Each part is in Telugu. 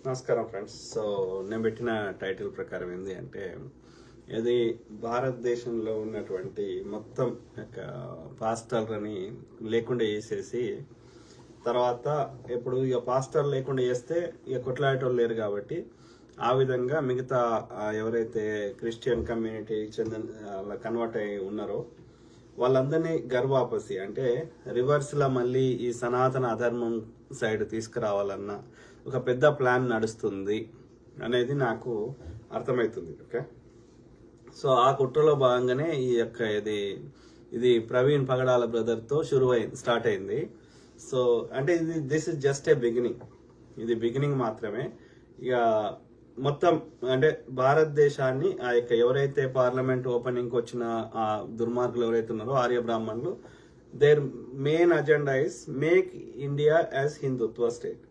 నమస్కారం ఫ్రెండ్స్. సో నేను పెట్టిన టైటిల్ ప్రకారం ఏంది అంటే, ఇది భారతదేశంలో ఉన్నటువంటి మొత్తం పాస్టర్లని లేకుండా చేసేసి, తర్వాత ఇప్పుడు ఇక పాస్టర్ లేకుండా చేస్తే ఇక కొట్లాడేటోళ్ళు లేరు కాబట్టి ఆ విధంగా మిగతా ఎవరైతే క్రిస్టియన్ కమ్యూనిటీ చెందిన కన్వర్ట్ అయి ఉన్నారో వాళ్ళందరినీ గర్వాపసి అంటే రివర్స్ లా మళ్ళీ ఈ సనాతన అధర్మం సైడ్ తీసుకురావాలన్న ఒక పెద్ద ప్లాన్ నడుస్తుంది అనేది నాకు అర్థమవుతుంది. ఓకే, సో ఆ కుట్రలో భాగంగానే ఈ యొక్క ఇది ప్రవీణ్ పగడాల బ్రదర్ తో స్టార్ట్ అయింది. సో అంటే this is just a beginning, ఇది బిగినింగ్ మాత్రమే. ఇక మొత్తం అంటే భారతదేశాన్ని ఆ యొక్క ఎవరైతే పార్లమెంట్ ఓపెనింగ్ వచ్చిన ఆ దుర్మార్గులు ఎవరైతే ఉన్నారో ఆర్య బ్రాహ్మణులు, their main agenda is make India as Hindutva state.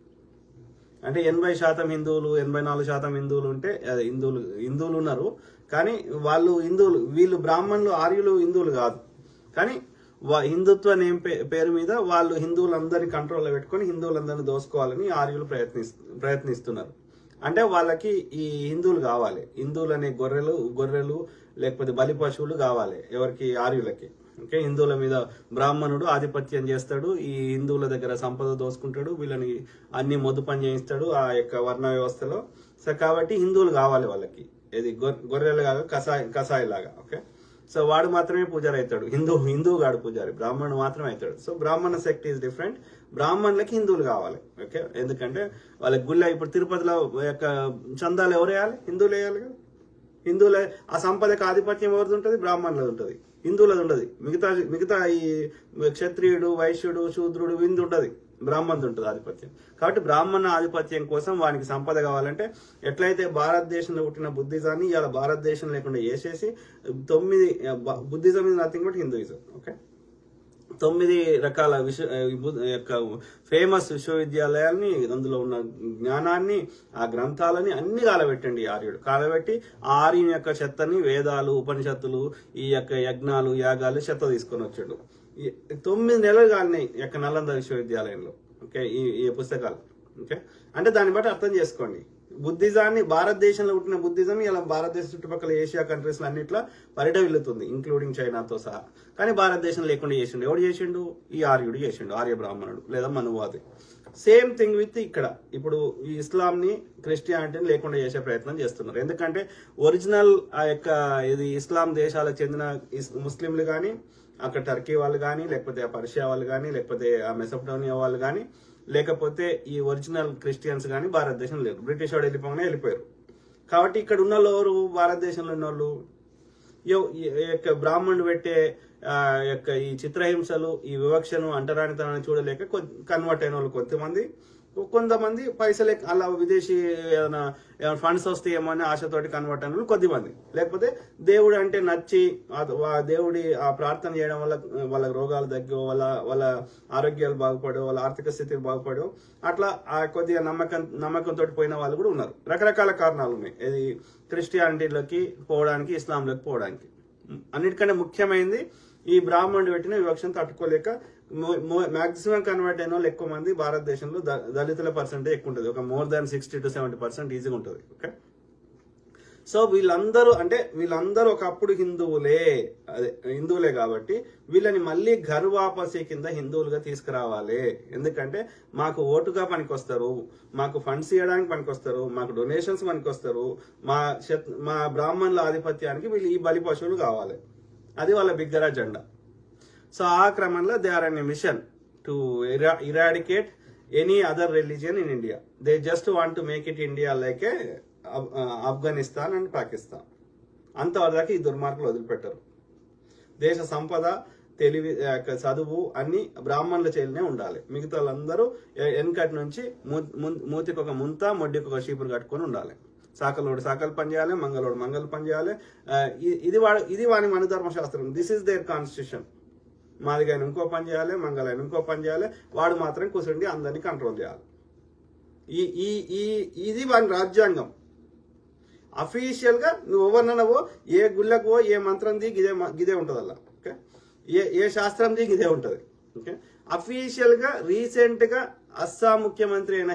అంటే 80% హిందువులు 84% హిందువులు ఉంటే హిందువులు ఉన్నారు, కానీ వీళ్ళు బ్రాహ్మణులు ఆర్యులు హిందువులు కాదు, కానీ హిందుత్వ నేమ్ పేరు మీద వాళ్ళు హిందువులందరినీ కంట్రోల్లో పెట్టుకొని హిందువులందరినీ దోసుకోవాలని ఆర్యులు ప్రయత్నిస్తున్నారు. అంటే వాళ్ళకి ఈ హిందువులు కావాలి, హిందువులు అనే గొర్రెలు లేకపోతే బలి పశువులు కావాలి ఎవరికి, ఆర్యులకి. ఓకే, హిందువుల మీద బ్రాహ్మణుడు ఆధిపత్యం చేస్తాడు, ఈ హిందువుల దగ్గర సంపద దోసుకుంటాడు, వీళ్ళని అన్ని మొద్దు పని చేయిస్తాడు ఆ యొక్క వర్ణ వ్యవస్థలో. సో కాబట్టి హిందువులు కావాలి వాళ్ళకి, ఇది గొర్రెలు కాగా కసాయిలాగా. ఓకే, సో వాడు మాత్రమే పూజారి అవుతాడు, హిందువు గాడు పూజారి, బ్రాహ్మణుడు మాత్రమే అవుతాడు. సో బ్రాహ్మణ సెక్ట్ ఈజ్ డిఫరెంట్, బ్రాహ్మణులకి హిందువులు కావాలి. ఓకే, ఎందుకంటే వాళ్ళకి గుళ్ళ ఇప్పుడు తిరుపతిలో యొక్క చందాలు ఎవరు వేయాలి? హిందువులు వేయాలి కదా. హిందువులే ఆ సంపదకి ఆధిపత్యం ఎవరిది ఉంటుంది? బ్రాహ్మణులది ఉంటుంది, హిందువులది ఉండదు. మిగతా ఈ క్షత్రియుడు, వైశ్యుడు, శూద్రుడు విందు ఉంటుంది, బ్రాహ్మణుడు ఉంటుంది ఆధిపత్యం. కాబట్టి బ్రాహ్మణ ఆధిపత్యం కోసం వానికి సంపద కావాలంటే ఎట్లయితే భారతదేశంలో పుట్టిన బుద్ధిజాన్ని ఇలా భారతదేశం లేకుండా చేసేసి 9 Buddhism is nothing but Hinduism. Okay, 9 రకాల ఫేమస్ విశ్వవిద్యాలయాల్ని, అందులో ఉన్న జ్ఞానాన్ని, ఆ గ్రంథాలని అన్ని కాలబెట్టండి ఆర్యుడు. కాలబెట్టి ఆ ఆర్యుని యొక్క చెత్తని వేదాలు, ఉపనిషత్తులు, ఈ యొక్క యజ్ఞాలు, యాగాలు చెత్త తీసుకొని వచ్చాడు. 9 నెలలు కాలినాయి యొక్క నలంద విశ్వవిద్యాలయంలో. ఓకే, ఈ పుస్తకాలు. ఓకే, అంటే దాన్ని బట్టి అర్థం చేసుకోండి. బుద్ధిజాన్ని, భారతదేశంలో పుట్టిన బుద్ధిజం ఇలా భారతదేశం చుట్టుపక్కల ఏషియా కంట్రీస్ అన్నిట్లో పరిడవిల్లుతుంది, ఇంక్లూడింగ్ చైనాతో సహా. కానీ భారతదేశం లేకుండా చేసిండు. ఎవడు చేసిండు? ఈ ఆర్యుడు చేసిండు, ఆర్య బ్రాహ్మణుడు లేదా మనువాది. సేమ్ థింగ్ విత్ ఇక్కడ ఇప్పుడు ఈ ఇస్లాంని, క్రిస్టియానిటీని లేకుండా చేసే ప్రయత్నం చేస్తున్నారు. ఎందుకంటే ఒరిజినల్ ఆ యొక్క ఇస్లాం దేశాలకు చెందిన ముస్లింలు కానీ, అక్కడ టర్కీ వాళ్ళు కానీ, లేకపోతే ఆ పర్షియా వాళ్ళు కానీ, లేకపోతే ఆ మెసోపటోమియా వాళ్ళు కానీ, లేకపోతే ఈ ఒరిజినల్ క్రిస్టియన్స్ కానీ భారతదేశం లేరు. బ్రిటిష్ వాడు వెళ్ళిపోయారు. కాబట్టి ఇక్కడ ఉన్న వాళ్ళు, భారతదేశంలో ఉన్న వాళ్ళు యొక్క బ్రాహ్మణుడు పెట్టే యొక్క ఈ చిత్రహింసలు, ఈ వివక్షను, అంటరానితనాన్ని చూడలేక కన్వర్ట్ అయిన వాళ్ళు కొంతమంది పైసలే అలా విదేశీ ఏదైనా ఫండ్స్ వస్తాయేమో అని ఆశతోటి కన్వర్ట్ అయిన కొద్దిమంది, లేకపోతే దేవుడు అంటే నచ్చి దేవుడి ఆ ప్రార్థన చేయడం వల్ల వాళ్ళ రోగాలు తగ్గో, వాళ్ళ ఆరోగ్యాలు బాగుపడో, వాళ్ళ ఆర్థిక స్థితి బాగుపడో, అట్లా ఆ కొద్దిగా నమ్మకంతో పోయిన వాళ్ళు కూడా ఉన్నారు. రకరకాల కారణాలు ఉన్నాయి ఇది క్రిస్టియానిటీలోకి పోవడానికి, ఇస్లాంలోకి పోవడానికి. అన్నిటికంటే ముఖ్యమైనది ఈ బ్రాహ్మణుడు పెట్టిన వివక్షను తట్టుకోలేక మాక్సిమం కన్వర్ట్ అయిన వాళ్ళు ఎక్కువ మంది భారతదేశంలో దళితుల పర్సెంటేజ్ ఎక్కువ ఉంటుంది, ఒక మోర్ దాన్ 60 to 70% ఈజీగా ఉంటుంది. ఓకే, సో వీళ్ళందరూ ఒకప్పుడు హిందువులే కాబట్టి వీళ్ళని మళ్ళీ ఘర్వాపసి కింద హిందువులుగా తీసుకురావాలి. ఎందుకంటే మాకు ఓటుగా పనికొస్తారు, మాకు ఫండ్స్ ఇవ్వడానికి పనికొస్తారు, మాకు డొనేషన్స్ పనికొస్తారు, మా బ్రాహ్మణుల ఆధిపత్యానికి వీళ్ళు ఈ బలి పశువులు కావాలి. అది వాళ్ళ బిగ్గర్ అజెండా. సో ఆ క్రమంలో they are on mission to eradicate any other religion in India. They just want to make it India like a Afghanistan and Pakistan. అంతవరకు ఈ దుర్మార్గులు వదిలిపెట్టరు. దేశ సంపద, తెలివి, చదువు అన్ని బ్రాహ్మణుల చేతిలోనే ఉండాలి. మిగతా వాళ్ళందరూ వెనకటి నుంచి మూతికి ఒక ముంత, మొడ్డికి ఒక చీపురు కట్టుకొని ఉండాలి. సాకలోడు సాకలు పని చేయాలి, మంగళోడు మంగళ పని చేయాలి. ఇది వాని మన ధర్మశాస్త్రం. This is their constitution. మాదిగైన ఇంకో పని చేయాలి, మంగళైన ఇంకో పని చేయాలి, వాడు మాత్రం కూర్చుండి అందరినీ కంట్రోల్ చేయాలి. ఇది వాని రాజ్యాంగం. అఫీషియల్ గా నువ్వు ఎవరినవో, ఏ గుళ్ళకో, ఏ మంత్రం దిగి గిదే ఉంటుంది అలా. ఓకే, ఏ శాస్త్రం దిగి ఇదే ఉంటుంది. ఓకే, అఫీషియల్ గా రీసెంట్ గా అస్సాం ముఖ్యమంత్రి అయిన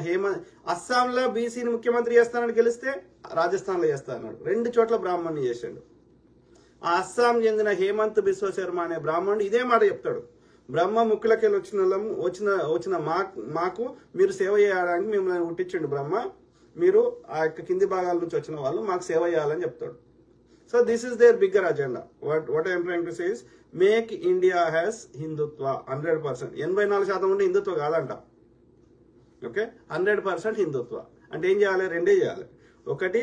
అస్సాంలో బీసీని ముఖ్యమంత్రి చేస్తానని గెలిస్తే రాజస్థాన్లో చేస్తా అన్నాడు. 2 చోట్ల బ్రాహ్మణ్ణి చేశాడు. ఆ అస్సాం చెందిన హేమంత్ బిశ్వ శర్మ అనే బ్రాహ్మణుడు ఇదే మాట చెప్తాడు. బ్రహ్మ ముక్కులకెళ్ళి వచ్చిన మాకు మీరు సేవ చేయడానికి మిమ్మల్ని పుట్టించండు బ్రహ్మ, మీరు ఆ యొక్క కింది భాగాల నుంచి వచ్చిన వాళ్ళు మాకు సేవ చేయాలని చెప్తాడు. So this is their bigger agenda. What I'm trying to say is make India has Hindutva 100%. 84% ఉంటే హిందుత్వ కాదంట. ఓకే, 100% హిందుత్వ అంటే ఏం చేయాలి? 2 చేయాలి. ఒకటి,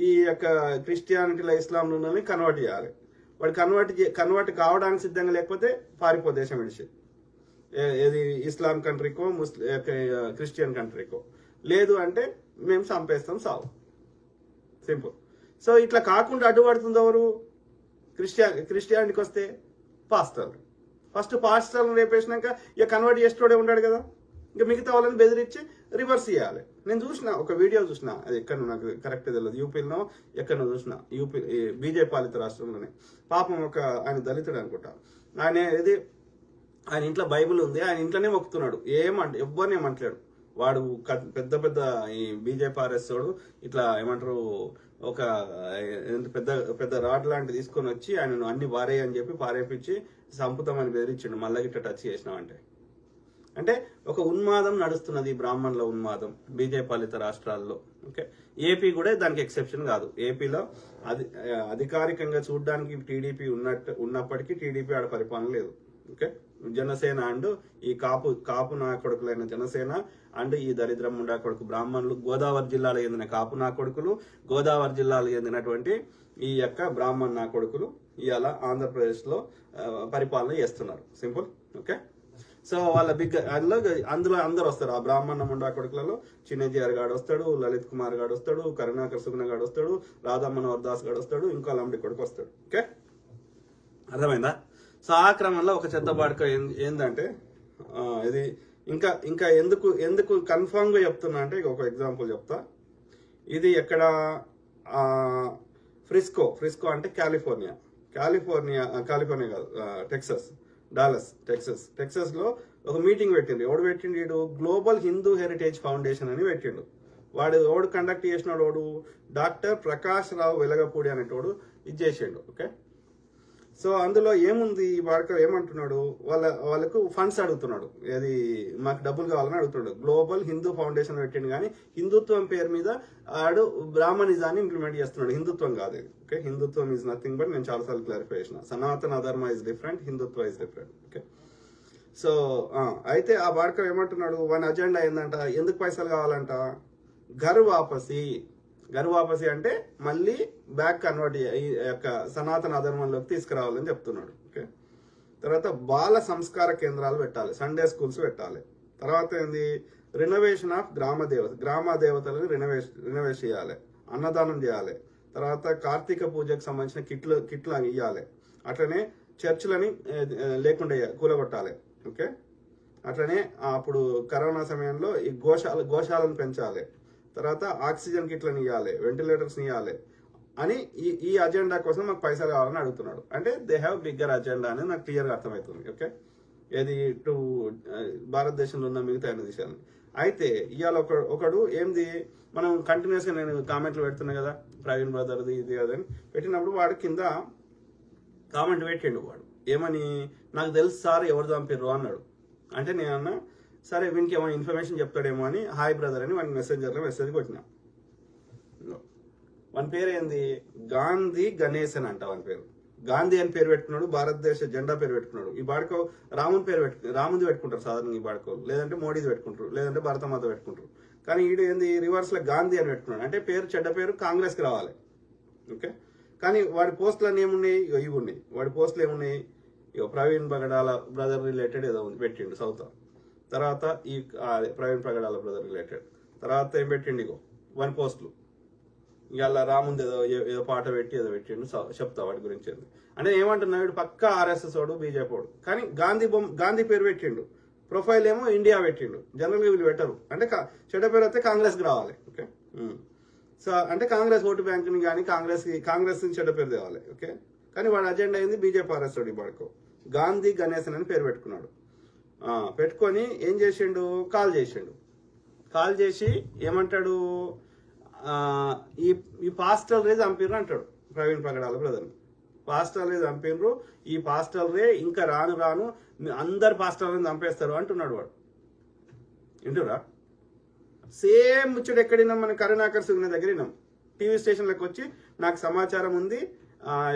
ఈ యొక్క క్రిస్టియానిటీలో ఇస్లాంలో ఉన్నది కన్వర్ట్ చేయాలి. వాడు కన్వర్ట్ కావడానికి సిద్ధంగా లేకపోతే పారిపో దేశం విడిచి, ఏది ఇస్లాం కంట్రీకో క్రిస్టియన్ కంట్రీకో. లేదు అంటే మేము చంపేస్తాం, సావు. సింపుల్. సో ఇట్లా కాకుండా అడ్డుపడుతుంది ఎవరు? క్రిస్టియానిటీకి వస్తే పాస్టర్లు. ఫస్ట్ పాస్టర్లు రేపేసినాక ఇక కన్వర్ట్ చేసేటోడే ఉన్నాడు కదా, ఇంకా మిగతా వాళ్ళని బెదిరించి రివర్స్ చేయాలి. నేను చూసిన ఒక వీడియో చూసిన, అది ఎక్కడ నాకు కరెక్ట్ తెలియదు, యూపీలో ఎక్కడో చూసిన, యూపీ బీజేపీ పాలిత రాష్ట్రంలోనే. పాపం ఆయన దళితుడు అనుకుంటా. ఆయన ఇంట్లో బైబిల్ ఉంది, ఆయన ఇంట్లోనే మొక్కుతున్నాడు. ఎవ్వరిని ఏమంటలేడు. వాడు పెద్ద పెద్ద ఈ బీజేపీ ఆర్ఎస్ఓడు ఇట్లా ఏమంటారు, ఒక పెద్ద పెద్ద రాడ్ లాంటి తీసుకొని వచ్చి ఆయనను అన్ని వారేయి అని చెప్పి పారేపించి సంపుతామని బెదిరించిండు. మళ్ళీ గిట్ట టచ్ చేసినామంటే అంటే ఒక ఉన్మాదం నడుస్తున్నది, బ్రాహ్మణుల ఉన్మాదం బీజేపీ పాలిత రాష్ట్రాల్లో. ఓకే, ఏపీ కూడా దానికి ఎక్సెప్షన్ కాదు. ఏపీలో అధికారికంగా చూడడానికి టీడీపీ ఉన్నప్పటికీ టీడీపీ ఆడ పరిపాలన లేదు. ఓకే, జనసేన అండ్ ఈ కాపు నా కొడుకులైన జనసేన అండ్ ఈ దరిద్రం ముండా కొడుకు బ్రాహ్మణులు, గోదావరి జిల్లాలో చెందిన కాపు నా కొడుకులు, గోదావరి జిల్లాలో చెందినటువంటి ఈ యొక్క బ్రాహ్మణ నా కొడుకులు ఇవాళ ఆంధ్రప్రదేశ్లో పరిపాలన చేస్తున్నారు. సింపుల్. ఓకే, సో వాళ్ళ అందులో అందరు వస్తారు. ఆ బ్రాహ్మణ ముండా కొడుకులలో చిన్నజీఆర్ గాడు వస్తాడు, లలిత్ కుమార్ గాడు వస్తాడు, కరుణాకర్ సుగుణ గాడు వస్తాడు, రాధా మనోహర్ దాస్ గాడు వస్తాడు, ఇంకా లంబడి కొడుకు వస్తాడు. ఓకే, అర్థమైందా? సో ఆ క్రమంలో ఒక చెత్త బాడక ఏంటంటే ఇది ఇంకా ఎందుకు కన్ఫర్మ్ గా చెప్తున్నా అంటే ఒక ఎగ్జాంపుల్ చెప్తా. ఇది ఎక్కడ ఫ్రిస్కో అంటే కాలిఫోర్నియా కాదు, డాలస్ టెక్సస్ లో ఒక మీటింగ్ పెట్టిండు. ఎవడు పెట్టిండు? గ్లోబల్ హిందూ హెరిటేజ్ ఫౌండేషన్ అని పెట్టిండు. ఎవడు కండక్ట్ చేసినాడు? డాక్టర్ ప్రకాష్ రావు వెలగపూడి అనేటోడు ఇది చేసిండు. ఓకే, సో అందులో ఏముంది? వాడికి ఏమంటున్నాడు? వాళ్ళకు ఫండ్స్ అడుగుతున్నాడు. ఏది మాకు డబ్బులు కావాలని అడుగుతున్నాడు. గ్లోబల్ హిందూ ఫౌండేషన్ పెట్టిండు, కానీ హిందుత్వం పేరు మీద ఆడు బ్రాహ్మణిజాన్ని ఇంప్లిమెంట్ చేస్తున్నాడు. హిందుత్వం కాదు. ఓకే, హిందుత్వం ఈజ్ నథింగ్ బట్, నేను చాలాసార్లు క్లారిఫై చేసిన, సనాతన ధర్మ is different, Hindutva is different. Okay, so అయితే ఆ బాడక ఏమంటున్నాడు? వాని అజెండా ఏంటంట? ఎందుకు పైసలు కావాలంట? ఘర్ వాపసి అంటే మళ్ళీ బ్యాక్ కన్వర్ట్ ఈ యొక్క సనాతన అధర్మంలోకి తీసుకురావాలని చెప్తున్నాడు. ఓకే, తర్వాత బాల సంస్కార కేంద్రాలు పెట్టాలి, సండే స్కూల్స్ పెట్టాలి. తర్వాత ఏంది? రినోవేషన్ ఆఫ్ గ్రామ దేవతలను రినోవేట్ చేయాలి, అన్నదానం చేయాలి. తర్వాత కార్తీక పూజకు సంబంధించిన కిట్లు ఇవ్వాలి. అట్లనే చర్చిలని లేకుండా కూలగొట్టాలి. ఓకే, అట్లనే అప్పుడు కరోనా సమయంలో ఈ గోశాలను పెంచాలి. తర్వాత ఆక్సిజన్ కిట్లను ఇవ్వాలి, వెంటిలేటర్స్ ఇవ్వాలి అని ఈ అజెండా కోసం మాకు పైసలు కావాలని అడుగుతున్నాడు. అంటే దే హ్యావ్ బిగ్గర్ అజెండా అనేది నాకు క్లియర్గా అర్థమవుతుంది. ఓకే, ఏది టు భారతదేశంలో ఉన్న మిగతా అన్ని విషయాలు. అయితే ఇవాళ ఒకడు ఏంది, మనం కంటిన్యూస్గా నేను కామెంట్లు పెడుతున్నా కదా, ప్రవీణ్ బ్రదర్ది ఇది అదని పెట్టినప్పుడు వాడు కింద కామెంట్ పెట్టిండు. వాడు ఏమని, నాకు తెలుసు సార్ ఎవరు చంపిర్రు అన్నాడు. అంటే నేను అన్నా, సరే వీనికి ఏమైనా ఇన్ఫర్మేషన్ చెప్తాడేమో అని హాయ్ బ్రదర్ అని వాడిని మెసేంజర్లో మెసేజ్ కొట్టినా. వాని పేరు ఏంది? గాంధీ గణేశన్ అంట. వాని పేరు గాంధీ అని పేరు పెట్టుకున్నాడు, భారతదేశ జెండా పేరు పెట్టుకున్నాడు. ఈ బాడుకో రాముంది పెట్టుకుంటారు సాధారణంగా ఈ బాడుకోలు, లేదంటే మోడీది పెట్టుకుంటారు, లేదంటే భారతమాత పెట్టుకుంటారు. కానీ ఈడు ఏంది రివర్స్ లో గాంధీ అని పెట్టుకున్నాడు. అంటే చెడ్డ పేరు కాంగ్రెస్కి రావాలి. ఓకే, కానీ వాడి పోస్టులు ఏమున్నాయి? ఇవి ఉన్నాయి. వాడి పోస్టులు ఏమున్నాయి? ప్రవీణ్ పగడాల బ్రదర్ రిలేటెడ్ ఏదో ఉంది పెట్టిండు సౌత్. తర్వాత ఈ ప్రవీణ్ పగడాల బ్రదర్ రిలేటెడ్. తర్వాత ఏం పెట్టిండు? వన్ పోస్టులు ఇవాళ రాముంది ఏదో పాట పెట్టి ఏదో పెట్టిండు. చెప్తా వాటి గురించి. అంటే ఏమంటున్నాడు? పక్కా ఆర్ఎస్ఎస్ వాడు, బీజేపీ వాడు. కానీ గాంధీ పేరు పెట్టిండు, ప్రొఫైల్ ఏమో ఇండియా పెట్టిండు. జనరల్గా వీళ్ళు పెట్టరు. అంటే చెడ్డ పేరు అయితే కాంగ్రెస్కి రావాలి. ఓకే, సో అంటే కాంగ్రెస్ ఓటు బ్యాంకుని కానీ కాంగ్రెస్ నుంచి చెడ్డ పేరు తేవాలి. ఓకే, కానీ వాడి అజెండా అయింది బీజేపీ ఆర్ఎస్ వాడు. వాడుకో గాంధీ గణేశన్ అని పేరు పెట్టుకున్నాడు. పెట్టుకొని ఏం చేసిండు, కాల్ చేసిండు. కాల్ చేసి ఏమంటాడు, ఈ ఈ పాస్టల్ రే చంపిర్రు అంటాడు ప్రవీణ్ పగడాల బ్రదర్ని. పాస్టల్ రే చంపిర్రు, ఈ పాస్టల్ రే ఇంకా రాను రాను అందరు పాస్టర్లను చంపేస్తారు అంటున్నాడు వాడు. వింటురా? సేమ్ ముచ్చడు ఎక్కడినాం, మన కరుణాకర్ సుగ్న దగ్గర విన్నాం. టీవీ స్టేషన్లకు వచ్చి నాకు సమాచారం ఉంది,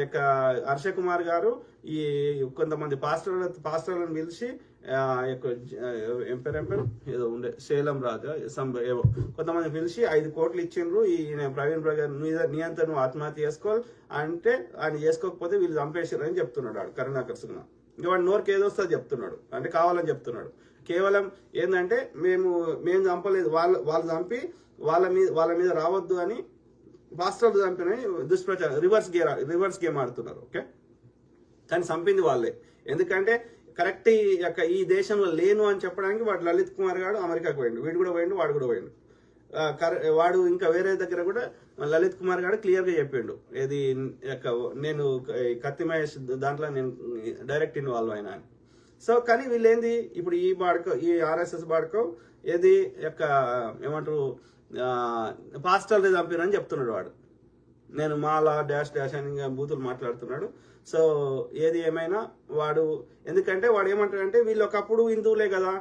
యొక్క హర్ష కుమార్ గారు ఈ కొంతమంది పాస్టర్లను పిలిచి ఏం పేరు ఏదో ఉండే శైలం రాజా ఏవో కొంతమంది పిలిచి 5 కోట్లు ఇచ్చిండ్రు, ఈ ప్రవీణ్ బ్రదర్ నీ అంతా నువ్వు ఆత్మహత్య చేసుకోవాలి అంటే ఆయన చేసుకోకపోతే వీళ్ళు చంపేసారు అని చెప్తున్నాడు వాడు కరుణాకర్ సుగ్న. ఇంకా వాడు నోరుకి ఏదొస్తా చెప్తున్నాడు, అంటే కావాలని చెప్తున్నాడు. కేవలం ఏంటంటే మేము చంపలేదు, వాళ్ళు చంపి వాళ్ళ మీద రావద్దు అని పాస్టర్లు చంపిన దుష్ప్రచారం, రివర్స్ గేమ్ ఆడుతున్నారు. ఓకే, కానీ చంపింది వాళ్ళే. ఎందుకంటే కరెక్ట్ ఈ దేశంలో లేను అని చెప్పడానికి వాడు లలిత్ కుమార్ గారు అమెరికాకు పోయిండు, వీడు కూడా పోయిండు, వాడు కూడా పోయిండు. వాడు ఇంకా వేరే దగ్గర కూడా లలిత్ కుమార్ గారు క్లియర్ గా చెప్పిండు, ఏది నేను కత్తి మహేష్ దాంట్లో నేను డైరెక్ట్ ఇన్వాల్వ్ అయినా అని. సో కానీ వీళ్ళేంది ఇప్పుడు ఈ ఆర్ఎస్ఎస్ బాడుకో ఏది ఏమంటారు పాస్టల్ చంపిరని చెప్తున్నాడు వాడు. నేను మాలా డాష్ అని బూతులు మాట్లాడుతున్నాడు. సో ఏది ఏమైనా వాడు, ఎందుకంటే వాడు ఏమంటాడంటే వీళ్ళు ఒకప్పుడు హిందువులే కదా,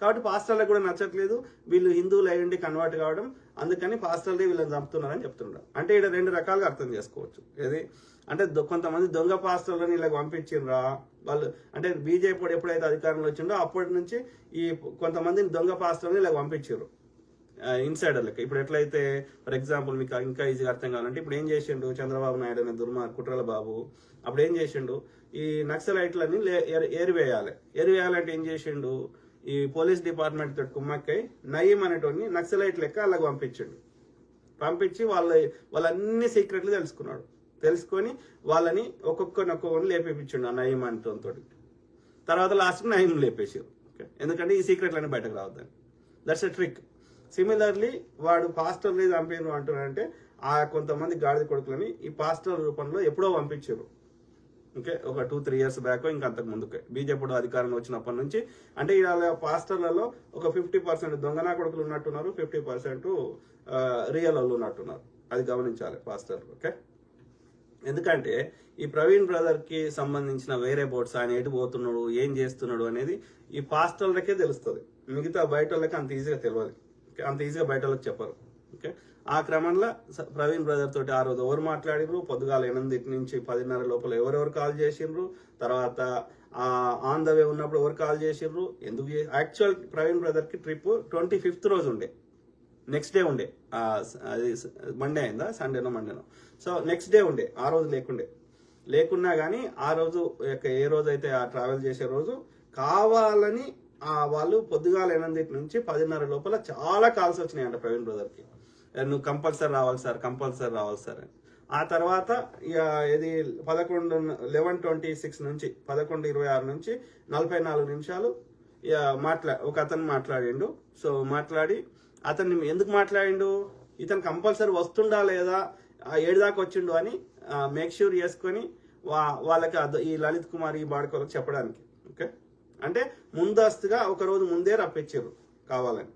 కాబట్టి పాస్టర్లకు కూడా నచ్చట్లేదు, వీళ్ళు హిందువులు అయ్యండి కన్వర్ట్ కావడం, అందుకని పాస్టర్లే వీళ్ళని చంపుతున్నారని చెప్తున్నాడు. అంటే ఇక్కడ 2 రకాలుగా అర్థం చేసుకోవచ్చు. ఏది అంటే కొంతమంది దొంగ పాస్టర్లని ఇలా పంపించిండ్రా వాళ్ళు, అంటే బీజేపీ ఎప్పుడైతే అధికారంలో వచ్చిండో అప్పటి నుంచి ఈ కొంతమందిని దొంగ పాస్టర్ని ఇలా పంపించారు ఇన్సైడర్లకి. ఇప్పుడు ఎట్లయితే ఫర్ ఎగ్జాంపుల్ మీకు ఇంకా ఈజీగా అర్థం కావాలంటే, ఇప్పుడు ఏం చేసిండు చంద్రబాబు నాయుడు అనే కుట్రల బాబు, అప్పుడు ఏం చేసిండు, ఈ నక్సలైట్లని ఏరివేయాలంటే ఏం చేసిండు, ఈ పోలీస్ డిపార్ట్మెంట్ తోటి కుమ్మక్కై నయీం అనేటోని నక్సలైట్ లెక్క అలాగ పంపించి వాళ్ళన్ని సీక్రెట్లు తెలుసుకొని వాళ్ళని ఒక్కొక్కరిని లేపేపించిండు ఆ నయీం అనేటోతో. తర్వాత లాస్ట్ నయీం లేపేసారు. ఎందుకంటే ఈ సీక్రెట్లన్నీ బయటకు రావద్దని. That's a trick. సిమిలర్లీ వాడు పాస్టర్ని చంపారు అంటారంటే ఆ కొంతమంది గాడిద కొడుకులని ఈ పాస్టర్ రూపంలో ఎప్పుడో పంపించారు. ఓకే, ఒక 2-3 years బ్యాక్, ఇంకా అంతకు ముందుకే బీజేపీ అధికారంలో వచ్చినప్పటి నుంచి. అంటే ఇలా పాస్టర్లలో ఒక 50% దొంగనా కొడుకులు ఉన్నట్టున్నారు, 50% రియల్ వాళ్ళు ఉన్నట్టున్నారు. అది గమనించాలి పాస్టర్. ఓకే, ఎందుకంటే ఈ ప్రవీణ్ బ్రదర్ కి సంబంధించిన వేరే బోర్డ్స్ ఆయన ఎటు పోతున్నాడు, ఏం చేస్తున్నాడు అనేది ఈ పాస్టర్లకే తెలుస్తుంది. మిగతా బయట వాళ్ళకి అంత ఈజీగా తెలియదు, అంత ఈజీగా బయట వాళ్ళకి చెప్పరు. ఓకే, ఆ క్రమంలో ప్రవీణ్ బ్రదర్ తోటి ఆ రోజు ఎవరు మాట్లాడిర్రు, పొద్దుగాల 8 నుంచి 10:30 లోపల ఎవరెవరు కాల్ చేసిండ్రు, తర్వాత ఆన్ ద వే ఉన్నప్పుడు ఎవరు కాల్ చేసిండ్రు, ఎందుకు. యాక్చువల్ ప్రవీణ్ బ్రదర్ కి ట్రిప్ 25th రోజు ఉండే, నెక్స్ట్ డే ఉండే, అది మండే అయిందా, సండేనో మండేనో. సో నెక్స్ట్ డే ఉండే, ఆ రోజు లేకున్నా కానీ ఆ రోజు ఏ రోజు అయితే ఆ ట్రావెల్ చేసే రోజు కావాలని వాళ్ళు పొద్దుగాల 8 నుంచి 10:30 లోపల చాలా కాల్స్ వచ్చినాయంట ప్రవీణ్ బ్రదర్ కి, నువ్వు కంపల్సరీ రావాలి సార్ అని. ఆ తర్వాత ఇది 11:26 నుంచి 11:26 నుంచి 44 నిమిషాలు ఒక అతను మాట్లాడిండు. సో మాట్లాడి అతన్ని ఎందుకు మాట్లాడిండు, ఇతను కంపల్సరీ వస్తుండా లేదా, 7 దాకా వచ్చిండు అని మేక్ ష్యూర్ చేసుకొని వాళ్ళకి ఈ లలిత్ కుమార్ ఈ బాడుకోలకు చెప్పడానికి. ఓకే, అంటే ముందస్తుగా ఒక రోజు ముందే రప్పించారు కావాలని.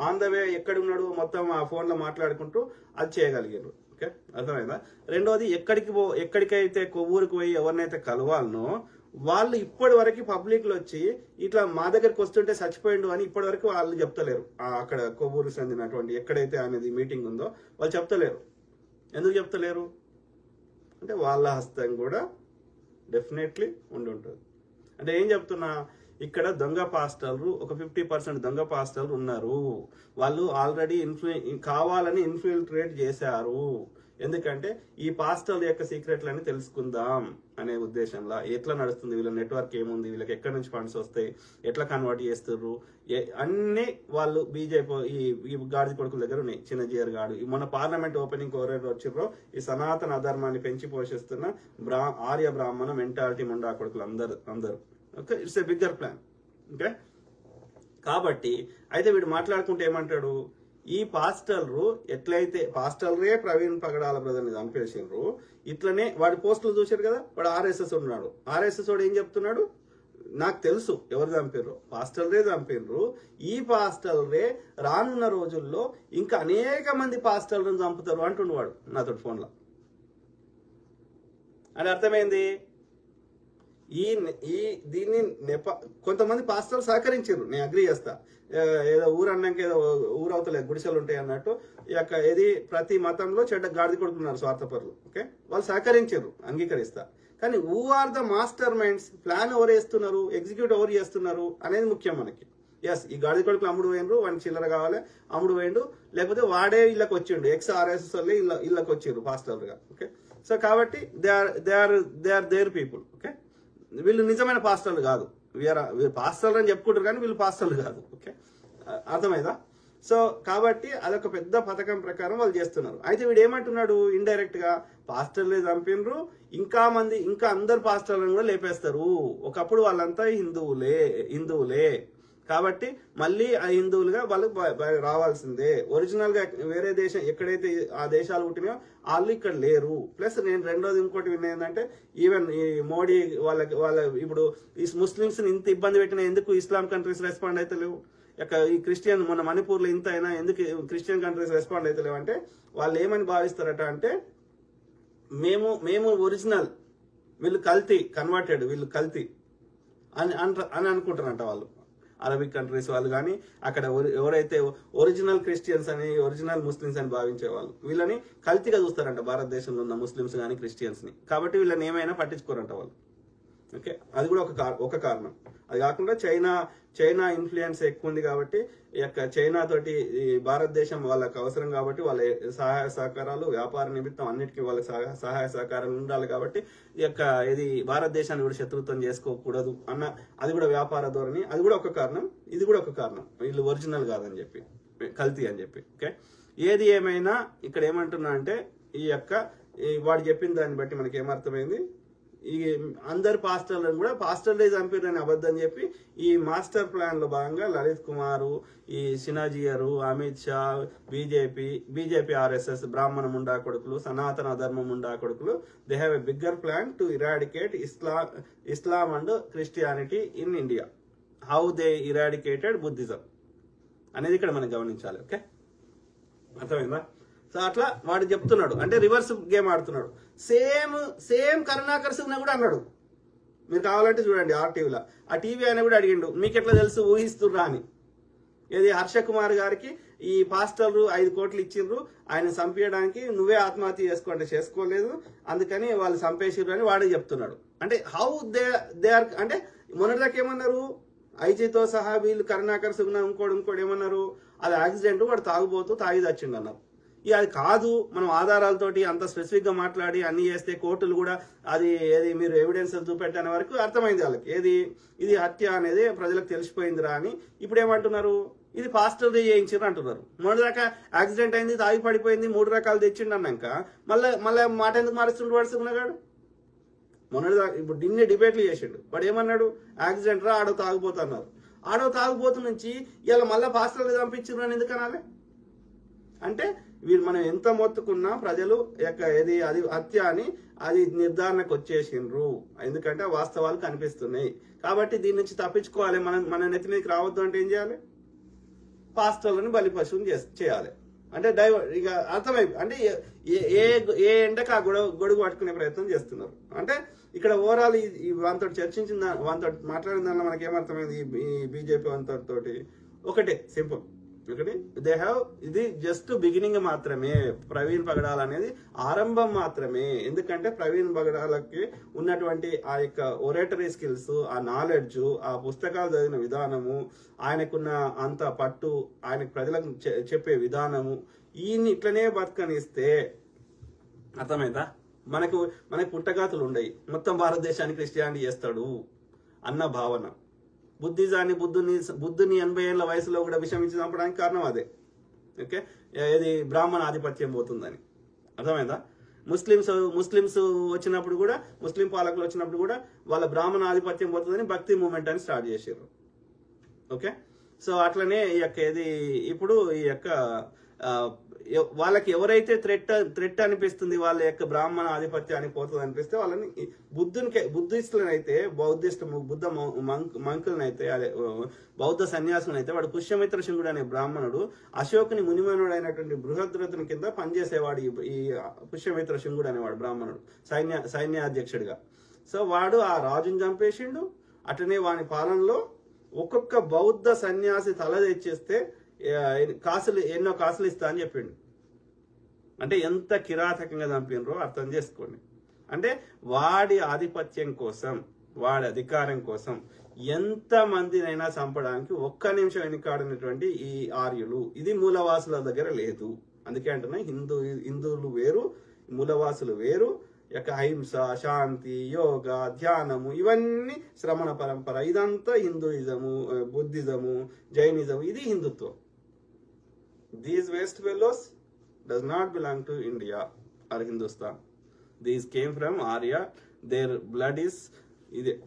ఆన్ ద వే ఎక్కడున్నాడు మొత్తం ఆ ఫోన్లో మాట్లాడుకుంటూ అది చేయగలిగారు. ఓకే, అర్థమైందా. రెండోది ఎక్కడికైతే కొవ్వూరికి పోయి ఎవరినైతే కలవాలనో వాళ్ళు ఇప్పటి వరకు పబ్లిక్ లో వచ్చి ఇట్లా మా దగ్గరికి వస్తుంటే చచ్చిపోయిండు అని ఇప్పటి వరకు వాళ్ళు చెప్తలేరు. అక్కడ కొవ్వూరు చెందినటువంటి ఎక్కడైతే అనేది మీటింగ్ ఉందో వాళ్ళు చెప్తలేరు. ఎందుకు చెప్తలేరు అంటే వాళ్ళ హస్తం కూడా డెఫినెట్లీ ఉంటుంది. అంటే ఏం చెప్తున్నా, ఇక్కడ దొంగ పాస్టర్లు ఒక 50% దొంగ పాస్టర్లు ఉన్నారు. వాళ్ళు ఆల్రెడీ కావాలని ఇన్ఫిల్ట్రేట్ చేశారు. ఎందుకంటే ఈ పాస్టర్ల యొక్క సీక్రెట్లని తెలుసుకుందాం అనే ఉద్దేశంలో, ఎట్లా నడుస్తుంది వీళ్ళ నెట్వర్క్ ఏముంది, వీళ్ళకి ఎక్కడి నుంచి ఫండ్స్ వస్తాయి, ఎట్లా కన్వర్ట్ చేస్తుర్రు, అన్ని వాళ్ళు బీజేపీ ఈ గాడి కొడుకుల దగ్గర ఉన్నాయి. చిన్నజీఆర్ గాడు మొన్న పార్లమెంట్ ఓపెనింగ్ ఎవరెవరు వచ్చిర్రో ఈ సనాతన అధర్మాన్ని పెంచి పోషిస్తున్న ఆర్య బ్రాహ్మణ మెంటాలిటీ ముండా కొడుకులు అందరూ. Okay, it's a bigger plan. Okay, కాబట్టి అయితే వీడు మాట్లాడుకుంటే ఏమంటాడు, ఈ పాస్టర్లు ఎట్లయితే పాస్టర్లే ప్రవీణ్ పగడాల బ్రదర్ని చంపేసిండ్రు, ఇట్లనే వాడి పోస్టులు చూశారు కదా, వాడు ఆర్ఎస్ఎస్ ఉన్నాడు. ఆర్ఎస్ఎస్ వాడు ఏం చెప్తున్నాడు, నాకు తెలుసు ఎవరు చంపారు, పాస్టర్లే చంపారు. ఈ పాస్టర్లే రానున్న రోజుల్లో ఇంకా అనేక మంది పాస్టర్లను చంపుతారు అంటుండేవాడు నాతో ఫోన్లో. అని అర్థమైంది. దీన్ని కొంతమంది పాస్టర్లు సహకరించారు, నేను అగ్రి చేస్తా. ఏదో ఊరు అన్నాక ఏదో ఊరు అవతలే గుడిసెలు ఉంటాయి అన్నట్టు ఇది ప్రతి మతంలో చెడ్డ గాడిద కొడుకున్నారు స్వార్థపరులు. ఓకే, వాళ్ళు సహకరించారు, అంగీకరిస్తా. కానీ who are the masterminds, plan ఎవరు వేస్తున్నారు, ఎగ్జిక్యూట్ ఎవరు చేస్తున్నారు అనేది ముఖ్యం మనకి. ఎస్, ఈ గాడిద కొడుకులు అమ్ముడు పోయినరు, వాడిని చిల్లర కావాలి, అమ్ముడు పోయిండు, లేకపోతే వాడే ఇళ్ళకి వచ్చిండు, ఎక్స్ఆర్ఎస్ఎస్ వాళ్ళు ఇళ్ళకి వచ్చిండ్రు పాస్టర్లుగా. ఓకే, సో కాబట్టి they are their people. Okay, వీళ్ళు నిజమైన పాస్టర్లు కాదు, వీళ్ళు పాస్టర్లు అని చెప్పుకుంటారు కానీ వీళ్ళు పాస్టర్లు కాదు. ఓకే, అర్థమైందా? సో కాబట్టి అదొక పెద్ద పథకం ప్రకారం వాళ్ళు చేస్తున్నారు. అయితే వీడు ఏమంటున్నాడు, ఇండైరెక్ట్ గా పాస్టర్లే చంపినరు, ఇంకా అందరు పాస్టర్లను కూడా లేపేస్తారు. ఒకప్పుడు వాళ్ళంతా హిందువులే కాబట్టి మళ్ళీ ఆ హిందువులుగా వాళ్ళు రావాల్సిందే. ఒరిజినల్ గా వేరే దేశం ఎక్కడైతే ఆ దేశాలు పుట్టినాయో వాళ్ళు ఇక్కడ లేరు. ప్లస్ నేను రెండోది ఇంకోటి విన్నా ఏంటంటే, ఈవెన్ ఈ మోడీ వాళ్ళ ఇప్పుడు ఈ ముస్లింస్ ఇంత ఇబ్బంది పెట్టినా ఎందుకు ఇస్లాం కంట్రీస్ రెస్పాండ్ అయితే లేవు? ఈ క్రిస్టియన్ మొన్న మణిపూర్లో ఇంత అయినా ఎందుకు క్రిస్టియన్ కంట్రీస్ రెస్పాండ్ అయితే లేవంటే, వాళ్ళు ఏమని భావిస్తారట అంటే, మేము ఒరిజినల్, వీళ్ళు కల్తీ, కన్వర్టెడ్, వీళ్ళు కల్తీ అని అనుకుంటారంట వాళ్ళు. అరబిక్ కంట్రీస్ వాళ్ళు కానీ అక్కడ ఎవరైతే ఒరిజినల్ క్రిస్టియన్స్ అని, ఒరిజినల్ ముస్లిమ్స్ అని భావించే వాళ్ళు వీళ్ళని కల్తీగా చూస్తారంట భారతదేశంలో ఉన్న ముస్లిమ్స్ కానీ క్రిస్టియన్స్ ని. కాబట్టి వీళ్ళని ఏమైనా పట్టించుకోరంట వాళ్ళు. ఓకే, అది కూడా ఒక కారణం. అది కాకుండా చైనా ఇన్ఫ్లుయెన్స్ ఎక్కువ ఉంది కాబట్టి చైనా తోటి ఈ భారతదేశం వాళ్ళకి అవసరం కాబట్టి వాళ్ళ సహాయ సహకారాలు, వ్యాపార నిమిత్తం అన్నిటికీ వాళ్ళకి సహాయ సహకారాలు ఉండాలి కాబట్టి ఇది భారతదేశాన్ని కూడా శత్రుత్వం చేసుకోకూడదు అన్న అది కూడా వ్యాపార ధోరణి. అది కూడా ఒక కారణం, ఇది కూడా ఒక కారణం. వీళ్ళు ఒరిజినల్ కాదని చెప్పి, కల్తీ అని చెప్పి. ఓకే, ఏది ఏమైనా ఇక్కడ ఏమంటున్నా అంటే, వాడు చెప్పిన దాన్ని బట్టి మనకి ఏమర్థమైంది, ఈ అందరు పాస్టర్లను కూడా పాస్టర్లే చంపారని అబద్ధం చెప్పి ఈ మాస్టర్ ప్లాన్ లో భాగంగా లలిత్ కుమారు, ఈ సినాజియరు, అమిత్ షా, బీజేపీ ఆర్ఎస్ఎస్, బ్రాహ్మణ ముండా కొడుకులు, సనాతన ధర్మ ముండా కొడుకులు, they have a bigger plan to eradicate Islam and Christianity in India. How they eradicated Buddhism అనేది ఇక్కడ మనం గమనించాలి. ఓకే, అర్థమైందా? సో అట్లా వాడు చెప్తున్నాడు, అంటే రివర్స్ గేమ్ ఆడుతున్నాడు. సేమ్ కరుణాకర్ సింగ్ కూడా అన్నాడు. మీరు కావాలంటే చూడండి ఆర్టీవీలో, ఆ టీవీ ఆయన కూడా అడిగిండు, మీకు ఎట్లా తెలుసు ఊహిస్తుర్రా అని. ఏది హర్ష కుమార్ గారికి ఈ పాస్టర్లు 5 కోట్లు ఇచ్చిండ్రు ఆయన చంపేయడానికి, నువ్వే ఆత్మహత్య చేసుకోంటే చేసుకోలేదు, అందుకని వాళ్ళు చంపేసిర్రు అని వాడే చెప్తున్నాడు. అంటే హౌ దే ఆర్, అంటే మొన్నటిదాకా ఏమన్నారు, ఐజీతో సహా వీళ్ళు కరుణాకర్ సింగ్ ఇంకోటి ఏమన్నారు, అది యాక్సిడెంట్, వాడు తాగి తెచ్చిండు అన్నారు. అది కాదు, మనం ఆధారాలతోటి అంత స్పెసిఫిక్ గా మాట్లాడి అన్ని చేస్తే కోర్టులు కూడా ఏది మీరు ఎవిడెన్స్ చూపెట్టే వరకు అర్థమైంది వాళ్ళకి, ఇది హత్య అనేది ప్రజలకు తెలిసిపోయిందిరా అని. ఇప్పుడు ఏమంటున్నారు, ఇది పాస్టర్ చేయించారు అంటున్నారు. మొన్నటిదాకా యాక్సిడెంట్ అయింది, తాగి పడిపోయింది, 3 రకాలు తెచ్చిండు అన్నాక మళ్ళీ మాట ఎందుకు మారుస్తుండు వాడుతున్నాడు? మొన్నటిదాకా ఇప్పుడు డిన్ని డిబేట్లు చేసిండు. వాడు ఏమన్నాడు, యాక్సిడెంట్ రా, ఆడో తాగుపోతున్నారు. ఆడో తాగుపోతు నుంచి ఇలా మళ్ళీ పాస్టర్లు చంపించారు అని ఎందుకు అనాలి? అంటే వీళ్ళు మనం ఎంత మొత్తుకున్నా ప్రజలు అది హత్య అని అది నిర్ధారణకు వచ్చేసిండ్రు. ఎందుకంటే వాస్తవాలు కనిపిస్తున్నాయి. కాబట్టి దీని నుంచి తప్పించుకోవాలి, మన నెత్తి మీదకి రావద్దు అంటే ఏం చేయాలి, పాస్టర్లను బలిపశువుని చేయాలి. అంటే ఇక అర్థమైపోయి, అంటే ఏ ఎండకు ఆ గొడుగు పట్టుకునే ప్రయత్నం చేస్తున్నారు. అంటే ఇక్కడ ఓవరాల్ వాంతో వాంతో మాట్లాడిన దానిలో మనకి ఏమర్థమైంది, ఈ బీజేపీ తోటి ఒకటే సింపుల్, ఒకటి ఇది జస్ట్ బిగినింగ్ మాత్రమే. ప్రవీణ్ పగడాల అనేది ఆరంభం మాత్రమే. ఎందుకంటే ప్రవీణ్ పగడాలకి ఉన్నటువంటి ఆ యొక్క ఒరేటరీ స్కిల్స్, ఆ నాలెడ్జ్, ఆ పుస్తకాలు చదివిన విధానము, ఆయనకున్న అంత పట్టు, ఆయనకు ప్రజలకు చెప్పే విధానము, ఈయన్ని ఇట్లనే బతకనిస్తే అర్థమైందా, మనకు పుట్టగాతులు ఉండయి, మొత్తం భారతదేశానికి క్రిస్టియానిటీ చేస్తాడు అన్న భావన. బుద్ధుని 80 ఏళ్ల వయసులో కూడా విషమించి చంపడానికి కారణం అదే. ఓకే, ఇది బ్రాహ్మణ ఆధిపత్యం పోతుందని అర్థమైందా. ముస్లిమ్స్ వచ్చినప్పుడు కూడా, ముస్లిం పాలకులు వచ్చినప్పుడు కూడా వాళ్ళ బ్రాహ్మణ ఆధిపత్యం పోతుందని భక్తి మూవ్మెంట్ అని స్టార్ట్ చేశారు. ఓకే, సో అట్లనే ఇప్పుడు వాళ్ళకి ఎవరైతే థ్రెట్ అనిపిస్తుంది, వాళ్ళ యొక్క బ్రాహ్మణ ఆధిపత్యానికి పోతుంది అనిపిస్తే వాళ్ళని బుద్ధిస్టులనైతే బుద్ధ మంకులనైతే అదే బౌద్ధ సన్యాసులనైతే వాడు పుష్యమిత్ర శృంగుడు అనే బ్రాహ్మణుడు అశోకుని మునిమనుడు అయినటువంటి బృహద్రథుని కింద పనిచేసేవాడు ఈ పుష్యమిత్ర శృంగుడు అనేవాడు బ్రాహ్మణుడు సైన్యాధ్యక్షుడిగా. సో వాడు ఆ రాజుని చంపేసిండు. అటనే వాని పాలనలో ఒక్కొక్క బౌద్ధ సన్యాసి తల తెచ్చేస్తే ఎన్నో కాసులు ఇస్తా అని చెప్పిండు. అంటే ఎంత కిరాతకంగా చంపినరో అర్థం చేసుకోండి. అంటే వాడి ఆధిపత్యం కోసం, వాడి అధికారం కోసం ఎంత మందినైనా చంపడానికి ఒక్క నిమిషం వెనుకాడినటువంటి ఈ ఆర్యులు, ఇది మూలవాసుల దగ్గర లేదు. అందుకే అంటున్నా హిందువులు వేరు, మూలవాసులు వేరు. అహింస, శాంతి, యోగ, ధ్యానము, ఇవన్నీ శ్రమణ పరంపర, ఇదంతా హిందూయిజము, బుద్ధిజము, జైనిజము, ఇది హిందుత్వం. These West fellows does not belong to India or Hindustan. These came from Arya. Their blood is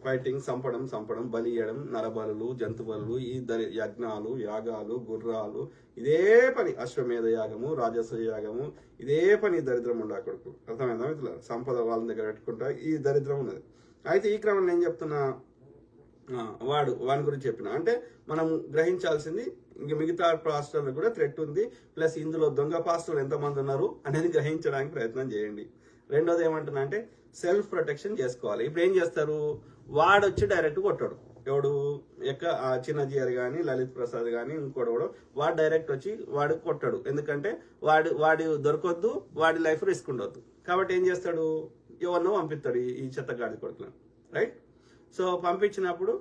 fighting, సంపడం, బలి ఇయ్యడం, నరబలులు, జంతుబలులు, ఈ యజ్ఞాలు, యాగాలు, గుర్రాలు, ఇదే పని. అశ్వమేధ యాగము, రాజస్వ యాగము, ఇదే పని. దరిద్రం ఉండ కొడుకు. అర్థమైందా? ఇట్లా సంపద వాళ్ళ దగ్గర పెట్టుకుంటా ఈ దరిద్రం ఉన్నది. అయితే ఈ క్రమంలో నేను చెప్తున్నా, వాని గురించి చెప్పిన అంటే మనం గ్రహించాల్సింది ఇంక మిగతా పాస్టర్లకు కూడా థ్రెట్ ఉంది, ప్లస్ ఇందులో దొంగ పాస్టర్లు ఎంతమంది ఉన్నారు అనేది గ్రహించడానికి ప్రయత్నం చేయండి. రెండోది ఏమంటున్నా అంటే సెల్ఫ్ ప్రొటెక్షన్ చేసుకోవాలి. ఇప్పుడు ఏం చేస్తారు, వాడు వచ్చి డైరెక్ట్ కొట్టాడు. ఎవడు చిన్నజీఆర్ కానీ, లలిత్ ప్రసాద్ కానీ, ఇంకోటి కూడా వాడు డైరెక్ట్ వచ్చి వాడు కొట్టాడు. ఎందుకంటే వాడి దొరకొద్దు, వాడి లైఫ్ రిస్క్ ఉండొద్దు. కాబట్టి ఏం చేస్తాడు, ఎవరినో పంపిస్తాడు ఈ చెత్తగాడి కొడుకులను, రైట్? సో పంపించినప్పుడు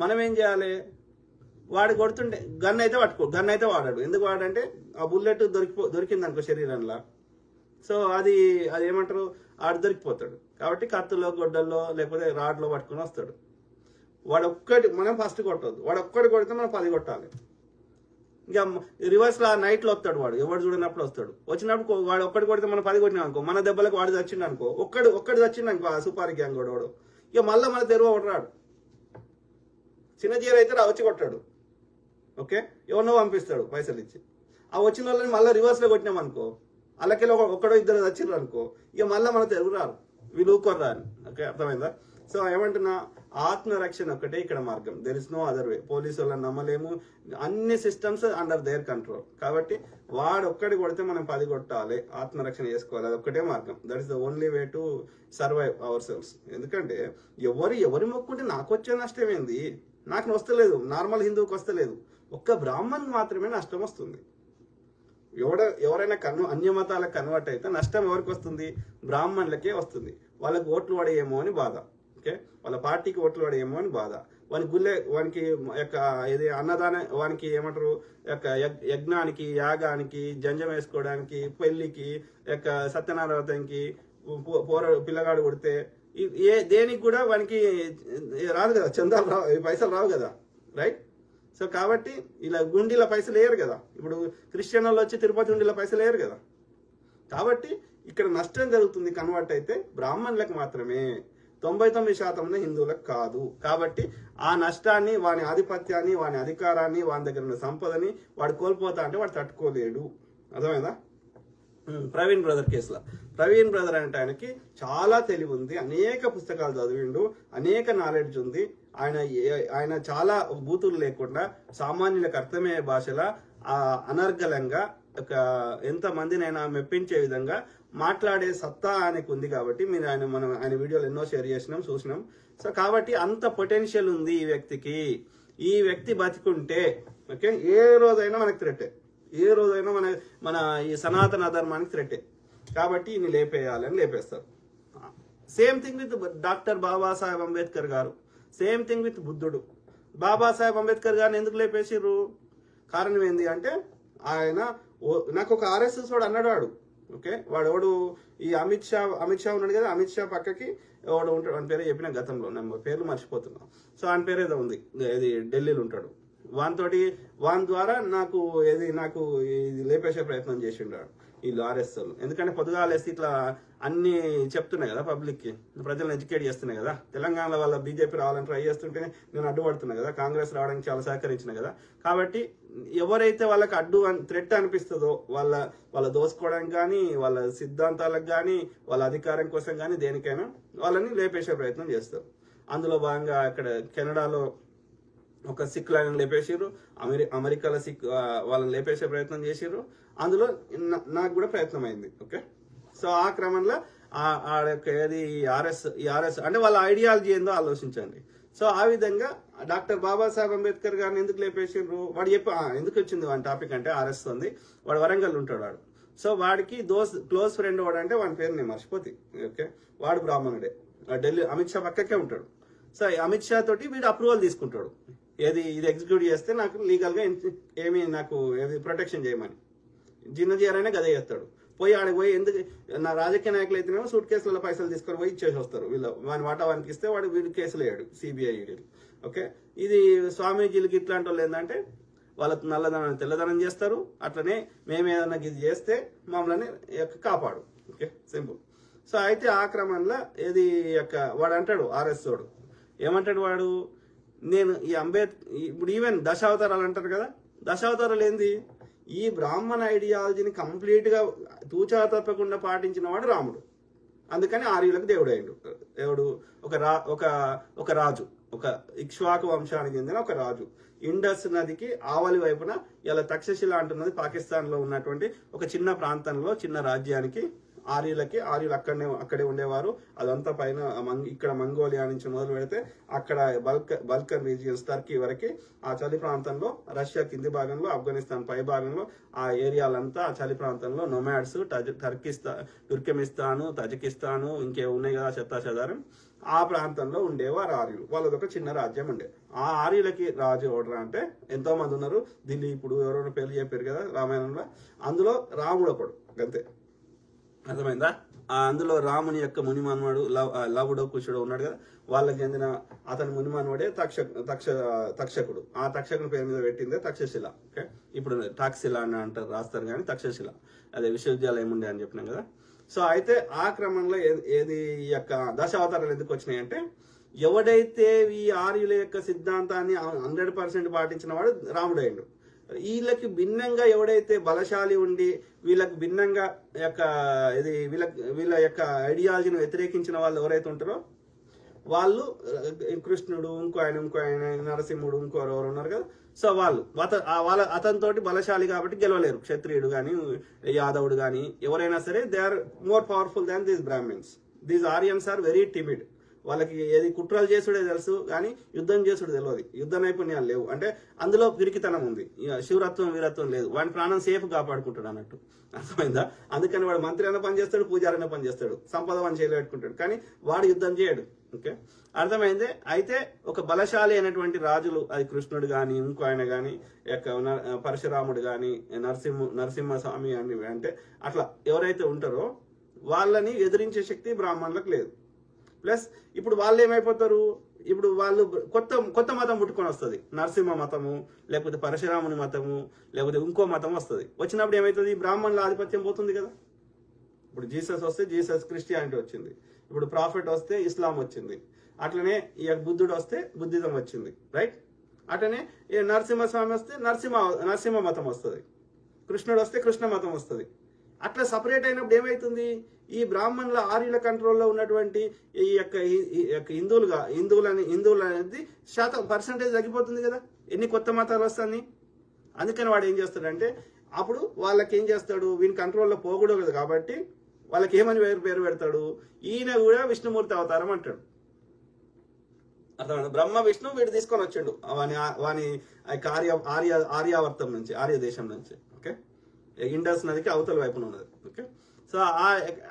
మనం ఏం చేయాలి, వాడు కొడుతుంటే గన్ అయితే వాడాడు. ఎందుకు వాడంటే ఆ బుల్లెట్ దొరికింది అనుకో శరీరంలో, సో అది ఏమంటారు, ఆడు దొరికిపోతాడు. కాబట్టి కత్తులో, గొడ్డల్లో, లేకపోతే రాడ్లో పట్టుకుని వస్తాడు. మనం ఫస్ట్ కొట్టవద్దు, వాడు ఒక్కటి కొడితే మనం 10 కొట్టాలి. ఇంకా రివర్స్ లో నైట్ లో వస్తాడు వాడు, ఎవడు చూడనప్పుడు వస్తాడు. వచ్చినప్పుడు వాడు ఒక్కటి కొడితే మనం 10 కొట్టినాం అనుకో, మన దెబ్బలకు వాడు చచ్చిండు అనుకో, ఒక్కటి చచ్చిండు అనుకో ఆ సూపారి గ్యాంగ్ వాడు, ఇక మళ్ళీ మన తెరువు ఒకటి రాడు. చిన్నజీర అయితే వచ్చి కొట్టాడు, ఓకే, ఎవరినో పంపిస్తాడు పైసలు ఇచ్చి. ఆ వచ్చిన వాళ్ళని మళ్ళీ రివర్స్ లో కొట్టినాం అనుకో, అలాగే ఒక్కడో ఇద్దరు చచ్చిండ్రు అనుకో, ఇక మళ్ళీ మన తెరువు రారు, వీళ్ళు ఊరుకోర్రా అని. ఓకే, అర్థమైందా? సో ఏమంటున్నా, ఆత్మరక్షణ ఒక్కటే ఇక్కడ మార్గం. There is no other way. Police వాళ్ళని నమ్మలేము, అన్ని సిస్టమ్స్ అండర్ దేర్ కంట్రోల్. కాబట్టి వాడు ఒక్కడి కొడితే మనం 10 కొట్టాలి, ఆత్మరక్షణ చేసుకోవాలి, అది ఒక్కటే మార్గం. That is the only way to survive ourselves. ఎందుకంటే ఎవరి మొక్కుంటే నాకు వచ్చే నష్టం ఏంది, నాకు వస్తలేదు, నార్మల్ హిందువుకి వస్తలేదు, ఒక్క బ్రాహ్మణ్ మాత్రమే నష్టం వస్తుంది. ఎవరైనా అన్య మతాలకు కన్వర్ట్ అయితే నష్టం ఎవరికి వస్తుంది, బ్రాహ్మణులకే వస్తుంది. వాళ్ళకి ఓట్లు పడేయేమో అని బాధ, ఓకే, వాళ్ళ పార్టీకి ఓట్లు పడేయేమో అని బాధ. వానికి అన్నదాన, వానికి ఏమంటారు, యజ్ఞానికి, యాగానికి, జంజం వేసుకోవడానికి, పెళ్లికి, సత్యనారాయణకి పిల్లగాడు కొడితే దేనికి కూడా వానికి రాదు కదా, చందాలు రావు, పైసలు రావు కదా, రైట్? సో కాబట్టి ఇలా గుండీల పైసలు వేయరు కదా. ఇప్పుడు క్రిస్టియన్ వాళ్ళు వచ్చి తిరుపతి గుండీల పైసలు వేయరు కదా. కాబట్టి ఇక్కడ నష్టం జరుగుతుంది కన్వర్ట్ అయితే బ్రాహ్మణులకు మాత్రమే, 99% హిందువులకు కాదు. కాబట్టి ఆ నష్టాన్ని, వాని ఆధిపత్యాన్ని, వాని అధికారాన్ని, వాని దగ్గర ఉన్న సంపదని వాడు కోల్పోతా అంటే వాడు తట్టుకోలేడు. అర్థమైందా? ప్రవీణ్ బ్రదర్ కేసులో, ప్రవీణ్ బ్రదర్ అంటే ఆయనకి చాలా తెలివి ఉంది, అనేక పుస్తకాలు చదివిండు, అనేక నాలెడ్జ్ ఉంది. ఆయన చాలా బూతులు లేకుండా సామాన్యులకు అర్థమయ్యే భాషలో అనర్గళంగా ఎంత మందినైనా మెప్పించే విధంగా మాట్లాడే సత్తా ఆయనకు ఉంది. కాబట్టి మనం ఆయన వీడియోలు ఎన్నో షేర్ చేసినాం, చూసినాం. సో కాబట్టి అంత పొటెన్షియల్ ఉంది ఈ వ్యక్తికి. ఈ వ్యక్తి బతికుంటే ఓకే, ఏ రోజైనా మనకు థ్రెట్టే, ఏ రోజైనా మన ఈ సనాతన ధర్మానికి థ్రెట్టే. కాబట్టి ఈయన లేపేయాలని లేపేస్తారు. Same thing with doctor Babasaheb Ambedkar గారు, సేమ్ థింగ్ విత్ బుద్ధుడు. బాబాసాహెబ్ అంబేద్కర్ గారిని ఎందుకు లేపేసిర్రు? కారణం ఏంది అంటే, ఆయన నాకు ఒక ఆర్ఎస్ఎస్ వాడు అన్నాడు, వాడు ఓకే, వాడు ఈ అమిత్ షా ఉన్నాడు కదా, అమిత్ షా పక్కకి వాడు ఉంటాడు, ఆయన పేరు చెప్పిన గతంలో, పేర్లు మర్చిపోతున్నాం. సో ఆయన పేరు ఏదో ఉంది, ఇది ఢిల్లీలో ఉంటాడు, వాని ద్వారా నాకు ఇది లేపేసే ప్రయత్నం చేసిండు వీళ్ళు ఆర్ఎస్ వాళ్ళు. ఎందుకంటే పొద్దుగాలేసి ఇట్లా అన్ని చెప్తున్నాయి కదా పబ్లిక్ కి, ప్రజలను ఎడ్యుకేట్ చేస్తున్నాయి కదా. తెలంగాణలో వాళ్ళ బీజేపీ రావాలని ట్రై చేస్తుంటే నేను అడ్డుపడుతున్నా కదా, కాంగ్రెస్ రావడానికి చాలా సహకరించిన కదా. కాబట్టి ఎవరైతే వాళ్ళకి థ్రెట్ అనిపిస్తుందో వాళ్ళ దోసుకోవడానికి కానీ, వాళ్ళ సిద్ధాంతాలకు కానీ, వాళ్ళ అధికారం కోసం కానీ, దేనికైనా వాళ్ళని లేపేసే ప్రయత్నం చేస్తారు. అందులో భాగంగా అక్కడ కెనడాలో ఒక సిక్ లైన్ లేపేసారు, అమెరికాలో వాళ్ళని లేపేసే ప్రయత్నం చేసారు. అందులో నాకు కూడా ప్రయత్నం అయింది. ఓకే, సో ఆ క్రమంలో ఏది ఆర్ఎస్ అంటే వాళ్ళ ఐడియాలజీ ఏందో ఆలోచించండి. సో ఆ విధంగా డాక్టర్ బాబాసాహెబ్ అంబేద్కర్ గారిని ఎందుకు లేపేసారు, వాడు ఎందుకు వచ్చింది వాడి టాపిక్ అంటే ఆర్ఎస్ ఉంది. వాడు వరంగల్ ఉంటాడు వాడు. సో వాడికి క్లోజ్ ఫ్రెండ్ వాడు అంటే వాడి పేరు నేను మర్చిపోతే. ఓకే, వాడు బ్రాహ్మణుడే, ఢిల్లీ అమిత్ షా పక్కకే ఉంటాడు. సో అమిత్ షా తోటి వీడు అప్రూవల్ తీసుకుంటాడు, ఇది ఎగ్జిక్యూట్ చేస్తే నాకు లీగల్ గా ఏమి నాకు ప్రొటెక్షన్ చేయమని. జిన్నజీఆర్ గదే చేస్తాడు. ఆడికి పోయి ఎందుకు నా రాజకీయ నాయకులు అయితేనేమో సూట్ కేసులలో పైసలు తీసుకొని పోయి ఇచ్చేసి వస్తారు. వాని వాటా వానికి ఇస్తే వీడు కేసులు వేయడు, సిబిఐ ఈడీలు. ఓకే, ఇది స్వామీజీలకి ఇట్లాంటి వాళ్ళు ఏంటంటే వాళ్ళ నల్లదనం తెల్లదనం చేస్తారు. అట్లనే మేము ఏదన్నా ఇది చేస్తే మమ్మల్ని కాపాడు. Okay, simple. సో అయితే ఆ క్రమంలో వాడు అంటాడు ఆర్ఎస్ వాడు ఏమంటాడు, వాడు నేను ఇప్పుడు ఈవెన్ దశావతారాలు అంటారు కదా, దశావతారాలు ఏంది, ఈ బ్రాహ్మణ ఐడియాలజీని కంప్లీట్ గా తూచా తప్పకుండా పాటించిన వాడు రాముడు. అందుకని ఆర్యులకు దేవుడు అయ్యాడు. దేవుడు ఒక రాజు, ఒక ఇక్ష్వాకు వంశానికి చెందిన ఒక రాజు. ఇండస్ నదికి ఆవలి వైపున ఇలా తక్షశిల అంటున్నది పాకిస్తాన్ లో ఉన్నటువంటి ఒక చిన్న ప్రాంతంలో చిన్న రాజ్యానికి ఆర్యులు అక్కడే ఉండేవారు. అదంతా పైన ఇక్కడ మంగోలియా నుంచి మొదలు పెడితే అక్కడ బల్కన్ రీజియన్స్ టర్కీ వరకు ఆ చలి ప్రాంతంలో, రష్యా కింది భాగంలో, ఆఫ్ఘనిస్తాన్ పై భాగంలో ఆ ఏరియాలంతా ఆ చలి ప్రాంతంలో నొమాడ్స్, తుర్కెమిస్తాను, తజికిస్తాను ఇంకే ఉన్నాయి కదా చెత్తాచెదారం, ఆ ప్రాంతంలో ఉండేవారు ఆర్యులు. వాళ్ళది ఒక చిన్న రాజ్యం ఉండే. ఆ ఆర్యులకి రాజు ఎవడరా అంటే ఎంతో మంది ఉన్నారు. దీన్ని ఇప్పుడు ఎవరైనా పేర్లు చెప్పారు కదా రామాయణంలో, అందులో రాముడు ఒకడు. అంతే, అర్థమైందా? అందులో రాముని యొక్క మునిమానవాడు లవుడో కుషుడో ఉన్నాడు కదా, వాళ్ళకి చెందిన అతని మునిమానవాడే తక్షకుడు. ఆ తక్షకుని పేరు మీద పెట్టిందే తక్షశిల. ఓకే, ఇప్పుడు టాక్సిలా అని అంటారు, రాస్తారు కానీ తక్షశిల అదే విశ్వవిద్యాలయం ఉండే అని చెప్పినాం కదా. సో అయితే ఆ క్రమంలో ఈ యొక్క దశావతారాలు ఎందుకు వచ్చినాయి అంటే, ఎవడైతే ఈ ఆర్యుల యొక్క సిద్ధాంతాన్ని 100% పాటించిన వాడు రాముడయ్యాడు. వీళ్ళకి భిన్నంగా ఎవడైతే బలశాలి ఉండి వీళ్ళకి భిన్నంగా వీళ్ళ యొక్క ఐడియాలజీని వ్యతిరేకించిన వాళ్ళు ఎవరైతే ఉంటారో వాళ్ళు కృష్ణుడు, ఇంకో ఆయన నరసింహుడు, ఎవరు ఉన్నారు కదా. సో అతనితోటి బలశాలి కాబట్టి గెలవలేరు. క్షత్రియుడు గాని, యాదవుడు గాని ఎవరైనా సరే they are more powerful than these Brahmins. These Aryans are very timid. వాళ్ళకి ఏది కుట్రలు చేసుడే తెలుసు కానీ యుద్ధం చేసుడు తెలియదు, యుద్ధ నైపుణ్యాలు లేవు. అంటే అందులో పిరికితనం ఉంది, శివరత్వం వీరత్వం లేదు. వాడి ప్రాణం సేఫ్ కాపాడుకుంటాడు అన్నట్టు, అర్థమైందా? అందుకని వాడు మంత్రి అయినా పని చేస్తాడు, పూజారి అయినా పని చేస్తాడు, సంపద అని చేయలు పెట్టుకుంటాడు, కానీ వాడు యుద్ధం చేయడు. ఓకే, అర్థమైందే. అయితే ఒక బలశాలి అయినటువంటి రాజులు, అది కృష్ణుడు గాని, ఇంకో ఆయన గాని, పరశురాముడు గాని, నరసింహస్వామి అని అంటే అట్లా ఎవరైతే ఉంటారో వాళ్ళని ఎదిరించే శక్తి బ్రాహ్మణులకు లేదు. ప్లస్ ఇప్పుడు వాళ్ళు ఏమైపోతారు, ఇప్పుడు వాళ్ళు కొత్త మతం పుట్టుకొని వస్తుంది, నరసింహ మతము, లేకపోతే పరశురాముని మతము, లేకపోతే ఇంకో మతం వస్తుంది. వచ్చినప్పుడు ఏమవుతుంది, బ్రాహ్మణుల ఆధిపత్యం పోతుంది కదా. ఇప్పుడు జీసస్ వస్తే జీసస్ క్రిస్టియానిటీ వచ్చింది, ఇప్పుడు ప్రాఫిట్ వస్తే ఇస్లాం వచ్చింది, అట్లనే ఈ బుద్ధుడు వస్తే బుద్ధిజం వచ్చింది, రైట్? అట్లనే నరసింహస్వామి వస్తే నరసింహ మతం వస్తుంది, కృష్ణుడు వస్తే కృష్ణ మతం వస్తుంది. అట్లా సపరేట్ అయినప్పుడు ఏమైతుంది, ఈ బ్రాహ్మణుల ఆర్యుల కంట్రోల్లో ఉన్నటువంటి ఈ యొక్క హిందువులు అనేది పర్సంటేజ్ తగ్గిపోతుంది కదా, ఎన్ని కొత్త మతాలు వస్తాయి. అందుకని వాడు ఏం చేస్తాడంటే అప్పుడు వాళ్ళకి ఏం చేస్తాడు, వీని కంట్రోల్లో పోకూడదు కాబట్టి వాళ్ళకి ఏమని పేరు పెడతాడు, ఈయన కూడా విష్ణుమూర్తి అవతారం అంటాడు. అర్థమైంది? బ్రహ్మ విష్ణు వీడు తీసుకొని వచ్చాడు వాని ఆర్యావర్తం నుంచి, ఆర్య దేశం నుంచి. ఓకే, ఇండస్ నదికి అవతల వైపున ఉన్నది. ఓకే, సో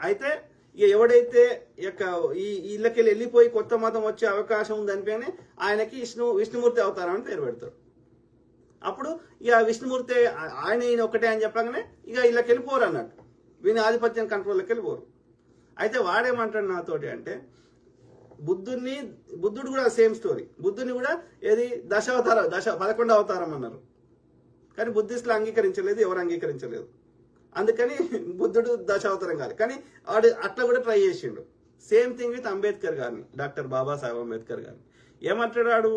అయితే ఎవడైతే వీళ్ళకెళ్ళి వెళ్ళిపోయి కొత్త మతం వచ్చే అవకాశం ఉందనిపోయినా ఆయనకి విష్ణుమూర్తి అవతారం అని పేరు పెడతాడు. అప్పుడు ఇక విష్ణుమూర్తి ఈయన ఒకటే అని చెప్పగానే ఇక వీళ్ళకి వెళ్ళిపోరు అన్నట్టు, వీని ఆధిపత్యం కంట్రోల్లోకి వెళ్ళిపోరు. అయితే వాడేమంటాడు నాతోటి అంటే, బుద్ధుడు కూడా సేమ్ స్టోరీ. బుద్ధుని కూడా ఏది 11వ అవతారం అన్నారు, కానీ బుద్ధిస్టులు అంగీకరించలేదు, ఎవరు అంగీకరించలేదు. అందుకని బుద్ధుడు 10వ అవతారం కాదు, కానీ వాడు అట్లా కూడా ట్రై చేసిండు. సేమ్ థింగ్ విత్ అంబేద్కర్ గారిని, డాక్టర్ బాబాసాహెబ్ అంబేద్కర్ గారిని. ఏమంటాడు,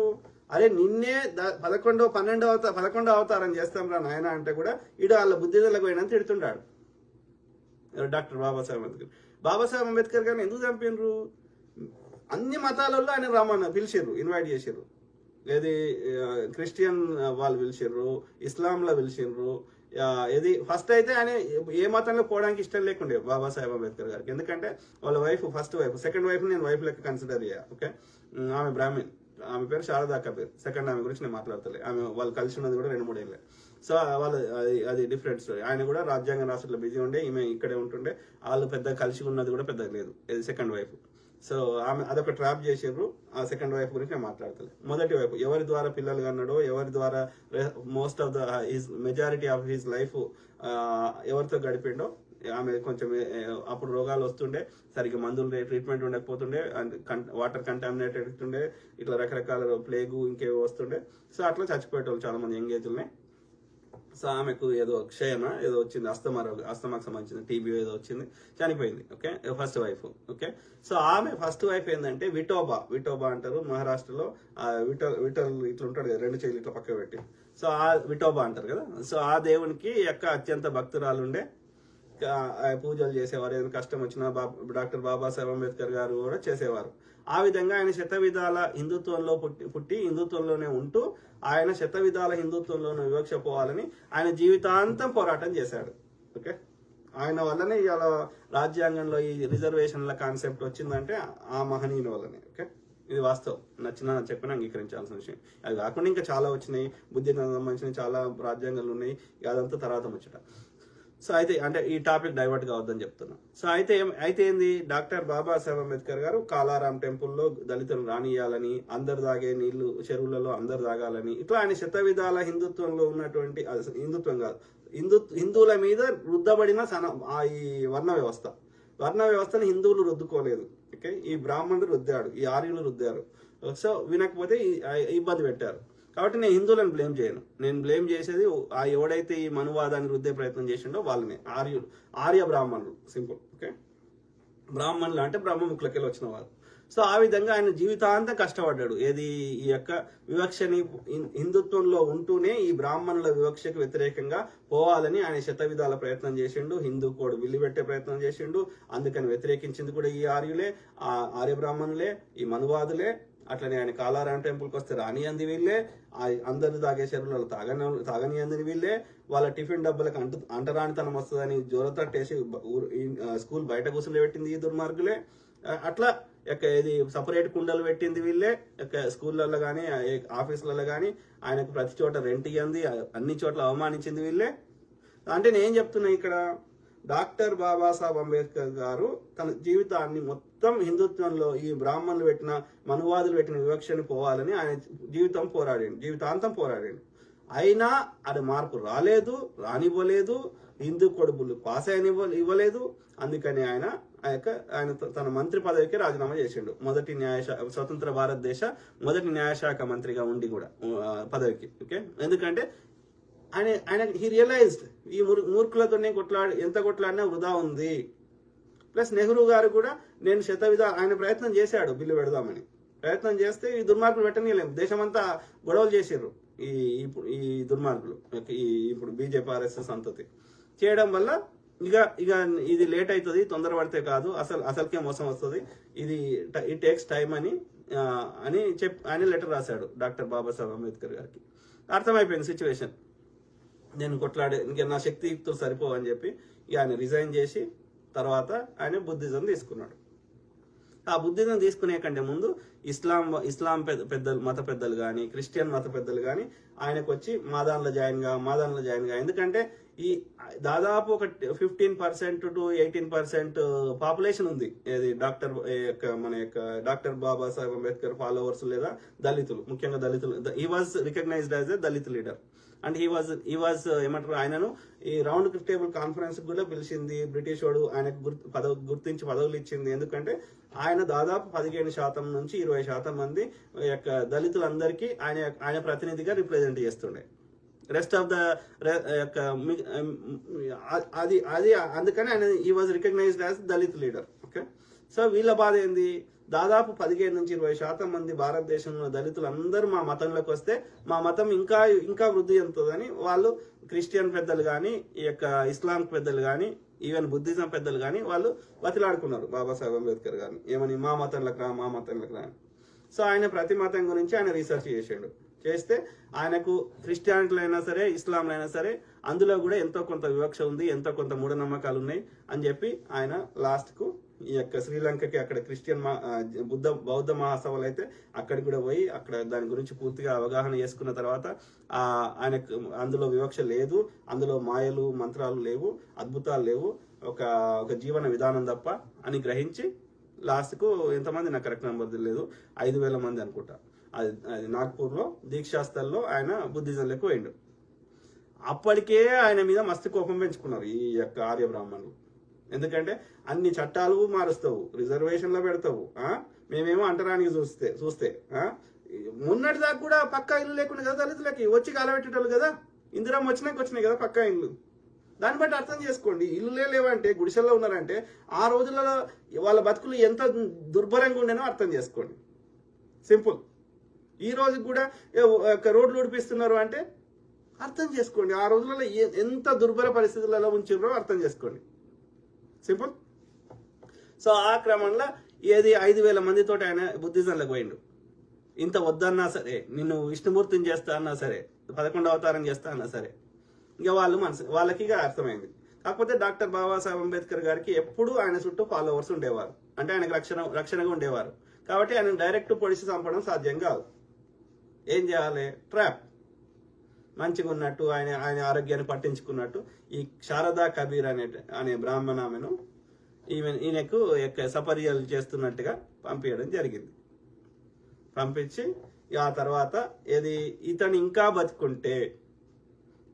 అరే నిన్నే 11వ అవతారం చేస్తాం రా నాయన అంటే కూడా ఇడు వాళ్ళ బుద్ధిజలకు పోయినని తిడుతుంటాడు డాక్టర్ బాబాసాహెబ్ అంబేద్కర్. బాబాసాహెబ్ అంబేద్కర్ గారిని ఎందుకు చంపినరు? అన్ని మతాలలో ఆయన రమ్మని పిలిచిర్రు, ఇన్వైట్ చేసిర్రు. ఏది క్రిస్టియన్ వాళ్ళు పిలిచిర్రు, ఇస్లాంలో పిలిచిర్రు. ఇది ఫస్ట్ అయితే ఆయన ఏ మతంలో పోవడానికి ఇష్టం లేకుండే బాబాసాహెబ్ అంబేద్కర్ గారికి. ఎందుకంటే వాళ్ళ wife, first wife, second wife నేను వైఫ్ లెక్క కన్సిడర్ చేయ. ఓకే, ఆమె బ్రాహ్మణ్, ఆమె పేరు శారదాక్క పేరు. సెకండ్ ఆమె గురించి నేను మాట్లాడతలే. ఆమె వాళ్ళు కలిసి ఉన్నది కూడా 2-3 ఏళ్ళే. సో వాళ్ళు అది డిఫరెంట్ స్టోరీ. ఆయన కూడా రాజ్యాంగ రాష్ట్రంలో బిజీ ఉండే, ఈమె ఇక్కడే ఉంటుండే. వాళ్ళు పెద్ద కలిసి ఉన్నది కూడా పెద్దగా లేదు, ఇది సెకండ్ వైఫ్. సో ఆమె అదొక ట్రాప్ చేసిండ్రు. ఆ సెకండ్ వైఫ్ గురించి నేను మాట్లాడతలే. మొదటి వైఫ్ ఎవరి ద్వారా పిల్లలు కన్నాడో, ఎవరి ద్వారా most of majority of his life ఎవరితో గడిపిండో, ఆమె కొంచెం అప్పుడు రోగాలు వస్తుండే, సరిగ్గా మందులు ట్రీట్మెంట్ ఉండకపోతుండే, వాటర్ కంటామినేటెడ్ అవుతుండే, ఇట్లా రకరకాల ప్లేగు ఇంకేవో వస్తుండే. సో అట్లా చచ్చిపోయేటోళ్ళు చాలా మంది యంగ్ ఏజ్లోనే. సో ఆమెకు ఏదో క్షయమ ఏదో వచ్చింది, అస్తమాకు సంబంధించిన టీబీ ఏదో వచ్చింది, చనిపోయింది. Okay, first wife. Okay, so ఆమె ఫస్ట్ వైఫ్ ఏంటంటే విఠోబా అంటారు మహారాష్ట్రలో. విఠల్ ఇట్లా ఉంటాడు కదా, 2 చేతులు ఇట్లా పక్క పెట్టి, సో ఆ విఠోబా అంటారు కదా. సో ఆ దేవునికి యొక్క అత్యంత భక్తురాలు ఉండే, పూజలు చేసేవారు. ఏదైనా కష్టం వచ్చినా డాక్టర్ బాబాసాహెబ్ అంబేద్కర్ గారు కూడా చేసేవారు. ఆ విధంగా ఆయన శతవిధాల హిందుత్వంలో పుట్టి హిందుత్వంలోనే ఉంటూ ఆయన శతవిధాల హిందుత్వంలోనే వివక్ష పోవాలని ఆయన జీవితాంతం పోరాటం చేశాడు. ఓకే, ఆయన వల్లనే ఇవాళ రాజ్యాంగంలో ఈ రిజర్వేషన్ల కాన్సెప్ట్ వచ్చిందంటే ఆ మహనీయుని వల్లనే. ఓకే, ఇది వాస్తవం, నచ్చినా చెప్పినా అంగీకరించాల్సిన విషయం. అది కాకుండా ఇంకా చాలా వచ్చినాయి, బుద్ధికి సంబంధించిన చాలా రాజ్యాంగాలు ఉన్నాయి, అదంతా తర్వాత ముచ్చట. సో అయితే అంటే ఈ టాపిక్ డైవర్ట్ కావద్దని చెప్తున్నా. సో అయితే ఏంది, డాక్టర్ బాబాసాహెబ్ అంబేద్కర్ గారు కాలారాం టెంపుల్లో దళితులను రానియాలని, అందరు తాగే నీళ్లు చెరువులలో అందరు తాగాలని, ఇట్లా ఆయన శతవిధాల హిందుత్వంలో ఉన్నటువంటి, హిందుత్వం కాదు, హిందువుల మీద రుద్దబడిన ఈ వర్ణ వ్యవస్థని హిందువులు రుద్దుకోలేదు. ఓకే, ఈ బ్రాహ్మణులు రుద్దాడు, ఈ ఆర్యులు రుద్దారు. సో వినకపోతే ఇబ్బంది పెట్టారు. కాబట్టి నేను హిందువులను బ్లేమ్ చేయను. నేను బ్లేమ్ చేసేది ఎవడైతే ఈ మనువాదాన్ని రుద్దే ప్రయత్నం చేసిండో వాళ్ళని, ఆర్య బ్రాహ్మణులు, సింపుల్. ఓకే, బ్రాహ్మణులు అంటే బ్రహ్మముఖులకెళ్ళి వచ్చిన వాళ్ళు. సో ఆ విధంగా ఆయన జీవితాంతం కష్టపడ్డాడు. ఏది ఈ యొక్క వివక్షని హిందుత్వంలో ఉంటూనే ఈ బ్రాహ్మణుల వివక్షకు వ్యతిరేకంగా పోవాలని ఆయన శతవిధాల ప్రయత్నం చేసిండు. హిందూ కోడ్ బిల్లు పెట్టే ప్రయత్నం చేసిండు. అందుకని వ్యతిరేకించింది కూడా ఈ ఆర్యులే, ఆర్య బ్రాహ్మణులే, ఈ మనువాదులే. అట్లనే ఆయన కాలారాం టెంపుల్కి వస్తే రానియంది వీళ్ళే, అందరు తాగే చెరువులలో తాగనియంది వీళ్ళే, వాళ్ళ టిఫిన్ డబ్బులకు అంటరానితనం వస్తుందని జోరతట్టేసి స్కూల్ బయట కూర్చుని పెట్టింది ఈ దుర్మార్గులే. అట్లా ఇది సపరేట్ కుండలు పెట్టింది వీళ్ళే. స్కూళ్ళల్లో కానీ ఆఫీసులలో కానీ ఆయనకు ప్రతి చోట రెంట్ ఇయ్యింది, అన్ని చోట్ల అవమానించింది వీళ్ళే. అంటే నేను చెప్తున్నా ఇక్కడ, డాక్టర్ బాబాసాహెబ్ అంబేద్కర్ గారు తన జీవితాన్ని మొత్తం హిందుత్వంలో ఈ బ్రాహ్మణులు పెట్టిన, మనువాదులు పెట్టిన వివక్షని పోవాలని ఆయన జీవితాంతం పోరాడాడు. అయినా అది మార్పు రాలేదు, రానివ్వలేదు, హిందూ కొడుకులు పాస్ అయిన ఇవ్వలేదు. అందుకని ఆయన తన మంత్రి పదవికి రాజీనామా చేసిండు. స్వతంత్ర భారతదేశ మొదటి న్యాయశాఖ మంత్రిగా ఉండి కూడా పదవికి. ఓకే, ఎందుకంటే ఆయన హీ రియలైజ్డ్ ఈ మూర్ఖులతో ఎంత కొట్లాడినా వృధా ఉంది. ప్లస్ నెహ్రూ గారు కూడా నేను ఆయన ప్రయత్నం చేశాడు బిల్లు పెడదామని. ప్రయత్నం చేస్తే ఈ దుర్మార్గులు పెట్టనీయలేము. దేశమంతా గొడవలు చేసారు ఈ దుర్మార్గులు, ఇప్పుడు బీజేపీ ఆర్ఎస్ఎస్ సంతతి చేయడం వల్ల ఇక ఇది లేట్ అవుతుంది, తొందరపడితే కాదు, అసలుకే మోసం వస్తుంది, ఇట్ టేక్స్ టైం అని ఆయన లెటర్ రాశాడు డాక్టర్ బాబాసాహెబ్ అంబేద్కర్ గారికి. అర్థమైపోయింది సిచ్యువేషన్, నేను కొట్లాడే ఇంకా నా శక్తితో సరిపోవని చెప్పి ఆయన రిజైన్ చేసి తర్వాత ఆయన బుద్ధిజం తీసుకున్నాడు. ఆ బుద్ధిజం తీసుకునే కంటే ముందు ఇస్లాం మత పెద్దలు కానీ, క్రిస్టియన్ మత పెద్దలు కానీ ఆయనకు వచ్చి మాదాన్లో జాయిన్ గా. ఎందుకంటే ఈ దాదాపు ఒక 15% to 18% పాపులేషన్ ఉంది మన యొక్క డాక్టర్ బాబాసాహెబ్ అంబేద్కర్ ఫాలోవర్స్ లేదా దళితులు, ముఖ్యంగా దళితులు. He was recognised as a Dalit leader. And he was ఏమంటారు, ఆయనను ఈ రౌండ్ టేబుల్ కాన్ఫరెన్స్ కూడా పిలిచింది బ్రిటిష్ వాడు, ఆయనకు గుర్తించి పదవులు ఇచ్చింది. ఎందుకంటే ఆయన దాదాపు 15% నుంచి 20% మంది యొక్క దళితులందరికీ ఆయన ప్రతినిధిగా రిప్రజెంట్ చేస్తుండే. రెస్ట్ ఆఫ్ ద యొక్క అది అందుకని ఆయన ఈ was recognised as Dalit leader. Okay, so వీళ్ళ బాధ ఏంది, దాదాపు 15 నుంచి 20% మంది భారతదేశంలో దళితులు అందరూ మా మతంలోకి వస్తే మా మతం ఇంకా వృద్ధి చెందుతుందని వాళ్ళు క్రిస్టియన్ పెద్దలు కానీ, ఈ యొక్క ఇస్లాం పెద్దలు కానీ, ఈవెన్ బుద్ధిజం పెద్దలు కానీ వాళ్ళు బతిలాడుకున్నారు బాబాసాహెబ్ అంబేద్కర్ గారిని, ఏమని మా మతంలోకి రా. సో ఆయన ప్రతి మతం గురించి ఆయన రీసెర్చ్ చేస్తే ఆయనకు క్రిస్టియానిటీలో అయినా సరే, ఇస్లాంలో అయినా సరే అందులో కూడా ఎంతో కొంత వివక్ష ఉంది, ఎంతో కొంత మూఢనమ్మకాలు ఉన్నాయి అని చెప్పి ఆయన లాస్ట్ కు ఈ యొక్క శ్రీలంకకి అక్కడ క్రిస్టియన్ బౌద్ధ మహాసభలు అయితే అక్కడికి కూడా పోయి అక్కడ దాని గురించి పూర్తిగా అవగాహన చేసుకున్న తర్వాత ఆయనకు అందులో వివక్ష లేదు, అందులో మాయలు మంత్రాలు లేవు, అద్భుతాలు లేవు, ఒక జీవన విధానం తప్ప అని గ్రహించి లాస్ట్ కు ఎంతమంది నాకు కరెక్ట్ నెంబర్ తెలియదు, 5,000 మంది అనుకుంటా, అది నాగ్పూర్లో దీక్షాస్థల్లో ఆయన బుద్ధిజంలోకి పోయిండు. అప్పటికే ఆయన మీద మస్తు కోపం పెంచుకున్నారు ఈ యొక్క ఆర్య బ్రాహ్మణులు. ఎందుకంటే అన్ని చట్టాలు మారుస్తావు, రిజర్వేషన్లో పెడతావు, మేమేమో అంటరానికి చూస్తే మొన్నటి దాకా కూడా పక్కా ఇల్లు లేకుండా కదా దళితులకి వచ్చి కాలబెట్టేటోళ్ళు కదా, ఇందిరమ్మ వచ్చినాయి కదా పక్కా ఇల్లు. దాన్ని బట్టి అర్థం చేసుకోండి, ఇల్లులే లేవంటే గుడిసెల్లో ఉన్నారంటే ఆ రోజులలో వాళ్ళ బతుకులు ఎంత దుర్భరంగా ఉండేనో అర్థం చేసుకోండి. సింపుల్. ఈ రోజు కూడా రోడ్లు ఉడిపిస్తున్నారు అంటే అర్థం చేసుకోండి ఆ రోజులలో ఎంత దుర్భర పరిస్థితులలో ఉంచారో అర్థం చేసుకోండి. సింపుల్. సో ఆ క్రమంలో 5,000 మందితో ఆయన బుద్ధిజంలోకి పోయిండు. ఇంత వద్దన్నా సరే, నిన్ను విష్ణుమూర్తిని చేస్తా అన్నా సరే, 11వ అవతారం చేస్తా అన్నా సరే, ఇంకా వాళ్ళకి అర్థమైంది. కాకపోతే డాక్టర్ బాబాసాహెబ్ అంబేద్కర్ గారికి ఎప్పుడు ఆయన చుట్టూ ఫాలోవర్స్ ఉండేవారు, అంటే ఆయనకు రక్షణగా ఉండేవారు. కాబట్టి ఆయన డైరెక్ట్ పొడిచి చంపడం సాధ్యం కాదు. ఏం చేయాలి, ట్రాప్. మంచిగా ఉన్నట్టు ఆయన ఆరోగ్యాన్ని పట్టించుకున్నట్టు ఈ శారదా కబీర్ అనే బ్రాహ్మణ ఆమెను ఈయనకు సపర్యలు చేస్తున్నట్టుగా పంపించడం జరిగింది. పంపించి ఆ తర్వాత ఇతను ఇంకా బతుకుంటే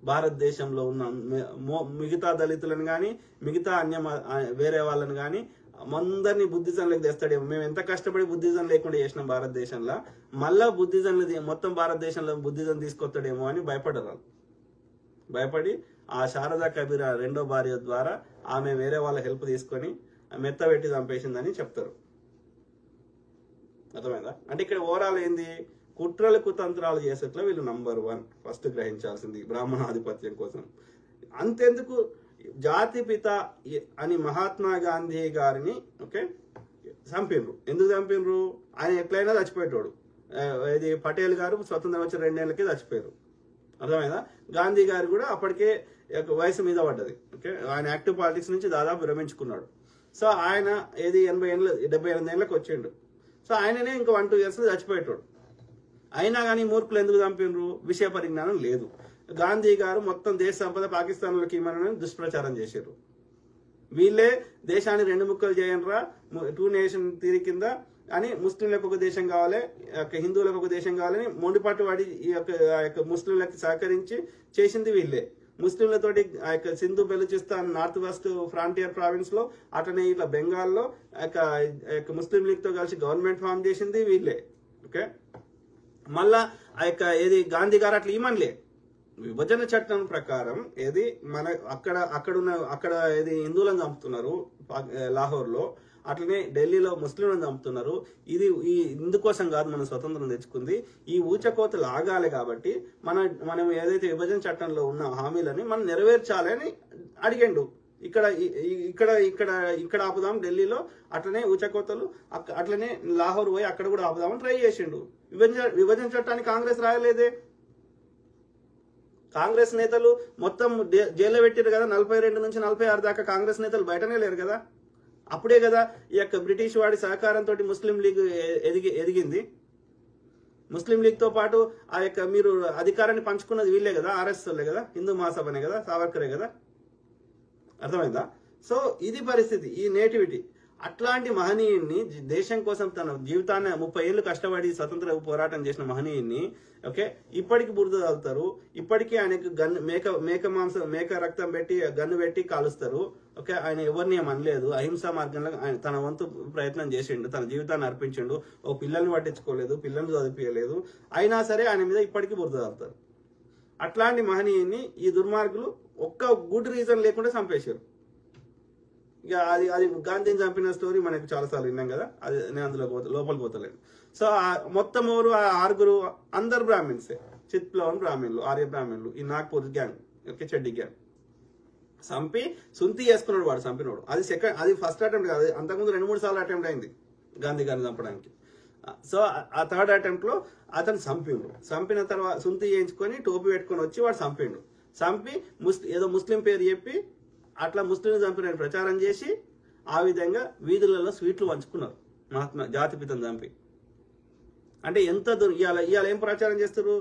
భారతదేశంలో ఉన్న మిగతా దళితులను కానీ, మిగతా వేరే వాళ్ళని కానీ అందరినీ బుద్ధిజంలోకి తెస్తాడేమో. మేము ఎంత కష్టపడి బుద్ధిజం లేకుండా చేసినాం భారతదేశంలో, మళ్ళా మొత్తం భారతదేశంలో బుద్ధిజం తీసుకొస్తాడేమో అని భయపడి ఆ శారదా కబీర్ 2వ భార్య ద్వారా ఆమె వేరే వాళ్ళ హెల్ప్ తీసుకొని మెత్తబెట్టి చంపేసిందని చెప్తారు. అర్థమైందా? అంటే ఇక్కడ ఓవరాల్ ఏంది, కుట్రలు కుతంత్రాలు చేసేట్లో వీళ్ళు నంబర్ 1 ఫస్ట్ గ్రహించాల్సింది బ్రాహ్మణాధిపత్యం కోసం. అంతెందుకు, జాతిపిత అని మహాత్మా గాంధీ గారిని చంపిండ్రు. ఎందుకు చంపిండ్రు? ఆయన ఎట్లయినా చచ్చిపోయేటోడు. పటేల్ గారు స్వతంత్రం వచ్చిన 2 ఏళ్ళకే చచ్చిపోయారు. అర్థమైందా? గాంధీ గారు కూడా అప్పటికే వయసు మీద పడ్డది. ఆయన యాక్టివ్ పాలిటిక్స్ నుంచి దాదాపు విరమించుకున్నాడు. సో ఆయన 78 ఏళ్ళకి వచ్చిండు. సో ఆయననే ఇంకా 1-2 years చచ్చిపోయేటోడు. అయినా కానీ మూర్ఖులు ఎందుకు చంపిండ్రు? విషయ పరిజ్ఞానం లేదు. గాంధీ గారు మొత్తం దేశ సంపద పాకిస్తాన్లోకి ఇవ్వమని దుష్ప్రచారం చేశారు. వీళ్ళే దేశాన్ని 2 ముక్కలు చేయనరా, 2 నేషన్ థియరీ కింద అని ముస్లింలకు ఒక దేశం కావాలి, హిందువులకు ఒక దేశం కావాలని మొండిపాటు వాడి ఈ యొక్క ముస్లింలకు సహకరించి చేసింది వీళ్ళే. ముస్లింలతోటి ఆ యొక్క Sindhu Balochistan north west frontier province లో, అట్లనే ఇట్లా బెంగాల్లో ముస్లిం లీగ్ తో కలిసి గవర్నమెంట్ ఫామ్ చేసింది వీళ్ళే. మళ్ళా ఆ యొక్క గాంధీ గారు అట్లా ఇమ్మనిలే. విభజన చట్టం ప్రకారం అక్కడ హిందువులను చంపుతున్నారు లాహోర్ లో, అట్లనే ఢిల్లీలో ముస్లింలను చంపుతున్నారు. ఇందుకోసం కాదు మనం స్వతంత్రం తెచ్చుకుంది, ఈ ఊచకోతలు ఆగాలి. కాబట్టి మనం ఏదైతే విభజన చట్టంలో ఉన్న హామీలని మనం నెరవేర్చాలి అని అడిగిండు. ఇక్కడ ఆపుదాం ఢిల్లీలో, అట్లనే ఊచకోతలు అట్లనే లాహోర్ పోయి అక్కడ కూడా ఆపుదామని ట్రై చేసిండు. విభజన చట్టాన్ని కాంగ్రెస్ రాయలేదే. కాంగ్రెస్ నేతలు మొత్తం జైల్లో పెట్టారు కదా, 42 నుంచి 46 దాకా కాంగ్రెస్ నేతలు బయటనే లేరు కదా. అప్పుడే కదా ఈ యొక్క బ్రిటిష్ వాడి సహకారంతో ముస్లిం లీగ్ ఎదిగింది. ముస్లిం లీగ్ తో పాటు ఆ యొక్క మీరు అధికారాన్ని పంచుకున్నది వీళ్ళే కదా, ఆర్ఎస్ఎస్లే కదా, హిందూ మహాసభనే కదా, సావర్కరే కదా. అర్థమైందా? సో ఇది పరిస్థితి, ఈ నేటివిటీ. అట్లాంటి మహనీయుడిని దేశం కోసం తన జీవితాన్ని 30 ఏళ్ళు కష్టపడి స్వతంత్ర పోరాటం చేసిన మహనీయుడిని ఓకే ఇప్పటికి బురద తాగుతారు, ఇప్పటికీ ఆయనకు గన్ను మేక రక్తం పెట్టి గన్ను పెట్టి కాలుస్తారు. ఓకే ఆయన ఎవరిని అనలేదు, అహింసా మార్గంలో ఆయన తన వంతు ప్రయత్నం చేసిండు, తన జీవితాన్ని అర్పించిండు. ఓ పిల్లల్ని పట్టించుకోలేదు, పిల్లల్ని చదివించలేదు, అయినా సరే ఆయన మీద ఇప్పటికీ బురద తాగుతారు. అట్లాంటి మహనీయుని ఈ దుర్మార్గులు ఒక్క గుడ్ రీజన్ లేకుండా చంపేశారు. ఇక అది గాంధీని చంపిన స్టోరీ మనకు చాలాసార్లు విన్నాం కదా, అది నేను అందులో లోపలికి పోతలేను. సో మొత్తం ఎవరు ఆ 6 అందరు బ్రాహ్మిన్సే, చిత్ప్లవన్ బ్రాహ్మణులు, ఆర్య బ్రాహ్మణులు, ఈ నాగ్పూర్ గ్యాంగ్, ఓకే చెడ్డి గ్యాంగ్ చంపి సుంతి చేసుకున్నాడు వాడు చంపినోడు. అది ఫస్ట్ అటెంప్ట్ కాదు, అంతకుముందు 2-3 సార్లు అటెంప్ట్ అయింది గాంధీ గారిని చంపడానికి. సో ఆ థర్డ్ అటెంప్ట్ లో అతను చంపిన తర్వాత సుంతి చేయించుకొని టోపీ పెట్టుకొని వచ్చి వాడు చంపి ఏదో ముస్లిం పేరు చెప్పి అట్లా ముస్లింలు చంపిన ప్రచారం చేసి ఆ విధంగా వీధులలో స్వీట్లు పంచుకున్నారు మహాత్మా జాతిపితను చంపి. అంటే ఎంత ఇవాళ ఏం ప్రచారం చేస్తారు,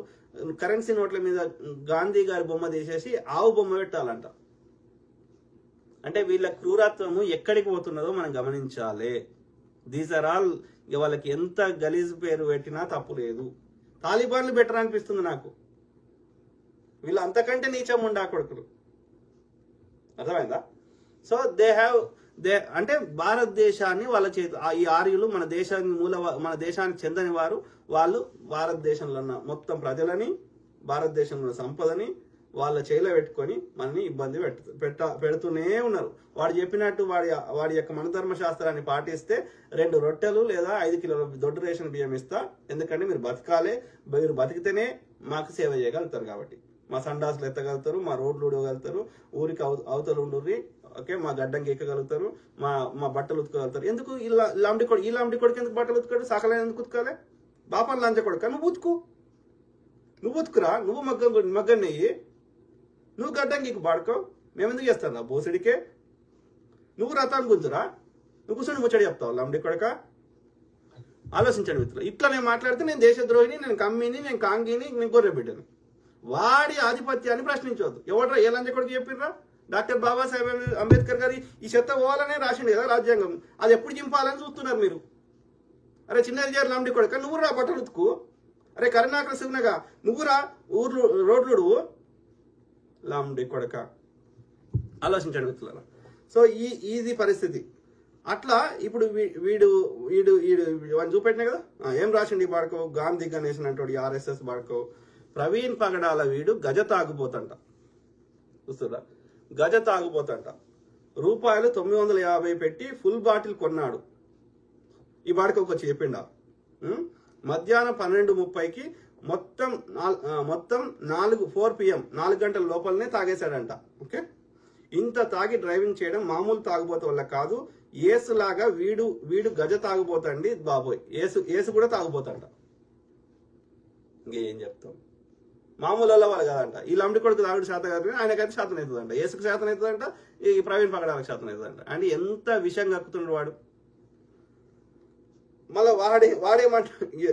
కరెన్సీ నోట్ల మీద గాంధీ గారి బొమ్మ తీసేసి ఆవు బొమ్మ పెట్టాలంట. అంటే వీళ్ళ క్రూరత్వము ఎక్కడికి పోతున్నదో మనం గమనించాలి. దీస్ ఆర్ ఆల్ వాళ్ళకి ఎంత గలీజ్ పేరు పెట్టినా తప్పు లేదు. తాలిబాన్లు బెటర్ అనిపిస్తుంది నాకు, వీళ్ళు అంతకంటే నీచం ఉండా కొడుకులు, అర్థమైందా? సో అంటే భారతదేశాన్ని వాళ్ళ చేతి ఈ ఆర్యులు మన దేశానికి చెందని వారు, వాళ్ళు భారతదేశంలో ఉన్న మొత్తం ప్రజలని, భారతదేశంలో ఉన్న సంపదని వాళ్ళ చేయిలో పెట్టుకొని మనని ఇబ్బంది పెడుతూనే ఉన్నారు. వాడు చెప్పినట్టు వాడి యొక్క మనధర్మ శాస్త్రాన్ని పాటిస్తే 2 రొట్టెలు లేదా 5 కిలోల దొడ్డు రేషన్ బియ్యం ఇస్తా, ఎందుకంటే మీరు బతకాలే, మీరు బతికితేనే మాకు సేవ చేయగలుగుతారు. కాబట్టి మా సండాసులు ఎత్తగలుగుతారు, మా రోడ్లు ఊడగలుగుతారు, ఊరికి అవతలు ఉండుర్రి, ఓకే మా గడ్డంకి ఎక్కగలుగుతారు, మా బట్టలు ఉతుకోగలుగుతారు. ఎందుకు ఈ లాంటి కొడుకు ఎందుకు బట్టలు ఉతుకాడు? సకలం ఎందుకు ఉతకాలే? బాపాన్ని లంచ కొడుక నువ్వు ఉతుకురా, నువ్వు మగ్గం నెయ్యి, నువ్వు గడ్డంకి బాడుకో, మేమెందుకు చేస్తాను రా బోసిడికే? నువ్వు రథాన్ని గుంజురా, నువ్వు కూర్చొని ముచ్చడి చెప్తావు లంబడి కొడుక. ఆలోచించండి మిత్రులు, ఇట్లా నేను మాట్లాడితే నేను దేశద్రోహిని, నేను కమ్మిని, నేను కాంగిని, నేను గొర్రె బిడ్డని. వాడి ఆధిపత్యాన్ని ప్రశ్నించవద్దు. ఎవడ్రా ఏ లంచ కొడుకు చెప్పిర్రా? డాక్టర్ బాబాసాహెబ్ అంబేద్కర్ గారి ఈ చెత్త పోవాలనే రాసిండు కదా రాజ్యాంగం, అది ఎప్పుడు చింపాలని చూస్తున్నారు మీరు. అరే చిన్నది లంబడి కొడుక నువ్వు రా బట్టలు ఉతుకు, అరే కరుణాకర సిగ్నగా నువ్వు రా రోడ్లు లాంబడి కొడక. ఆలోచించండి మిత్రులారా. సో ఇది పరిస్థితి. అట్లా ఇప్పుడు వీడు చూపెట్టినా కదా ఏం రాసిండి బాడుకో, గాంధీ గణేష్ అంటాడు ఆర్ఎస్ఎస్ బాడుకో. ప్రవీణ్ పగడాల వీడు గజ తాగుపోతంట, చూస్తురా గజ తాగుపోతంట. రూపాయలు 950 పెట్టి ఫుల్ బాటిల్ కొన్నాడు. ఈ బాడుకోకి వచ్చి చెప్పిండా. మధ్యాహ్నం 12:30కి మొత్తం 4 PM 4 గంటల లోపలనే తాగేశాడంట. ఓకే, ఇంత తాగి డ్రైవింగ్ చేయడం మామూలు తాగుబోత వల్ల కాదు, ఏసులాగా వీడు గజ తాగుపోతండి బాబోయ్, ఏసు కూడా తాగుపోతాంట. ఇంకేం చెప్తాం, మామూలు వాళ్ళు కదంట. ఈ లంబడి కొడుకు తాగుడు శాతం కాదు, ఆయనకైతే శాతం అవుతుందంట, ఏసుకు శాతం అవుతుందంట, ఈ ప్రవీణ్ పగడాలకు శాతం అవుతుందంట. అంటే ఎంత విషయం కక్కుతుండ్రు వాడు. మళ్ళీ వాడేమంట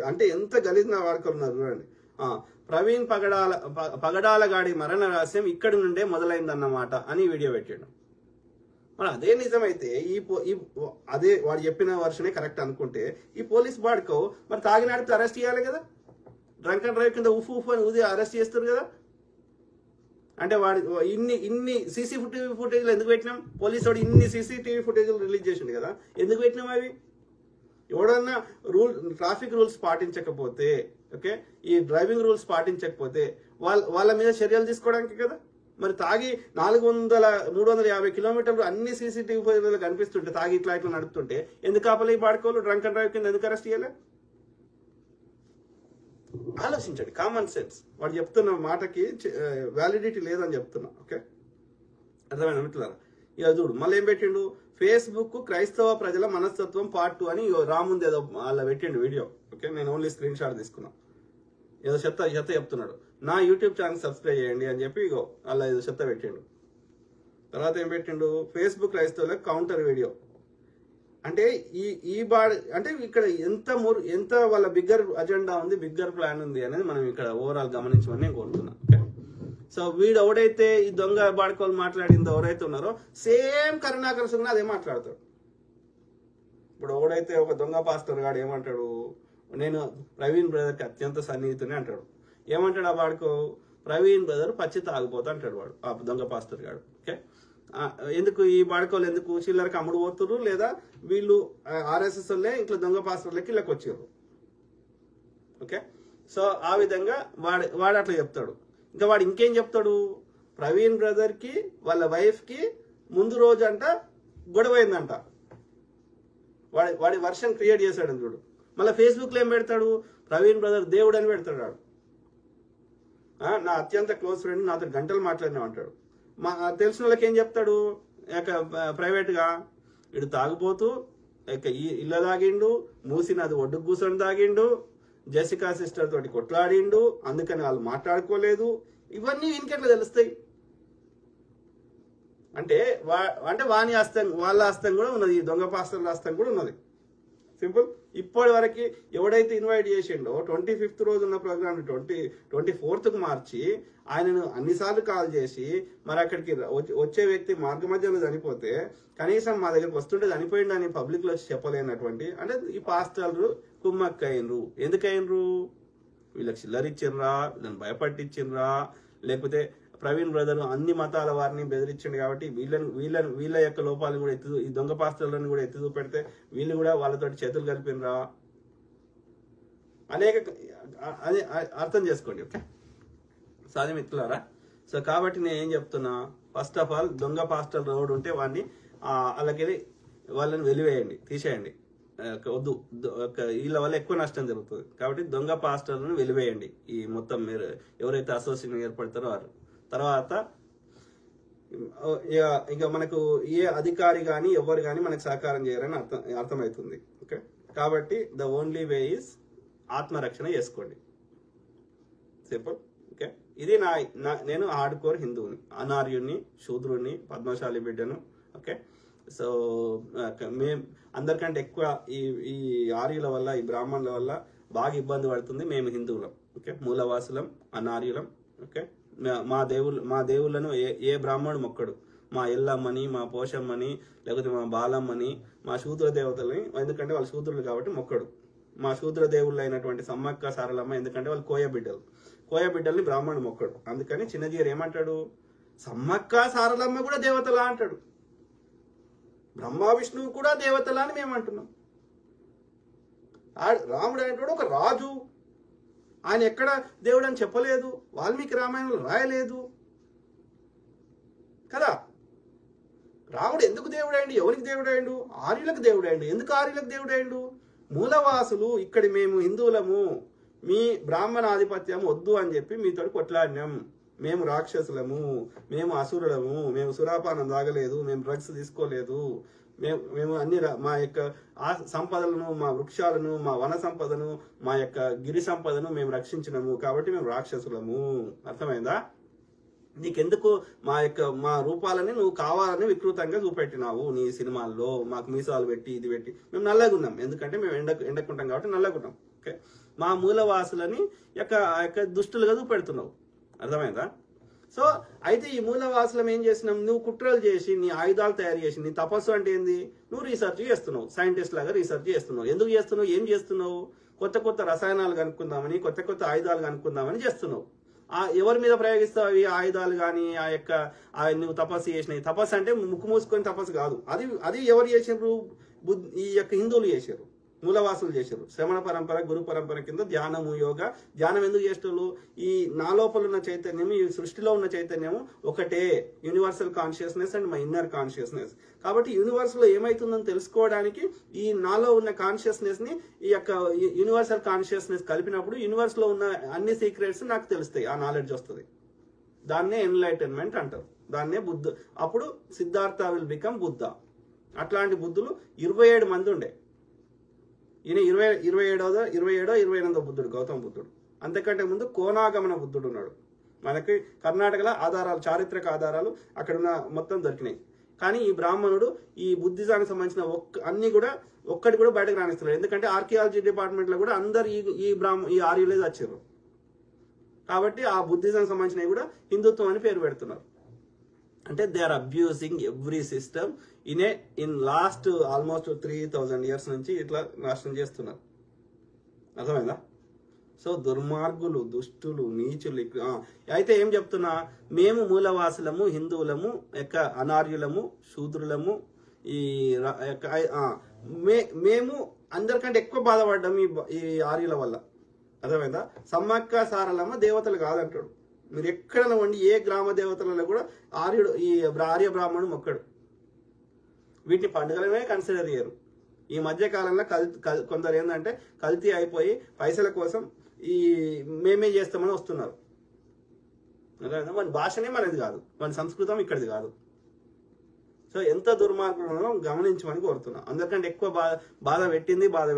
అంటే ఎంత గలీజ్న వాడుకున్నారు చూడండి. ప్రవీణ్ పగడాల గాడి మరణ రహస్యం ఇక్కడి నుండే మొదలైందన్నమాట అని వీడియో పెట్టాడు. మరి అదే నిజమైతే అదే వాడు చెప్పిన వర్షనే కరెక్ట్ అనుకుంటే ఈ పోలీస్ బాడుకో మరి తాగినాడితే అరెస్ట్ చేయాలి కదా, డ్రంక్ అండ్ డ్రైవ్ కింద ఉఫ్ అని ఊది అరెస్ట్ చేస్తారు కదా. అంటే వాడి ఇన్ని సీసీటీవీ ఫుటేజ్లు ఎందుకు పెట్టినాం? పోలీసు వాడు ఇన్ని సీసీటీవీ ఫుటేజ్లు రిలీజ్ చేసిండు కదా, ఎందుకు పెట్టినాం అవి? ఎవడన్నా ట్రాఫిక్ రూల్స్ పాటించకపోతే, ఓకే ఈ డ్రైవింగ్ రూల్స్ పాటించకపోతే వాళ్ళ మీద చర్యలు తీసుకోవడానికి కదా. మరి తాగి 350 కిలోమీటర్లు అన్ని సీసీటీవీ ఫుటేజ్లు కనిపిస్తుంటే తాగి ఇట్లా నడుపుతుంటే ఎందుకు ఆపలే ఈ బాడుకోలు? డ్రంక్ అండ్ డ్రైవ్ కింద ఎందుకు అరెస్ట్ చేయలే? ఆలోచించండి, కామన్ సెన్స్. వాడు చెప్తున్న మాటకి వ్యాలిడిటీ లేదని చెప్తున్నా. ఓకే అర్థమైనా మిత్రులారా? ఇక చూడు మళ్ళీ ఏం పెట్టిండు, ఫేస్బుక్ క్రైస్తవ ప్రజల మనస్తత్వం పార్ట్ 2 అని రాముంది ఏదో అలా పెట్టిండు వీడియో. ఓకే నేను ఓన్లీ స్క్రీన్ షాట్ తీసుకున్నా. ఏదో చెత్త చెప్తున్నాడు, నా యూట్యూబ్ ఛానల్ సబ్స్క్రైబ్ చేయండి అని చెప్పి ఇగో అలా ఏదో చెత్త పెట్టిండు. తర్వాత ఏం పెట్టిండు, ఫేస్బుక్ క్రైస్తవులకు కౌంటర్ వీడియో. అంటే అంటే ఇక్కడ ఎంత వాళ్ళ బిగ్గర్ అజెండా ఉంది, బిగ్గర్ ప్లాన్ ఉంది అనేది మనం ఇక్కడ ఓవరాల్ గమనించమని నేను కోరుతున్నా. ఓకే సో వీడు ఎవడైతే ఈ దొంగ బాడుకోలు మాట్లాడిందో ఎవరైతే ఉన్నారో సేమ్ కరుణాకర్ సింగ్ అదే మాట్లాడతాడు. ఇప్పుడు ఎవడైతే ఒక దొంగ పాస్టర్ గాడు ఏమంటాడు, నేను ప్రవీణ్ బ్రదర్కి అత్యంత సన్నిహితుని అంటాడు. ఏమంటాడు ఆ వాడుకో, ప్రవీణ్ బ్రదర్ పచ్చి తాగిపోతా అంటాడు వాడు, ఆ దొంగ పాస్టర్ గాడు. ఓకే, ఎందుకు ఈ బాడుకోలు ఎందుకు చిల్లరకి అమ్ముడు పోతురు, లేదా వీళ్ళు ఆర్ఎస్ఎస్ వాళ్ళే ఇంట్లో దొంగ పాస్టర్లకి ఇళ్ళకి వచ్చారు. ఓకే, సో ఆ విధంగా వాడు అట్లా చెప్తాడు. ఇంకా వాడు ఇంకేం చెప్తాడు, ప్రవీణ్ బ్రదర్కి వాళ్ళ వైఫ్కి ముందు రోజు అంట గొడవైందంట. వాడి వర్షన్ క్రియేట్ చేశాడు చూడు. మళ్ళీ ఫేస్బుక్లో ఏం పెడతాడు, ప్రవీణ్ బ్రదర్ దేవుడు అని పెడతాడు వాడు. నా అత్యంత క్లోజ్ ఫ్రెండ్, నాతో గంటలు మాట్లాడినా అంటాడు. తెలిసిన వాళ్ళకి ఏం చెప్తాడు, ప్రైవేట్గా ఇడు తాగిపోతూ ఇళ్ళ తాగిండు, మూసినది ఒడ్డుకు కూర్చొని తాగిండు, జెసికా సిస్టర్ తోటి కొట్లాడిండు, అందుకని వాళ్ళు మాట్లాడుకోలేదు. ఇవన్నీ వీనికెట్లా తెలుస్తాయి అంటే వాని ఆస్తం వాళ్ళ ఆస్తం కూడా ఉన్నది, ఈ దొంగ పాస్టర్ల ఆస్తం కూడా ఉన్నది. సింపుల్. ఇప్పటి వరకు ఎవడైతే ఇన్వైట్ చేసిండో 25th రోజు ఉన్న ప్రోగ్రామ్ 24th మార్చి ఆయనను అన్నిసార్లు కాల్ చేసి, మరి అక్కడికి వచ్చే వ్యక్తి మార్గ మధ్యలో చనిపోతే కనీసం మా దగ్గరకు వస్తుంటే చనిపోయిండు అని పబ్లిక్ లో చెప్పలేనటువంటి, అంటే ఈ పాస్టర్లు కుమ్మక్కయినరు. ఎందుకయినరు, వీళ్ళకి చిల్లరిచ్చిండ్రా, వీళ్ళని భయపట్టించిండ్రా, లేకపోతే ప్రవీణ్ బ్రదర్ అన్ని మతాల వారిని బెదిరించిండు కాబట్టి వీళ్ళ యొక్క లోపాలను కూడా ఈ దొంగ పాస్టర్లను కూడా ఎత్తి చూపెడితే వీళ్ళు కూడా వాళ్ళతో చేతులు కలిపినరా అనేక అది అర్థం చేసుకోండి. ఓకే, సాధ్యం మిత్రులారా. సో కాబట్టి నేను ఏం చెప్తున్నా, ఫస్ట్ ఆఫ్ ఆల్ దొంగ పాస్టర్ రోడ్ ఉంటే వాడిని అలాగే వాళ్ళని వెలివేయండి, తీసేయండి. వద్దు, వీళ్ళ వల్ల ఎక్కువ నష్టం జరుగుతుంది. కాబట్టి దొంగ పాస్టర్లను వెలివేయండి. ఈ మొత్తం మీరు ఎవరైతే అసోసియేషన్ ఏర్పడతారో వారు. తర్వాత ఇక మనకు ఏ అధికారి కానీ ఎవరు కానీ మనకు సహకారం చేయరని అర్థమవుతుంది. ఓకే, కాబట్టి ద ఓన్లీ వే ఈస్ ఆత్మరక్షణ చేసుకోండి. సింపుల్. ఓకే, ఇది నేను హార్డ్ కోర్ హిందువుని, అనార్యుని, శూద్రుని, పద్మశాలి బిడ్డను. ఓకే, సో మేము అందరికంటే ఎక్కువ ఈ ఆర్యుల వల్ల, ఈ బ్రాహ్మణుల వల్ల బాగా ఇబ్బంది పడుతుంది మేము హిందువులం. ఓకే, మూలవాసులం, అనార్యులం. ఓకే, మా దేవుళ్ళను ఏ బ్రాహ్మణుడు మొక్కడు. మా ఎల్లమ్మని, మా పోషమ్మని, లేకపోతే మా బాలమ్మని, మా శూద్ర దేవతలని, ఎందుకంటే వాళ్ళు శూద్రులు కాబట్టి మొక్కడు. మా శూద్ర దేవుళ్ళు అయినటువంటి సమ్మక్క సారలమ్మ, ఎందుకంటే వాళ్ళు కోయ బిడ్డల్ని బ్రాహ్మణుడు మొక్కడు. అందుకని చిన్నజీరు ఏమంటాడు, సమ్మక్క సారలమ్మ కూడా దేవతలా అంటాడు, బ్రహ్మ విష్ణువు కూడా దేవతలా అని మేము అంటున్నాం. రాముడు అంటాడు ఒక రాజు, ఆయన ఎక్కడ దేవుడు అని చెప్పలేదు, వాల్మీకి రామాయణంలో రాయలేదు కదా. రాముడు ఎందుకు దేవుడైండు, ఎవరికి దేవుడైండు, ఆర్యులకు దేవుడైండు. ఎందుకు ఆర్యులకు దేవుడైండు, మూలవాసులు ఇక్కడి మేము హిందువులము, మీ బ్రాహ్మణ ఆధిపత్యం వద్దు అని చెప్పి మీతో కొట్లాడినాం. మేము రాక్షసులము, మేము అసురులము, మేము సురాపానం తాగలేదు, మేము డ్రగ్స్ తీసుకోలేదు, మేము అన్ని మా యొక్క సంపదలను, మా వృక్షాలను, మా వన సంపదను, మా యొక్క గిరి సంపదను మేము రక్షించినము, కాబట్టి మేము రాక్షసులము. అర్థమైందా? నీకెందుకు మా రూపాలని నువ్వు కావాలని వికృతంగా చూపెట్టినావు నీ సినిమాల్లో, మాకు మీసాలు పెట్టి ఇది పెట్టి. మేము నల్లగున్నాం, ఎందుకంటే మేము ఎండకుంటాం కాబట్టి నల్లగున్నాం. ఓకే, మా మూలవాసులని యొక్క దుష్టులుగా చూపెడుతున్నావు. అర్థమైందా? సో అయితే ఈ మూలవాసులం ఏం చేసినాం, నువ్వు కుట్రలు చేసి నీ ఆయుధాలు తయారు చేసి, నీ తపస్సు అంటే ఏంది, నువ్వు రీసెర్చ్ చేస్తున్నావు, సైంటిస్ట్ లాగా రీసెర్చ్ చేస్తున్నావు. ఎందుకు చేస్తున్నావు, ఏం చేస్తున్నావు, కొత్త రసాయనాలు కనుక్కుందామని, కొత్త ఆయుధాలు కనుక్కుందామని చేస్తున్నావు. ఎవరి మీద ప్రయోగిస్తావు అవి ఆయుధాలు కానీ, నువ్వు తపస్సు చేసినవి. తపస్సు అంటే ముక్కు మూసుకొని తపస్సు కాదు, అది ఎవరు చేసారు, ఈ యొక్క హిందువులు చేశారు, మూలవాసులు చేశారు. శ్రవణ పరంపర, గురు పరంపర కింద ధ్యానము, యోగా. ధ్యానం ఎందుకు చేస్తారు, ఈ నా లోపల ఉన్న చైతన్యం, ఈ సృష్టిలో ఉన్న చైతన్యం ఒకటే, universal consciousness and my inner consciousness. కాబట్టి యూనివర్స్ లో ఏమైతుందని తెలుసుకోవడానికి ఈ నాలో ఉన్న కాన్షియస్నెస్ ని ఈ యొక్క యూనివర్సల్ కాన్షియస్నెస్ కలిపినప్పుడు యూనివర్స్ లో ఉన్న అన్ని సీక్రెట్స్ నాకు తెలుస్తాయి, ఆ నాలెడ్జ్ వస్తుంది. దాన్నే ఎన్లైటన్మెంట్ అంటారు, దాన్నే బుద్ధ. అప్పుడు సిద్ధార్థ విల్ బికమ్ బుద్ధ. అట్లాంటి బుద్ధులు 27 మంది ఉండే. ఈయన 27వ బుద్ధుడు, గౌతమ బుద్ధుడు. అంతకంటే ముందు కోనాగమన బుద్ధుడు ఉన్నాడు. మనకి కర్ణాటకలో ఆధారాలు, చారిత్రక ఆధారాలు అక్కడున్న మొత్తం దొరికినాయి. కానీ ఈ బ్రాహ్మణుడు ఈ బుద్ధిజానికి సంబంధించిన ఒక్కటి కూడా బయటకు రాణిస్తున్నారు. ఎందుకంటే ఆర్కియాలజీ డిపార్ట్మెంట్ లో కూడా అందరు ఈ ఆర్యులే వచ్చారు. కాబట్టి ఆ బుద్ధిజానికి సంబంధించినవి కూడా హిందుత్వం అని పేరు పెడుతున్నారు. అంటే they are abusing every system in last almost 3000 years నుంచి ఇట్లా నాశనం చేస్తున్నారు. అర్థమైందా? సో దుర్మార్గులు, దుష్టులు, నీచులు. అయితే ఏం చెప్తున్నా, మేము మూలవాసులము, హిందువులము, అనార్యులము, శూద్రులము, ఈ మేము అందరికంటే ఎక్కువ బాధపడ్డాం ఈ ఆర్యుల వల్ల. అర్థమైందా? సమ్మక్క సారలమ్మ దేవతలు కాదంటాడు. మీరు ఎక్కడ ఉండి ఏ గ్రామ దేవతలలో కూడా ఆర్య బ్రాహ్మణుడు మొక్కడు. వీటిని పండుగలనే కన్సిడర్ చేయరు. ఈ మధ్య కాలంలో కొందరు ఏంటంటే కల్తీ అయిపోయి పైసల కోసం మేమే చేస్తామని వస్తున్నారు. మన భాషనే మనది కాదు, మన సంస్కృతం ఇక్కడిది కాదు. సో ఎంత దుర్మార్గం గమనించమని కోరుతున్నాం. అందరికంటే ఎక్కువ బాధ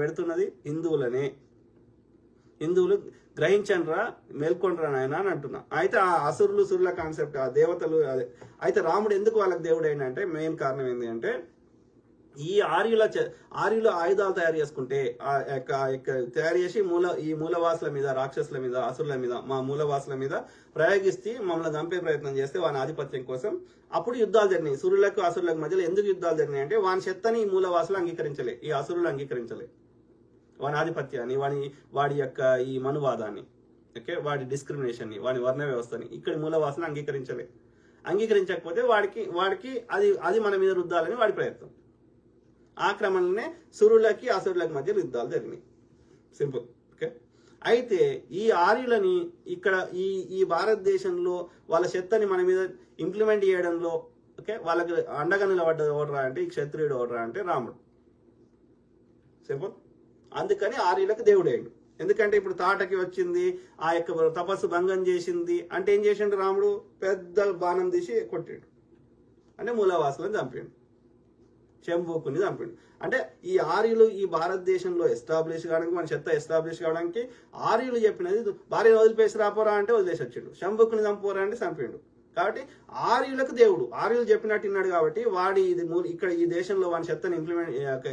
పెడుతున్నది హిందువులనే. హిందువులు గ్రహించండ్రా, మేల్కొండ్రా నాయన అని అంటున్నా. అయితే ఆ అసురులు సురుల కాన్సెప్ట్, ఆ దేవతలు అదే. అయితే రాముడు ఎందుకు వాళ్ళకి దేవుడు అయినంటే మెయిన్ కారణం ఏంటి అంటే, ఈ ఆర్యుల ఆయుధాలు తయారు చేసుకుంటే తయారు చేసి ఈ మూలవాసుల మీద, రాక్షసుల మీద, అసురుల మీద, మా మూలవాసుల మీద ప్రయోగిస్తే మమ్మల్ని చంపే ప్రయత్నం చేస్తే వాని ఆధిపత్యం కోసం అప్పుడు యుద్ధాలు జరిగినాయి. సురులకు అసురులకు మధ్యలో ఎందుకు యుద్ధాలు జరిగినాయి అంటే, వాని చెత్తని ఈ మూలవాసులు అంగీకరించలే, ఈ అసురులు అంగీకరించలే. వాని ఆధిపత్యాన్ని, వాడి యొక్క ఈ మనువాదాన్ని, ఓకే, వాడి డిస్క్రిమినేషన్ని, వాడి వర్ణ వ్యవస్థని ఇక్కడ మూలవాసులు అంగీకరించకపోతే వాడికి అది మన మీద రుద్దాలని వాడి ప్రయత్నం. ఆ క్రమంలోనే సురులకి అసురులకి మధ్య యుద్ధాలు జరిగినాయి. సింపుల్. ఓకే. అయితే ఈ ఆర్యులని ఇక్కడ ఈ భారతదేశంలో వాళ్ళ చెత్తని మన మీద ఇంప్లిమెంట్ చేయడంలో, ఓకే, వాళ్ళకి అండగా నిలబడ్డది ఎవడరా అంటే, ఈ క్షత్రియుడు ఎవడరా అంటే రాముడు. సింపుల్. అందుకని ఆర్యులకు దేవుడేడు. ఎందుకంటే ఇప్పుడు తాటకి వచ్చింది, ఆ యొక్క తపస్సు భంగం చేసింది అంటే ఏం చేసిండు రాముడు? పెద్ద బాణం తీసి కొట్టాడు. అంటే మూలవాసులను చంపాడు, చెంబూకుని చంపాడు. అంటే ఈ ఆర్యులు ఈ భారతదేశంలో ఎస్టాబ్లిష్ కావడానికి, మన చెత్త ఎస్టాబ్లిష్ కావడానికి ఆర్యులు చెప్పినది, భార్యను వదిలిపేసి రాపోరా అంటే వదిలేసి వచ్చిండు, శంభుకుని చంపుకోరా అంటే చంపాడు. కాబట్టి ఆర్యులకు దేవుడు, ఆర్యులు చెప్పినట్టు విన్నాడు. కాబట్టి ఇక్కడ ఈ దేశంలో వాని చెత్తని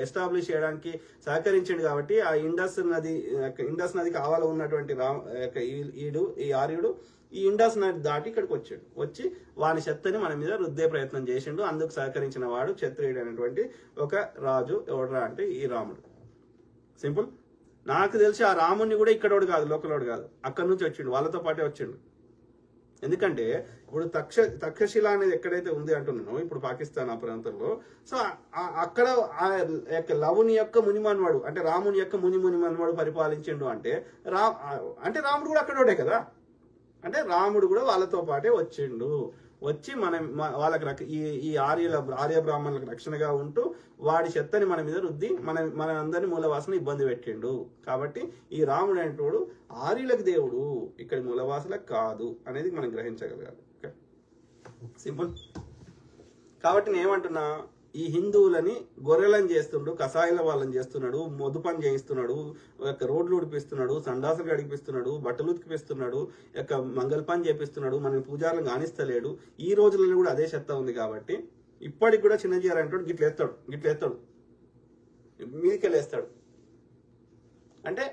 ఎస్టాబ్లిష్ చేయడానికి సహకరించాడు. కాబట్టి ఆ ఇండస్ నది కావాల ఉన్నటువంటి ఈ ఆర్యుడు ఈ ఇండస్ నది దాటి ఇక్కడికి వచ్చి వాని చెత్తని మన మీద రుద్దే ప్రయత్నం చేసిండు. అందుకు సహకరించిన వాడు క్షత్రియుడు అనేటువంటి ఒక రాజు. ఎవడరా అంటే ఈ రాముడు. సింపుల్. నాకు తెలిసి ఆ రాముడిని కూడా ఇక్కడోడు కాదు, లోకలోడు కాదు, అక్కడి నుంచి వచ్చిండు, వాళ్ళతో పాటే వచ్చిండు. ఎందుకంటే ఇప్పుడు తక్షశిల అనేది ఎక్కడైతే ఉంది అంటున్నానో ఇప్పుడు పాకిస్తాన్ ఆ ప్రాంతంలో, సో అక్కడ లవుని యొక్క మునిమన్వాడు అంటే రాముని యొక్క మునిమన్వాడు పరిపాలించిండు అంటే రాముడు కూడా అక్కడోడే కదా. అంటే రాముడు కూడా వాళ్ళతో పాటే వచ్చి వాళ్ళకి ఈ ఆర్య బ్రాహ్మణులకు రక్షణగా ఉంటూ వాడి చెత్తని మన మీద రుద్ది మన అందరినీ మూలవాసన ఇబ్బంది పెట్టిండు. కాబట్టి ఈ రాముడు అనేటోడు ఆర్యులకు దేవుడు, ఇక్కడ మూలవాసులకు కాదు అనేది మనం గ్రహించగలగాలి. Okay, simple. కాబట్టి నేను ఏమంటున్నా, ఈ హిందువులని గొర్రెలను చేస్తుండు, కషాయాల వాళ్ళని చేస్తున్నాడు, మొద్దు పని చేయిస్తున్నాడు, రోడ్లు ఉడిపిస్తున్నాడు, సండాసులు గడిపిస్తున్నాడు, బట్టలు ఉతికిపిస్తున్నాడు, మంగళ పని చేపిస్తున్నాడు, మన పూజారులను కానిస్తలేడు. ఈ రోజులలో కూడా అదే చెత్త ఉంది. కాబట్టి ఇప్పటికి కూడా చిన్నజీఆర్ అంటాడు గిట్లేస్తాడు మీదికెళ్ళేస్తాడు. అంటే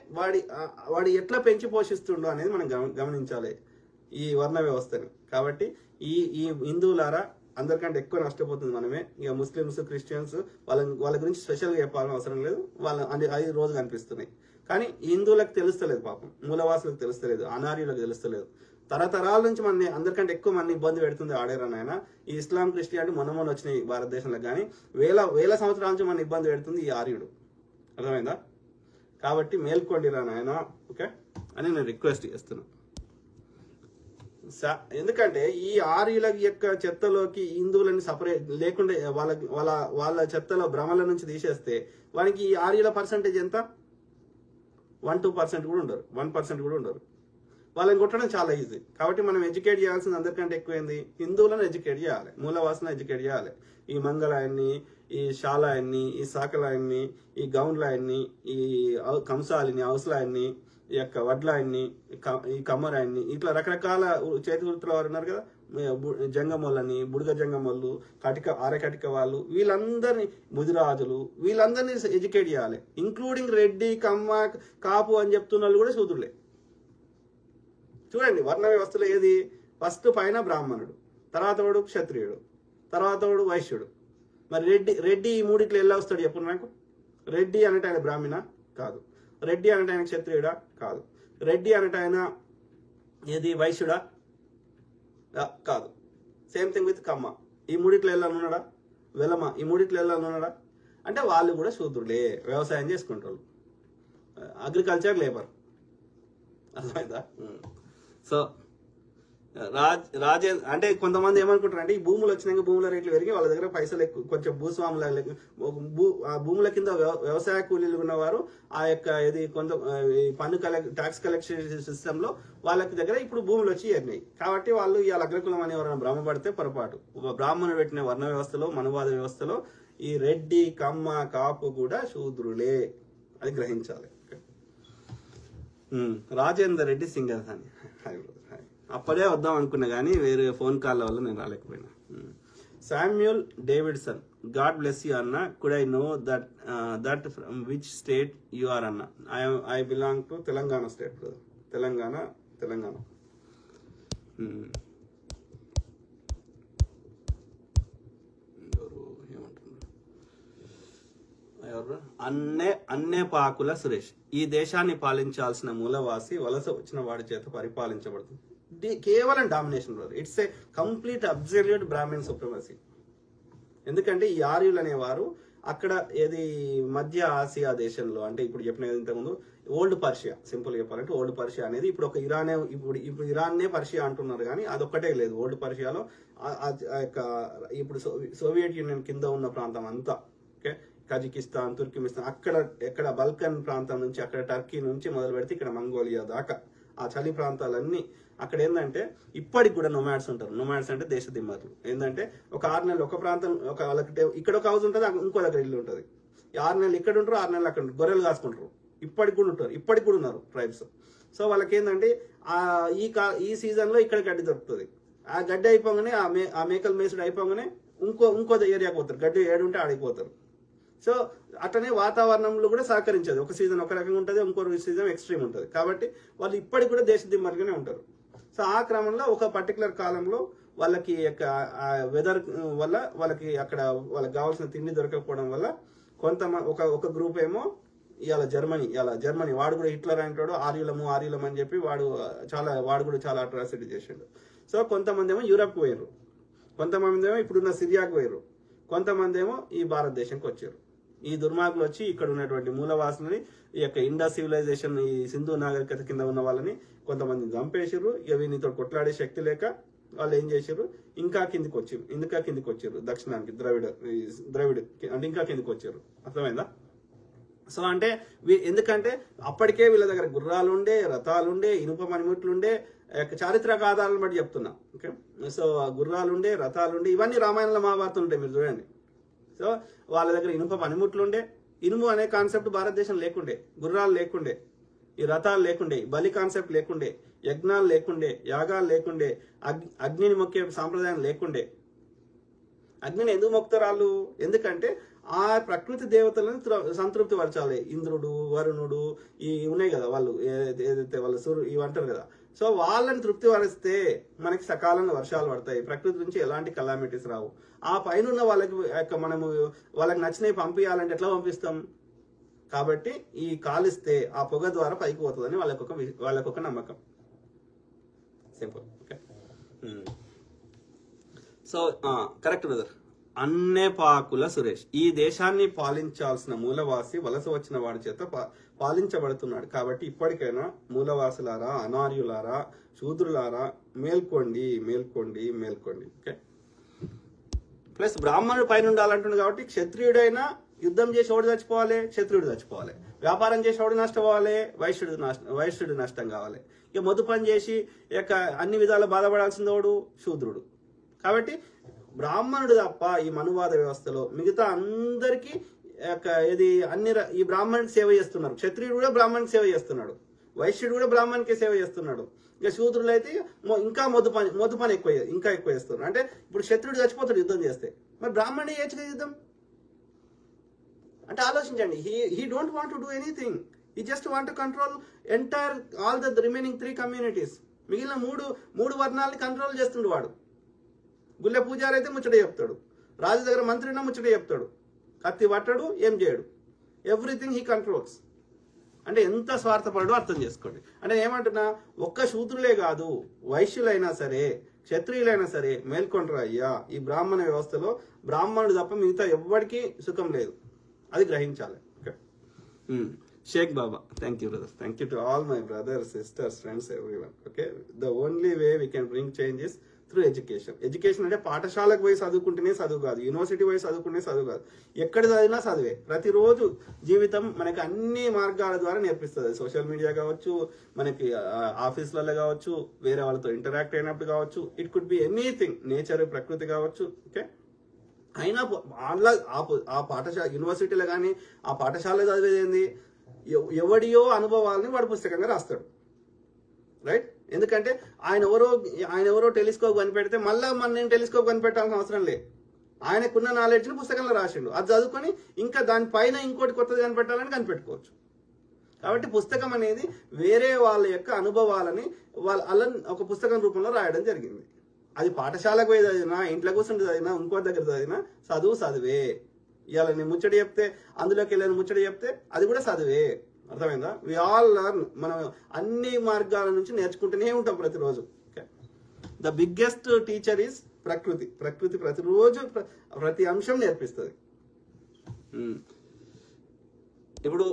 వాడి ఎట్లా పెంచి పోషిస్తుండో అనేది మనం గమనించాలి ఈ వర్ణ వ్యవస్థని. కాబట్టి ఈ హిందువులారా అందరికంటే ఎక్కువ నష్టపోతుంది మనమే. ఇక ముస్లిమ్స్, క్రిస్టియన్స్ వాళ్ళ గురించి స్పెషల్గా చెప్పాలని అవసరం లేదు, అది రోజు కనిపిస్తున్నాయి. కానీ హిందువులకు తెలుస్తలేదు, పాపం మూలవాసులకు తెలుస్తలేదు, అనార్యులకు తెలుస్తలేదు. తరతరాల నుంచి అందరికంటే ఎక్కువ మన ఇబ్బంది పెడుతుంది ఆడేరా నాయన. ఈ ఇస్లాం, క్రిస్టియానిటీ మొన్న వచ్చినాయి భారతదేశంలో, కానీ వేల సంవత్సరాల నుంచి మన ఇబ్బంది పెడుతుంది ఈ ఆర్యుడు. అర్థమైందా? కాబట్టి మేల్కొండిరా నాయన, ఓకే అని నేను రిక్వెస్ట్ చేస్తున్నా. ఎందుకంటే ఈ ఆర్యుల యొక్క చెత్తలోకి హిందువులని సపరేట్ లేకుండా వాళ్ళ చెత్తలో భ్రమల నుంచి తీసేస్తే వానికి ఈ ఆర్యుల పర్సంటేజ్ ఎంత? 1-2% కూడా ఉండరు, 1% కూడా ఉండరు. వాళ్ళని కొట్టడం చాలా ఈజీ. కాబట్టి మనం ఎడ్యుకేట్ చేయాల్సింది అందరికంటే ఎక్కువైంది హిందువులను ఎడ్యుకేట్ చేయాలి, మూలవాసన ఎడ్యుకేట్ చేయాలి. ఈ మంగళాయన్ని, ఈ శాలాయన్ని, ఈ సాకలాయన్ని, ఈ గౌన్లాయన్ని, ఈ కంసాలిని, అవసలాయన్ని, ఈ యొక్క వడ్లాయన్ని, ఈ కమ్మరాయన్ని, ఇట్లా రకరకాల చేతి వృత్తుల వారు ఉన్నారు కదా, జంగమోళ్ళని, బుడగ జంగమోళ్ళు, ఆరకటిక వాళ్ళు, వీళ్ళందరినీ ముదిరాజులు, వీళ్ళందరినీ ఎడ్యుకేట్ చేయాలి. ఇంక్లూడింగ్ రెడ్డి, కమ్మ, కాపు అని చెప్తున్న వాళ్ళు కూడా శూద్రులే. చూడండి వర్ణ వ్యవస్థలో ఏది ఫస్ట్ పైన బ్రాహ్మణుడు, తర్వాత వాడు క్షత్రియుడు, తర్వాత వాడు వైశ్యుడు. మరి రెడ్డి ఈ మూడిట్లో ఎలా వస్తాడు చెప్పు నాకు? రెడ్డి అంటే ఆయన బ్రాహ్మణ కాదు, రెడ్డి అంటే ఆయన క్షత్రియుడా కాదు, రెడ్డి అంటే ఆయన ఏది వైశ్యుడా కాదు. సేమ్ థింగ్ విత్ కమ్మ, ఈ మూడిట్లో వెళ్ళాలన్నాడా? వెలమ, ఈ మూడిట్లో వెళ్ళాలన్నాడా? అంటే వాళ్ళు కూడా శూద్రులే, వ్యవసాయం చేసుకుంటారు, అగ్రికల్చర్ లేబర్. అర్థమైందా? సో అంటే కొంతమంది ఏమనుకుంటారు అంటే ఈ భూములు వచ్చినాక భూముల రేట్లు పెరిగి వాళ్ళ దగ్గర పైసలు ఎక్కువ, కొంచెం భూస్వాముల భూముల కింద వ్యవసాయ కూలీలు ఉన్నవారు ఆ యొక్క ఇది కొంత పన్ను ట్యాక్స్ కలెక్షన్ సిస్టమ్ లో వాళ్ళకి దగ్గర ఇప్పుడు భూములు వచ్చి ఏరినాయి. కాబట్టి వాళ్ళు ఇవాళ అగ్రకులం అని ఎవరైనా భ్రమపడితే పొరపాటు. బ్రాహ్మణుడు పెట్టిన వర్ణ వ్యవస్థలో, మనువాద వ్యవస్థలో ఈ రెడ్డి, కమ్మ, కాపు కూడా శూద్రులే, అది గ్రహించాలి. రాజేందర్ రెడ్డి సింగల్సాని, అప్పుడే వద్దాం అనుకున్నా కానీ వేరే ఫోన్ కాల్ వల్ల నేను రాలేకపోయినా. Samuel Davidson, god bless you అన్న, could I know that from which state you are అన్న? I belong to Telangana state brother. Telangana. Annepakula Suresh, ఈ దేశాన్ని పాలించాల్సిన మూలవాసి వలస వచ్చిన వాడి చేత పరిపాలించబడుతుంది. కేవలం domination brother. It's a complete absolute Brahmin supremacy. ఎందుకంటే ఈ ఆర్యులు అనేవారు అక్కడ ఏది మధ్య ఆసియా దేశంలో, అంటే ఇప్పుడు చెప్పిన ఇంతకుముందు ఓల్డ్ పర్షియా, సింపుల్ చెప్పాలంటే ఓల్డ్ పర్షియా అనేది ఇప్పుడు ఒక ఇరానే, ఇప్పుడు ఇరాన్నే పర్షియా అంటున్నారు కానీ అదొక్కటే లేదు. ఓల్డ్ పర్షియాలో ఇప్పుడు సోవియట్ యూనియన్ కింద ఉన్న ప్రాంతం అంతా, ఓకే, కజకిస్తాన్, తుర్కిమిస్తాన్, ఎక్కడ బల్కన్ ప్రాంతం నుంచి, అక్కడ టర్కీ నుంచి మొదలు పెడితే ఇక్కడ మంగోలియా దాకా ఆ చలి ప్రాంతాలన్నీ అక్కడ ఏంటంటే ఇప్పటికి కూడా నొమాడ్స్ ఉంటారు. నొమాడ్స్ అంటే దేశ దిమ్మర్లు. ఏంటంటే ఒక 6 నెలలు ఒక ప్రాంతం, వాళ్ళకి ఇక్కడ ఒక హౌస్ ఉంటుంది, ఇంకో దగ్గర ఇల్లు ఉంటుంది. 6 నెలలు ఇక్కడ ఉంటారు, 6 నెలలు అక్కడ గొర్రెలు కాసుకుంటారు. ఇప్పటికి కూడా ఉంటారు, ఇప్పటికి కూడా ఉన్నారు ట్రైబ్స్. సో వాళ్ళకి ఏంటంటే ఈ సీజన్ లో ఇక్కడ గడ్డి దొరుకుతుంది. ఆ గడ్డి అయిపోగానే ఆ మేకలు మేసుడు అయిపోగానే ఇంకో ఏరియాకి పోతారు. గడ్డి ఏడుంటే ఆడిపోతారు. సో అట్లనే వాతావరణంలో కూడా సహకరించదు. ఒక సీజన్ ఒక రకంగా ఉంటుంది, ఇంకో సీజన్ ఎక్స్ట్రీమ్ ఉంటుంది. కాబట్టి వాళ్ళు ఇప్పటికి కూడా దేశ దిమ్మరుగానే ఉంటారు. సో ఆ క్రమంలో ఒక పర్టికులర్ కాలంలో వాళ్ళకి వెదర్ వల్ల వాళ్ళకి అక్కడ వాళ్ళకి కావాల్సిన తిండి దొరకకపోవడం వల్ల ఒక గ్రూప్ ఏమో ఇవాళ జర్మనీ వాడు కూడా హిట్లర్ అంటాడు, ఆర్యులం అని చెప్పి వాడు కూడా చాలా అట్రాసిటీ చేసిండు. సో కొంతమంది ఏమో యూరప్కి పోయారు, కొంతమంది ఏమో ఇప్పుడున్న సిరియాకి పోయారు, కొంతమంది ఏమో ఈ భారతదేశంకి వచ్చారు. ఈ దుర్మార్గులు వచ్చి ఇక్కడ ఉన్నటువంటి మూలవాసులని, ఈ యొక్క ఇండస్ సివిలైజేషన్, ఈ సింధు నాగరికత కింద ఉన్న వాళ్ళని కొంతమంది చంపేసారు. ఇక వీనితో కొట్లాడే శక్తి లేక వాళ్ళు ఏం చేశారు, ఇంకా కిందికి వచ్చారు దక్షిణానికి, ద్రవిడ్ అంటే ఇంకా కిందికి వచ్చారు. అర్థమైందా? సో అంటే ఎందుకంటే అప్పటికే వీళ్ళ దగ్గర గుర్రాలుండే, రథాలుండే, ఇనుప పనిముట్లుండే, చారిత్రక ఆధారాలను బట్టి చెప్తున్నా. ఓకే, సో గుర్రాలుండే, రథాలుండే, ఇవన్నీ రామాయణంలో మహాభారతం ఉంటాయి, మీరు చూడండి. సో వాళ్ళ దగ్గర ఇనుప పనిముట్లుండే, ఇనుము అనే కాన్సెప్ట్ భారతదేశం లేకుండే, గుర్రాలు లేకుండే, ఈ రథాలు లేకుండే, బలి కాన్సెప్ట్ లేకుండే, యజ్ఞాలు లేకుండే, యాగాలు లేకుండే, అగ్నిని మొక్కే సాంప్రదాయం లేకుండే. అగ్నిని ఎందుకు మొక్కుతారు వాళ్ళు? ఎందుకంటే ఆ ప్రకృతి దేవతలను సంతృప్తి పరచాలి. ఇంద్రుడు, వరుణుడు, ఈ ఉన్నాయి కదా వాళ్ళు, ఏదైతే వాళ్ళ ఇవి అంటారు కదా. సో వాళ్ళని తృప్తి పరిస్తే మనకి సకాలంలో వర్షాలు పడతాయి, ప్రకృతి నుంచి ఎలాంటి కలామిటీస్ రావు. ఆ పైన వాళ్ళకి నచ్చినవి పంపించాలంటే ఎట్లా పంపిస్తాం? కాబట్టి ఈ కాలిస్తే ఆ పొగ ద్వారా పైకి పోతుందని వాళ్ళకొక నమ్మకం. Simple. Okay, so correct brother. Annepakula Suresh, ఈ దేశాన్ని పాలించాల్సిన మూలవాసి వలస వచ్చిన వాడి చేత పాలించబడుతున్నాడు. కాబట్టి ఇప్పటికైనా మూలవాసులారా, అనార్యులారా, శూద్రులారా మేల్కోండి. ఓకే, ప్లస్ బ్రాహ్మణుడు పైన ఉండాలంటుంది. కాబట్టి క్షత్రియుడైనా యుద్ధం చేసి ఎవడు చచ్చిపోవాలి? క్షత్రియుడు చచ్చిపోవాలి. వ్యాపారం చేసి ఎవడు నష్టపోవాలి? వైశ్యుడు నష్టం కావాలి. ఇక మొద్దు పని చేసి ఇక అన్ని విధాలు బాధపడాల్సింది ఎవడు? శూద్రుడు. కాబట్టి బ్రాహ్మణుడు తప్ప ఈ మనువాద వ్యవస్థలో మిగతా అందరికీ ఈ బ్రాహ్మణుడికి సేవ చేస్తున్నారు. క్షత్రియుడు కూడా బ్రాహ్మణుడికి సేవ చేస్తున్నాడు, వైశ్యుడు కూడా బ్రాహ్మణుడికి సేవ చేస్తున్నాడు. ఇక శూద్రులు అయితే ఇంకా మొద్దు పని ఇంకా ఎక్కువ చేస్తున్నారు. అంటే ఇప్పుడు క్షత్రుడు చచ్చిపోతాడు యుద్ధం చేస్తే, మరి బ్రాహ్మణుడు చేయొచ్చు యుద్ధం అంటే ఆలోచించండి. He don't want to do anything, he just want to control all the remaining 3 communities. మిగిలిన మూడు వర్ణాలని కంట్రోల్ చేస్తుండు వాడు. గుళ్ళె పూజారి అయితే ముచ్చట చెప్తాడు, రాజు దగ్గర మంత్రి ఉన్న ముచ్చట చెప్తాడు, కత్తి పట్టడు, ఏం చేయడు, ఎవ్రీథింగ్ హీ కంట్రోల్స్. అంటే ఎంత స్వార్థపడో అర్థం చేసుకోండి. అంటే ఏమంటున్నా, ఒక్క శూద్రులే కాదు, వైశ్యులైనా సరే, క్షత్రియులైనా సరే మేల్కొంటారు అయ్యా. ఈ బ్రాహ్మణ వ్యవస్థలో బ్రాహ్మణుడు తప్ప మిగతా ఎవ్వడికి సుఖం లేదు, అది గ్రహించాలి. Okay, Shaik Baba, thank you brother, thank you to all my brothers, sisters, friends, everyone. Okay, the only way we can bring changes through education. Education అంటే పాఠశాలకు పోయి చదువుకుంటేనే చదువు కాదు, యూనివర్సిటీ పోయి చదువుకుంటే చదువు కాదు, ఎక్కడ చదివినా చదివే. ప్రతిరోజు జీవితం మనకి అన్ని మార్గాల ద్వారా నేర్పిస్తుంది. సోషల్ మీడియా కావచ్చు, మనకి ఆఫీసులలో కావచ్చు, వేరే వాళ్ళతో ఇంటరాక్ట్ అయినప్పుడు కావచ్చు, it could be anything, nature, ప్రకృతి కావచ్చు. ఓకే, అయినా ఆ పాఠశాల యూనివర్సిటీలో కానీ ఆ పాఠశాలలో చదివేది ఏంది, ఎవడియో అనుభవాలని వాడు పుస్తకంగా రాస్తాడు, రైట్? ఎందుకంటే ఆయన ఎవరో టెలిస్కోప్ కనిపెడితే మళ్ళీ నేను టెలిస్కోప్ కనిపెట్టాల్సిన అవసరం లేదు. ఆయనకున్న నాలెడ్జ్ని పుస్తకంలో రాసిండు, అది చదువుకొని ఇంకా దానిపైన ఇంకోటి కొత్తది కనిపెట్టాలని కనిపెట్టుకోవచ్చు. కాబట్టి పుస్తకం అనేది వేరే వాళ్ళ యొక్క అనుభవాలని అలా ఒక పుస్తకం రూపంలో రాయడం జరిగింది. అది పాఠశాలకు పోయి చదివినా, ఇంట్లో కూర్చుంటే చదివినా, ఇంకో దగ్గర చదివినా చదువే. ఇవాళ నేను ముచ్చడి చెప్తే, అందులోకి వెళ్ళిన ముచ్చడి చెప్తే అది కూడా చదివే. అర్థమైందా? We all learn. మనం అన్ని మార్గాల నుంచి నేర్చుకుంటూనే ఉంటాం ప్రతిరోజు. ద బిగ్గెస్ట్ టీచర్ ఈజ్ ప్రకృతి. ప్రకృతి ప్రతిరోజు ప్రతి అంశం నేర్పిస్తుంది. ఇప్పుడు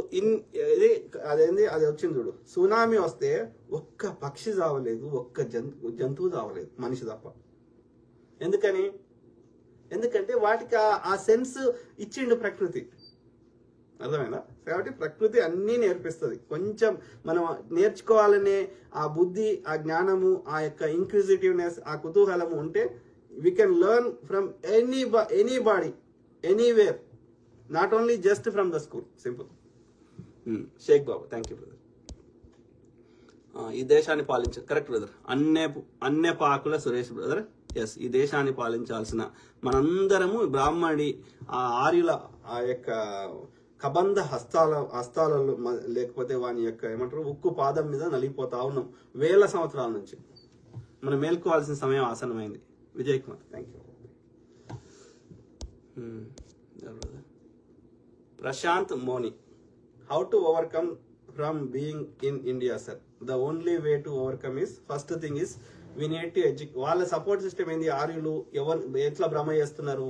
అది వచ్చింది చూడు, సునామీ వస్తే ఒక్క పక్షి చావలేదు, ఒక్క జంతువు చావలేదు, మనిషి తప్ప. ఎందుకంటే వాటికి ఆ సెన్స్ ఇచ్చిండు ప్రకృతి. అర్థమైందా? కాబట్టి ప్రకృతి అన్నీ నేర్పిస్తుంది. కొంచెం మనం నేర్చుకోవాలనే ఆ బుద్ధి, ఆ జ్ఞానము, ఆ యొక్క ఇంక్విజిటివ్నెస్, ఆ కుతూహలము ఉంటే we can learn from anybody, anywhere, not only just from the school. Simple. Shaik Babu, thank you brother. ఈ దేశాన్ని correct brother, Annepakula Suresh brother. Yes, ఈ దేశాన్ని పాలించాల్సిన మనందరము బ్రాహ్మణి ఆ ఆర్యుల ఆ యొక్క కబంధ హస్తాలలో లేకపోతే వాని యొక్క ఏమంటారు ఉక్కు పాదం మీద నలిగిపోతా ఉన్నాం వేల సంవత్సరాల నుంచి. మనం మేల్కోవాల్సిన సమయం ఆసనమైంది. Vijay Kumar, thank you. Prashant Moni, how to overcome from being in India sir? The only way to overcome is, first thing is we need to వాళ్ళ సపోర్ట్ సిస్టమ్ ఏంది? ఆర్యులు ఎట్లా భ్రమ చేస్తున్నారు?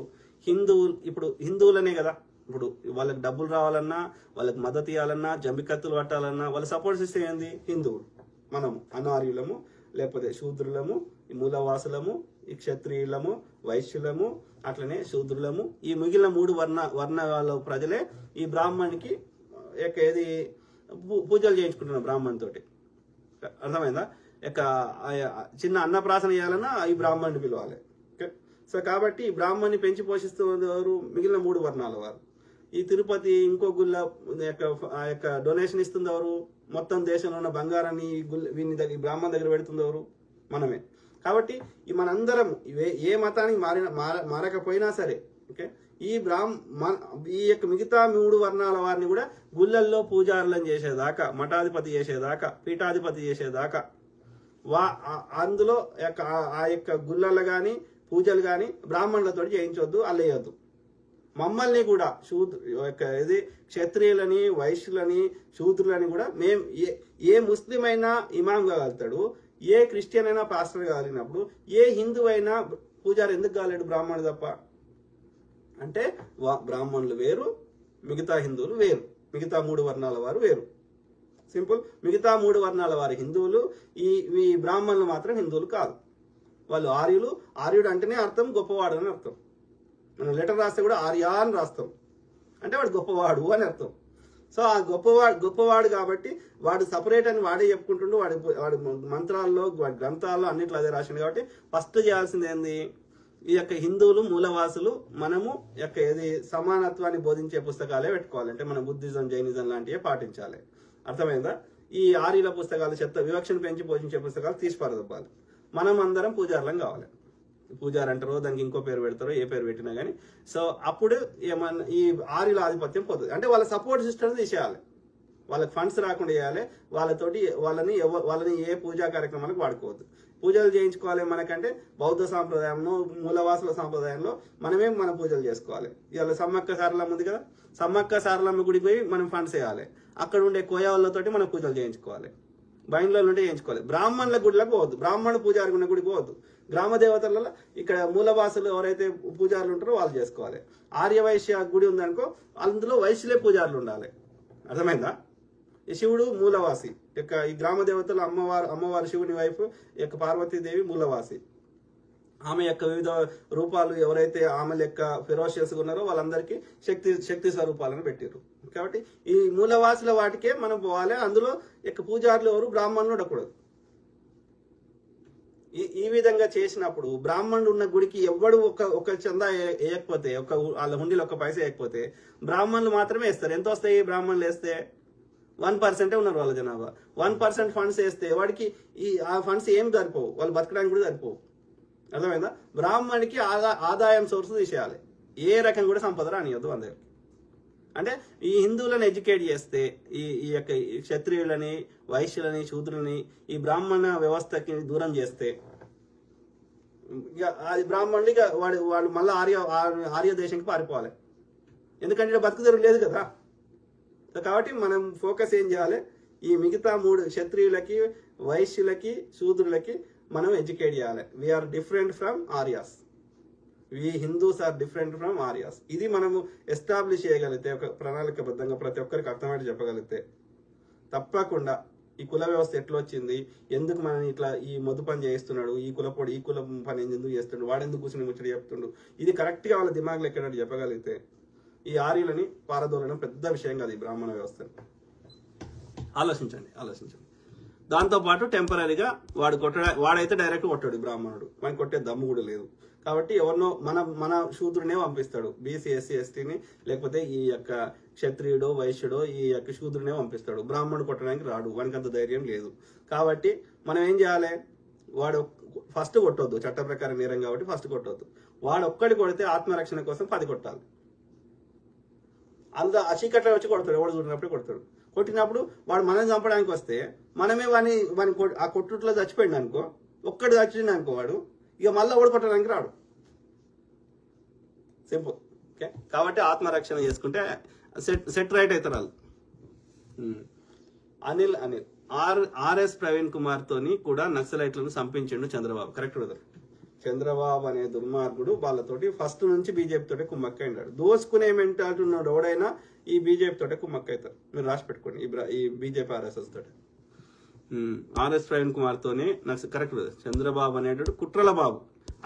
ఇప్పుడు హిందువులనే కదా, ఇప్పుడు వాళ్ళకి డబ్బులు రావాలన్నా, వాళ్ళకి మద్దతు ఇవ్వాలన్నా, జంబికత్తులు పట్టాలన్నా వాళ్ళ సపోర్ట్ సిస్టమ్ ఏంది? హిందువులు. మనము అనార్యులము, లేకపోతే శూద్రులము, ఈ మూలవాసులము, ఈ క్షత్రియులము, వైశ్యులము, అట్లనే శూద్రులము. ఈ మిగిలిన 3 వర్ణాల ప్రజలే ఈ బ్రాహ్మణికి ఏది పూజలు చేయించుకుంటున్నారు బ్రాహ్మణితోటి. అర్థమైందా? చిన్న అన్నప్రాసన చేయాలన్నా ఈ బ్రాహ్మణ్ణి పిలవాలి. సో కాబట్టి ఈ బ్రాహ్మణ్ణి పెంచి పోషిస్తున్నవారు మిగిలిన 3 వర్ణాల వారు. ఈ తిరుపతి ఇంకో గుళ్ళ యొక్క డొనేషన్ ఇస్తుంది ఎవరు? మొత్తం దేశంలో ఉన్న బంగారాన్ని ఈ బ్రాహ్మణ దగ్గర పెడుతుంది ఎవరు? మనమే. కాబట్టి ఈ మనందరం ఏ మతానికి మారకపోయినా సరే, ఓకే, ఈ యొక్క మిగతా 3 వర్ణాల వారిని కూడా గుళ్ళల్లో పూజారులను చేసేదాకా, మఠాధిపతి చేసేదాకా, పీఠాధిపతి చేసేదాకా అందులో ఆ యొక్క గుళ్ళల్లో కానీ పూజలు కానీ బ్రాహ్మణులతో చేయించవద్దు, అల్లేయద్దు. మమ్మల్ని కూడా క్షత్రియులని, వైశ్యులని, శూద్రులని కూడా ఏ ముస్లిం అయినా ఇమాం కాగలుగుతాడు, ఏ క్రిస్టియన్ అయినా పాస్టర్ కాగలిగినప్పుడు ఏ హిందూ అయినా పూజారి ఎందుకు కాలేడు? బ్రాహ్మణుడు తప్ప. అంటే బ్రాహ్మణులు వేరు, మిగతా హిందువులు వేరు, మిగతా 3 వర్ణాల వారు వేరు. సింపుల్. మిగతా 3 వర్ణాల వారి హిందువులు, ఈ బ్రాహ్మణులు మాత్రం హిందువులు కాదు. వాళ్ళు ఆర్యులు. ఆర్యుడు అంటేనే అర్థం గొప్పవాడు అని అర్థం. మనం లెటర్ రాస్తే కూడా ఆర్య అని రాస్తాం, అంటే వాడు గొప్పవాడు అని అర్థం. సో ఆ గొప్పవాడు కాబట్టి వాడు సపరేట్ అని వాడే చెప్పుకుంటుండు. వాడి మంత్రాల్లో, వాడి గ్రంథాల్లో అన్నిట్లో అదే రాసిండు. కాబట్టి ఫస్ట్ చేయాల్సింది ఏంది? ఈ యొక్క హిందువులు, మూలవాసులు, మనము సమానత్వాన్ని బోధించే పుస్తకాలే పెట్టుకోవాలి. అంటే మన బుద్ధిజం, జైనిజం లాంటివే పాటించాలి. అర్థమైందా? ఈ ఆర్యుల పుస్తకాలు, వివక్షను పెంచి పోషించే పుస్తకాలు తీసి పారదొబ్బాలి. మనం అందరం పూజారులం కావాలి. పూజారు అంటారో, దానికి ఇంకో పేరు పెడతారో, ఏ పేరు పెట్టినా కానీ. సో అప్పుడు ఈ ఆర్యుల ఆధిపత్యం పోతుంది. అంటే వాళ్ళ సపోర్ట్ సిస్టమ్ తీసేయాలి. వాళ్ళకి ఫండ్స్ రాకుండా చేయాలి. వాళ్ళని ఏ పూజా కార్యక్రమాలకు వాడుకోవద్దు. పూజలు చేయించుకోవాలి మనకంటే బౌద్ధ సాంప్రదాయంలో, మూలవాసుల సాంప్రదాయంలో మన పూజలు చేసుకోవాలి. ఇవాళ సమ్మక్క సారలమ్మ ఉంది కదా, సమ్మక్క సారలమ్మ గుడికి పోయి మనం ఫండ్స్ వేయాలి. అక్కడ ఉండే కోయ వాళ్ళతోటి మనం పూజలు చేయించుకోవాలి. బయలులో ఉంటే చేయించుకోవాలి. బ్రాహ్మణుల గుడిలకు పోవద్దు, బ్రాహ్మణ పూజారి ఉన్న గుడికి పోవద్దు. గ్రామ దేవతలలో ఇక్కడ మూలవాసులు ఎవరైతే పూజారులు ఉంటారో వాళ్ళు చేసుకోవాలి. ఆర్యవైశ్య గుడి ఉందనుకో, అందులో వైశ్యులే పూజారులు ఉండాలి. అర్థమైందా? ఈ శివుడు మూలవాసి యొక్క ఈ గ్రామ దేవతలు అమ్మవారు శివుని వైఫ్ యొక్క పార్వతీదేవి మూలవాసి. ఆమె యొక్క వివిధ రూపాలు ఎవరైతే ఆమె యొక్క ఫెరోషియస్గా ఉన్నారో వాళ్ళందరికీ శక్తి స్వరూపాలను పెట్టారు. కాబట్టి ఈ మూలవాసుల వాటికే మనం పోవాలి. అందులో యొక్క పూజారులు ఎవరు బ్రాహ్మణులు ఉండకూడదు. ఈ విధంగా చేసినప్పుడు బ్రాహ్మణుడు ఉన్న గుడికి ఎవడు ఒక చందా వేయకపోతే, వాళ్ళ హుండీలో 1 పైసా వేయకపోతే బ్రాహ్మణులు మాత్రమే వేస్తారు. ఎంత వస్తాయి బ్రాహ్మణులు వేస్తే? 1% ఉన్నారు వాళ్ళ జనాభా. 1% ఫండ్స్ వేస్తే వాడికి ఆ ఫండ్స్ ఏం సరిపోవు, వాళ్ళు బతకడానికి కూడా సరిపోవు. అర్థమైందా? బ్రాహ్మణికి ఆదాయం సోర్స్ తీసేయాలి. ఏ రకం కూడా సంపద రానియద్దు వాళ్ళ దగ్గరికి. అంటే ఈ హిందువులను ఎడ్యుకేట్ చేస్తే ఈ యొక్క క్షత్రియులని, వైశ్యులని, శూద్రులని ఈ బ్రాహ్మణ వ్యవస్థకి దూరం చేస్తే ఇక అది బ్రాహ్మణులు ఇక వాళ్ళు మళ్ళీ ఆర్య దేశానికి పారిపోవాలి. ఎందుకంటే బతుకుదెరు లేదు కదా. కాబట్టి మనం ఫోకస్ ఏం చేయాలి? ఈ మిగతా 3 క్షత్రియులకి, వైశ్యులకి, శూద్రులకి మనం ఎడ్యుకేట్ చేయాలి. We are different from Aryas. We Hindus are different from Aryas. ఇది మనము ఎస్టాబ్లిష్ చేయగలిగితే, ఒక ప్రణాళికబద్ధంగా ప్రతి ఒక్కరికి అర్థమయ్యేట్టు చెప్పగలిగితే, తప్పకుండా ఈ కుల వ్యవస్థ ఎట్లా వచ్చింది, ఎందుకు మనం ఇట్లా ఈ మొద్దు పని చేస్తున్నాడు, ఈ కులం పని ఎందుకు చేస్తుండు, వాడెందుకు కూర్చుని ముచ్చట చెప్తుండు, ఇది కరెక్ట్గా వాళ్ళ దిమాగ్లో ఎక్కడట్టు చెప్పగలిగితే ఈ ఆర్యులని పారదోలడం పెద్ద విషయం కాదు ఈ బ్రాహ్మణ వ్యవస్థను. ఆలోచించండి. దాంతోపాటు టెంపరీగా వాడైతే డైరెక్ట్ కొట్టాడు బ్రాహ్మణుడు, మనకి కొట్టే దమ్ము కూడా లేదు. కాబట్టి ఎవరినో మన శూద్రునే పంపిస్తాడు, బీసీ, ఎస్సీ, ఎస్టీని, లేకపోతే ఈ యొక్క క్షత్రియుడో, వైశ్యుడో ఈ యొక్క శూద్రునే పంపిస్తాడు. బ్రాహ్మణుడు కొట్టడానికి రాడు, వానికి అంత ధైర్యం లేదు. కాబట్టి మనం ఏం చేయాలి? వాడు ఫస్ట్ కొట్టొద్దు, చట్ట ప్రకారం నేరం కాబట్టి ఫస్ట్ కొట్టొద్దు. వాడు ఒక్కడి కొడితే ఆత్మరక్షణ కోసం 10 కొట్టాలి. అందులో చీకట్లో వచ్చి కొడతాడు, ఎవడు చూడినప్పుడు కొడతాడు. కొట్టినప్పుడు వాడు మనం చంపడానికి వస్తే మనమే వాని ఆ కొట్టుట్లో చచ్చిపోయింది అనుకో, ఒక్కడు చచ్చింది అనుకో, వాడు ఇక మళ్ళీ ఓడికొట్టడానికి రాడు. సింపుల్. ఓకే, కాబట్టి ఆత్మరక్షణ చేసుకుంటే సెట్ రైట్ అవుతారు వాళ్ళు. అనిల్ ఆర్ఎస్ ప్రవీణ్ కుమార్ తోని కూడా నక్సలైట్లను సంపించిండు చంద్రబాబు. కరెక్ట్ కదా? చంద్రబాబు అనే దుర్మార్గుడు వాళ్ళతోటి ఫస్ట్ నుంచి బీజేపీ తోటే కుమ్మక్కైండాడు. దోసుకునే మెంటాలిటీ ఉన్నాడు ఎవడైనా ఈ బీజేపీ తోటే కుమ్మక్కైతారు. మీరు రాసి పెట్టుకోండి, ఈ బీజేపీ ఆర్ఎస్ఎస్ తోటి. ఆర్ఎస్ ప్రవీణ్ కుమార్ తోనే నాకు కరెక్ట్. చంద్రబాబు అనేటప్పుడు కుట్రల బాబు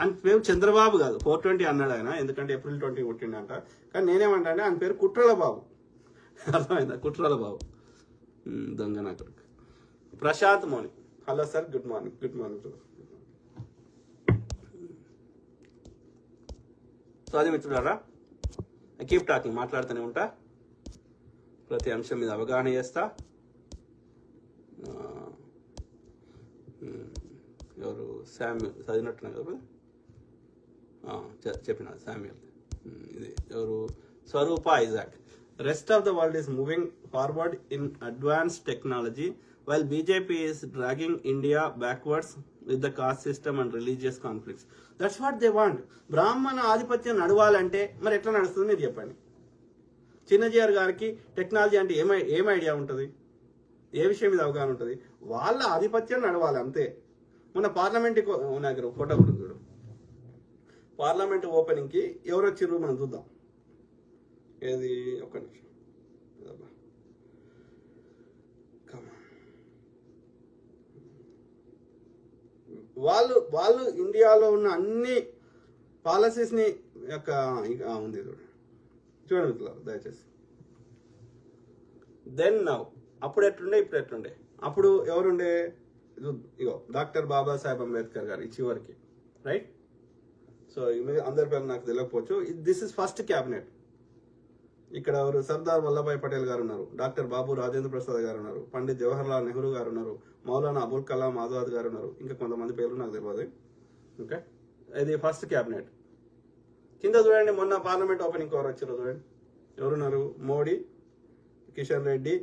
అని పేరు, చంద్రబాబు కాదు. 420 అన్నాడు ఆయన, ఎందుకంటే ఏప్రిల్ 20 పుట్టిండంట. కానీ నేనేమంటా అంటే ఆయన పేరు కుట్రల బాబు. అర్థమైందా? కుట్రల బాబు దొంగ నా కొడుకు. Prashant Mouni, hello sir, good morning. So అది మిత్రులారా, కీప్ టాకింగ్, మాట్లాడుతూనే ఉంటా, ప్రతి అంశం మీద అవగాహన చేస్తా. ఎవరు శామ్యూల్ చదివినట్టున్నా ఎవరు చెప్పిన శామ్యూల్, ఇది ఎవరు? Swaroopa Isaac. Rest of the world is moving forward in advanced technology while BJP is dragging India backwards with the caste system and religious conflicts. That's what they want. బ్రాహ్మణ ఆధిపత్యం నడవాలంటే మరి ఎట్లా నడుస్తుంది మీరు చెప్పండి. చిన్నజీఆర్ గారికి టెక్నాలజీ అంటే ఏం ఐడియా ఉంటుంది, ఏ విషయం మీద అవగాహన ఉంటుంది? వాళ్ళ ఆధిపత్యం నడవాలి అంతే. మొన్న పార్లమెంట్ నాకు ఫోటో చూడు, పార్లమెంట్ ఓపెనింగ్ కి ఎవరు వచ్చిర్రు మనం చూద్దాం. ఏది? ఒక్క నిమిషం. వాళ్ళు ఇండియాలో ఉన్న అన్ని పాలసీస్ ని యొక్క ఉంది చూడండి దయచేసి. దెన్ నౌ, అప్పుడు ఎట్లుండే, ఇప్పుడు ఎట్లుండే? అప్పుడు ఎవరుండే? ఇగో డాక్టర్ బాబాసాహెబ్ అంబేద్కర్ గారు, ఈ చివరికి, రైట్? సో అందరి పేరు నాకు తెలియకపోవచ్చు. This is first cabinet. ఇక్కడ ఎవరు? సర్దార్ వల్లభాయ్ పటేల్ గారు ఉన్నారు, డాక్టర్ బాబు రాజేంద్ర ప్రసాద్ గారు ఉన్నారు, పండిత్ జవహర్లాల్ నెహ్రూ గారు ఉన్నారు, మౌలానా అబుల్ కలాం ఆజాద్ గారు ఉన్నారు, ఇంకా కొంతమంది పేర్లు నాకు తెలియదు. ఓకే, ఇది ఫస్ట్ క్యాబినెట్. కింద చూడండి, మొన్న పార్లమెంట్ ఓపెనింగ్ ఎవరు వచ్చారో చూడండి. ఎవరున్నారు? మోడీ, కిషన్ రెడ్డి,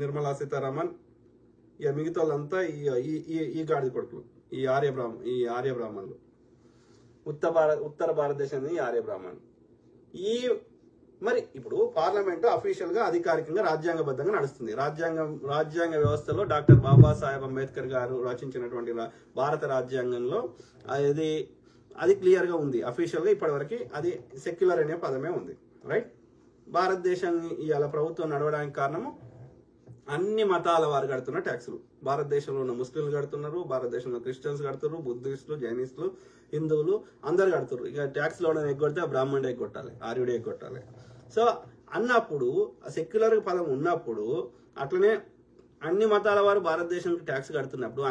నిర్మలా సీతారామన్, ఇక మిగతా వాళ్ళంతా ఈ గాడిద కొడుకులు, ఈ ఆర్య బ్రాహ్మణులు, ఉత్తర భారతదేశాన్ని ఆర్య బ్రాహ్మణులు. మరి ఇప్పుడు పార్లమెంటు అఫీషియల్ గా అధికారికంగా రాజ్యాంగబద్ధంగా నడుస్తుంది. రాజ్యాంగ వ్యవస్థలో డాక్టర్ బాబాసాహెబ్ అంబేద్కర్ గారు రచించినటువంటి భారత రాజ్యాంగంలో అది క్లియర్ గా ఉంది. అఫీషియల్ గా ఇప్పటివరకు అది సెక్యులర్ అనే పదమే ఉంది. రైట్. భారతదేశాన్ని ఇవాళ ప్రభుత్వం నడవడానికి కారణము అన్ని మతాల వారు కడుతున్న ట్యాక్సులు. భారతదేశంలో ఉన్న ముస్లింలు కడుతున్నారు, భారతదేశంలో క్రిస్టియన్స్ కడుతున్నారు, బుద్ధిస్టులు, జైనిస్టులు, హిందువులు అందరు కడుతున్నారు. ఇక ట్యాక్స్ లో ఎగ్గొడితే బ్రాహ్మణుడు ఎగ్గొట్టాలి, ఆర్యుడు ఎగ్గొట్టాలి. సో అన్నప్పుడు సెక్యులర్ పదం ఉన్నప్పుడు అట్లనే అన్ని మతాల వారు భారతదేశానికి ట్యాక్స్ కడుతున్నప్పుడు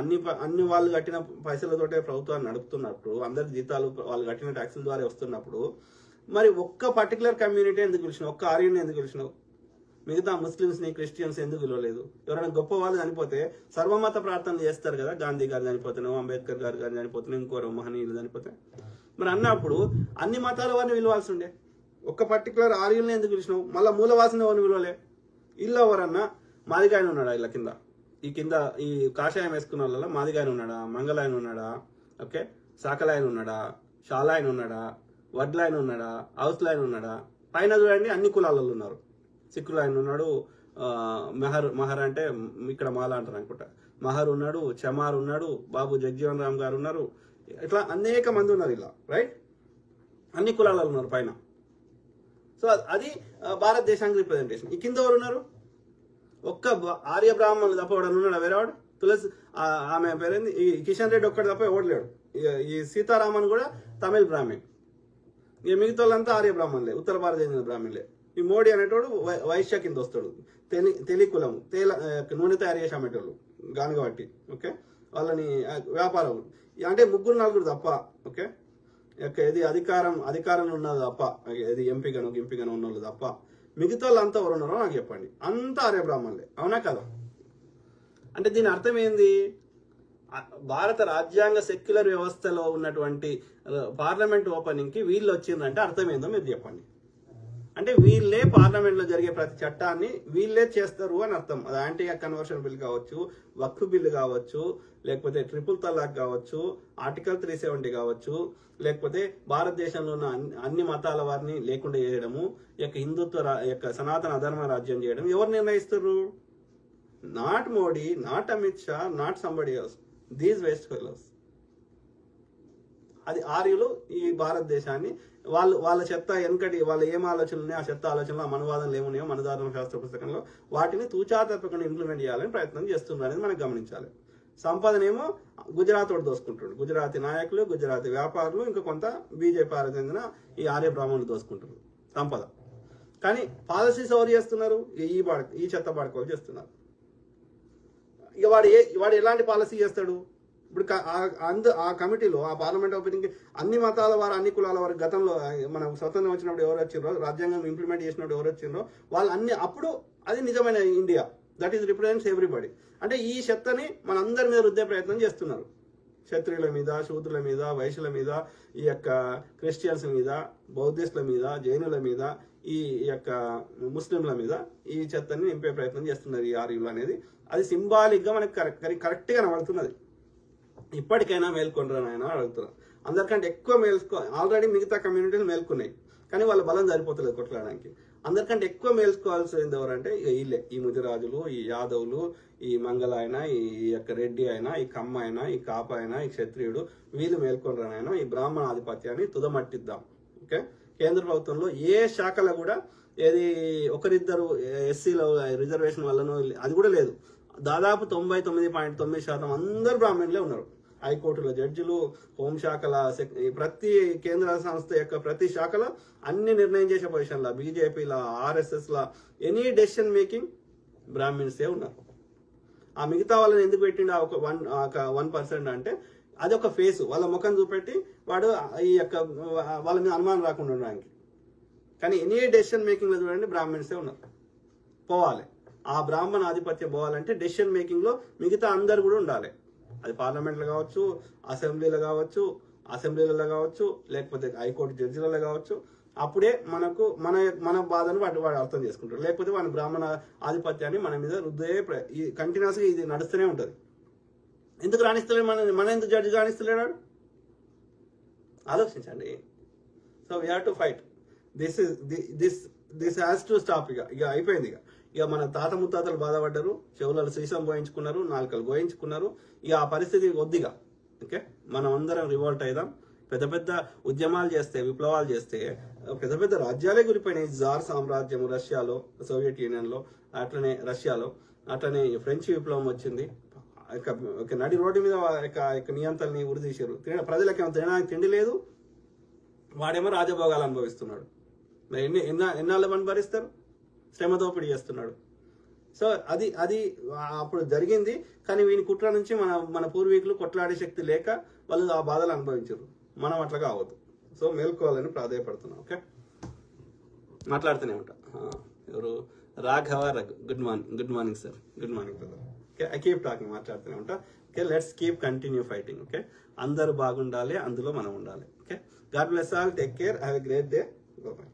అన్ని వాళ్ళు కట్టిన పైసలతోటే ప్రభుత్వాన్ని నడుపుతున్నప్పుడు అందరికి జీతాలు వాళ్ళు కట్టిన ట్యాక్సుల ద్వారా వస్తున్నప్పుడు మరి ఒక్క పర్టికులర్ కమ్యూనిటీ ఎందుకు పిలిచినావు? ఒక్క ఆర్యుని ఎందుకు పిలిచినావు? మిగతా ముస్లిమ్స్ ని క్రిస్టియన్స్ ఎందుకు పిలవలేదు? ఎవరైనా గొప్ప వాళ్ళు చనిపోతే సర్వమత ప్రార్థనలు చేస్తారు కదా. గాంధీ గారు చనిపోతున్నావు, అంబేద్కర్ గారు చనిపోతున్నావు, ఇంకోరు మహనీయులు చనిపోతే మరి అన్నప్పుడు అన్ని మతాల వారిని పిలవాల్సి ఉండే. ఒక్క పర్టికులర్ ఆర్యుల్ని ఎందుకు పిలిచినావు? మళ్ళీ మూలవాసిన వారిని పిలవలే. ఇల్లు ఎవరన్నా మాదిగాయన ఉన్నాడా? ఇలా కింద ఈ కాషాయం వేసుకున్న వాళ్ళ మాదిగాయన ఉన్నాడా? మంగళాయన ఉన్నాడా? ఓకే, సాకలాయన ఉన్నాడా? షాలాయన ఉన్నాడా? వడ్లాయన ఉన్నాడా? హౌస్లాయన ఉన్నాడా? పైన చూడండి అన్ని కులాలలో ఉన్నారు. సిక్కులు ఆయన ఉన్నాడు, మహర్ అంటే ఇక్కడ మాల అంటారు అనుకుంటా, మహర్ ఉన్నాడు, చమార్ ఉన్నాడు, బాబు జగ్జీవన్ రామ్ గారు ఉన్నారు, ఇట్లా అనేక మంది ఉన్నారు ఇలా. రైట్. అన్ని కులాలలో ఉన్నారు పైన. సో అది భారతదేశానికి రిప్రజెంటేషన్. ఈ కింద ఎవరు ఉన్నారు? ఒక్క ఆర్య బ్రాహ్మణులు తప్ప ఎవడని ఉన్నాడు? వేరేవాడు తులసి ఆమె పేరేంది, ఈ కిషన్ రెడ్డి ఒక్కడు తప్ప ఎవడలేడు. ఈ సీతారామన్ కూడా తమిళ బ్రాహ్మణ్. ఇక మిగతా వాళ్ళంతా ఆర్య బ్రాహ్మణులే, ఉత్తర భారతదేశం బ్రాహ్మణులే. ఈ మోడీ అనేటోడు వైశ్య కింద వస్తాడు, తెలి కులము, నూనె తయారు చేసి అమ్మేటోళ్ళు గానుగబట్టి. ఓకే, వాళ్ళని వ్యాపారం అంటే 3-4 తప్ప. ఓకే, ఇది అధికారంలో ఉన్నది తప్ప, ఇది ఎంపీగాను ఉన్న వాళ్ళు తప్ప మిగతా వాళ్ళు అంతా ఎవరు ఉన్నారో నాకు చెప్పండి. అంతా ఆర్య బ్రాహ్మణులే, అవునా కదా? అంటే దీని అర్థం ఏంది? భారత రాజ్యాంగ సెక్యులర్ వ్యవస్థలో ఉన్నటువంటి పార్లమెంట్ ఓపెనింగ్ కి వీళ్ళు వచ్చిందంటే అర్థం ఏందో మీరు చెప్పండి. అంటే వీళ్ళే పార్లమెంట్ లో జరిగే ప్రతి చట్టాన్ని వీళ్ళే చేస్తారు అని అర్థం. అది యాంటీ కన్వర్షన్ బిల్ కావచ్చు, వక్ఫ్ బిల్ కావచ్చు, లేకపోతే ట్రిపుల్ తలాక్ కావచ్చు, ఆర్టికల్ 370 కావచ్చు, లేకపోతే భారతదేశంలో ఉన్న అన్ని మతాల వారిని లేకుండా చేయడము, హిందుత్వ సనాతన అధర్మ రాజ్యం చేయడం ఎవరు నిర్ణయిస్తారు? Not Modi, not Amit Shah, not somebody else, these west fellows. అది ఆర్యులు ఈ భారతదేశాన్ని వాళ్ళ చెత్త వెనకటి వాళ్ళ ఏం ఆలోచనలు ఉన్నాయో ఆ చెత్త ఆలోచనలు, ఆ మనవాదనలు ఏమున్నాయో మనధారణ శాస్త్ర పుస్తకంలో వాటిని తూచా తప్పకుండా ఇంప్లిమెంట్ చేయాలని ప్రయత్నం చేస్తున్నారు అనేది మనం గమనించాలి. సంపదనేమో గుజరాత్ వాడు దోసుకుంటాడు. గుజరాతీ నాయకులు, గుజరాతీ వ్యాపారులు, ఇంకా కొంత బీజేపీ చెందిన ఈ ఆర్య బ్రాహ్మణులు దోసుకుంటారు సంపద. కానీ పాలసీస్ ఎవరు చేస్తున్నారు? ఈ చెత్త బాడుకోలు చేస్తున్నారు. ఇక వాడు ఎలాంటి పాలసీ చేస్తాడు? ఇప్పుడు ఆ కమిటీలో, ఆ పార్లమెంట్ ఓపెనింగ్ అన్ని మతాల వారు, అన్ని కులాల వారు గతంలో మనం స్వతంత్రం వచ్చినప్పుడు ఎవరు వచ్చిండ్రో, రాజ్యాంగం ఇంప్లిమెంట్ చేసినప్పుడు ఎవరు వచ్చిండ్రో వాళ్ళు అన్ని అప్పుడు అది నిజమైన India. That is represents everybody. అంటే ఈ చెత్తని మనందరి మీద రుద్దే ప్రయత్నం చేస్తున్నారు. క్షత్రియుల మీద, శూద్రుల మీద, వైశ్యుల మీద, ఈ క్రిస్టియన్స్ మీద, బౌద్ధిస్టుల మీద, జైనుల మీద, ఈ ముస్లింల మీద ఈ చెత్తని నింపే ప్రయత్నం చేస్తున్నారు ఈ ఆర్యులు అనేది. అది సింబాలిక్ గా మనకి కరెక్ట్ గా కనబడుతున్నది. ఇప్పటికైనా మేల్కొనరా నాయన అడుగుతున్నారు. అందరికంటే ఎక్కువ ఆల్రెడీ మిగతా కమ్యూనిటీలు మేల్కొన్నాయి, కానీ వాళ్ళ బలం సరిపోతలేదు కొట్లాడడానికి. అందరికంటే ఎక్కువ మేల్చుకోవాల్సింది ఎవరంటే వీళ్ళే, ఈ ముదిరాజులు, ఈ యాదవులు, ఈ మంగళ అయినా, ఈ రెడ్డి అయినా, ఈ కమ్మ అయినా, ఈ కాప అయినా, ఈ క్షత్రియుడు, వీళ్ళు మేల్కొనరా నాయన, ఈ బ్రాహ్మణ ఆధిపత్యాన్ని తుదమట్టిద్దాం. ఓకే, కేంద్ర ప్రభుత్వంలో ఏ శాఖలో కూడా ఏది ఒకరిద్దరు ఎస్సీలో రిజర్వేషన్ వల్లనో అది కూడా లేదు. దాదాపు 99.9% అందరు బ్రాహ్మణులే ఉన్నారు. హైకోర్టుల జడ్జిలు, హోంశాఖల, ప్రతి కేంద్ర సంస్థ యొక్క ప్రతి శాఖలో అన్ని నిర్ణయం చేసే పొజిషన్ల, బీజేపీల, ఆర్ఎస్ఎస్ల ఎనీ డెసిషన్ మేకింగ్ బ్రాహ్మిన్సే ఉన్నారు. ఆ మిగతా వాళ్ళని ఎందుకు పెట్టిండు? ఒక 1% అంటే అది ఒక ఫేస్, వాళ్ళ ముఖం చూపెట్టి వాడు వాళ్ళ మీద అనుమానం రాకుండా ఉండడానికి. కానీ ఎనీ డెసిషన్ మేకింగ్ లో చూడండి బ్రాహ్మిన్సే ఉన్నారు. పోవాలి. ఆ బ్రాహ్మణ ఆధిపత్యం పోవాలంటే డెసిషన్ మేకింగ్ లో మిగతా అందరు కూడా ఉండాలి. అది పార్లమెంట్లో కావచ్చు, అసెంబ్లీలో కావచ్చు, లేకపోతే హైకోర్టు జడ్జిలలో కావచ్చు, అప్పుడే మనకు మన మన బాధను వాడు అర్థం చేసుకుంటాడు. లేకపోతే వాడి బ్రాహ్మణ ఆధిపత్యాన్ని మన మీద కంటిన్యూస్గా ఇది నడుస్తూనే ఉంటుంది. ఎందుకు రాణిస్తలేడు? మన ఎందుకు జడ్జి రాణిస్తలేడు? ఆలోచించండి. So we have to fight. This has to stop. ఇక అయిపోయింది. ఇక మన తాత ముత్తాతలు బాధపడ్డారు, చెవులలో సీసం పోయించుకున్నారు, నాలుకలు గోయించుకున్నారు. ఇక ఆ పరిస్థితి వద్దిగా. ఓకే, మనం అందరం రివోల్ట్ అయిదాం. పెద్ద పెద్ద ఉద్యమాలు చేస్తే, విప్లవాలు చేస్తే పెద్ద పెద్ద రాజ్యాలే గురిపోయినాయి. జార్ సామ్రాజ్యం రష్యాలో, సోవియట్ యూనియన్లో, అట్లనే రష్యాలో, అట్లనే ఫ్రెంచ్ విప్లవం వచ్చింది. నడి రోడ్డు మీద నియంత్రణని ఉరిదీశారు. ప్రజలకు ఏమో తినడానికి తిండి లేదు, వాడేమో రాజభోగాలు అనుభవిస్తున్నాడు. మరి ఎన్నాళ్ళు మనం భరిస్తారు? శ్రమ దోపిడీ చేస్తున్నాడు. సో అది అప్పుడు జరిగింది. కానీ వీని కుట్ర నుంచి మన పూర్వీకులు కొట్లాడే శక్తి లేక వాళ్ళు ఆ బాధలు అనుభవించారు. మనం అట్లా కావద్దు. సో మేల్కోవాలని ప్రాధాయపడుతున్నాం. ఓకే, మాట్లాడుతూనే ఉంటా. ఎవరు? Raghava Raghu. Good morning sir. Good morning brother. Okay, I keep talking, మాట్లాడుతూనే ఉంటా. Okay, let's keep continue fighting. Okay, అందరూ బాగుండాలి, అందులో మనం ఉండాలి. Okay, God bless all, take care, have a great day. Bye.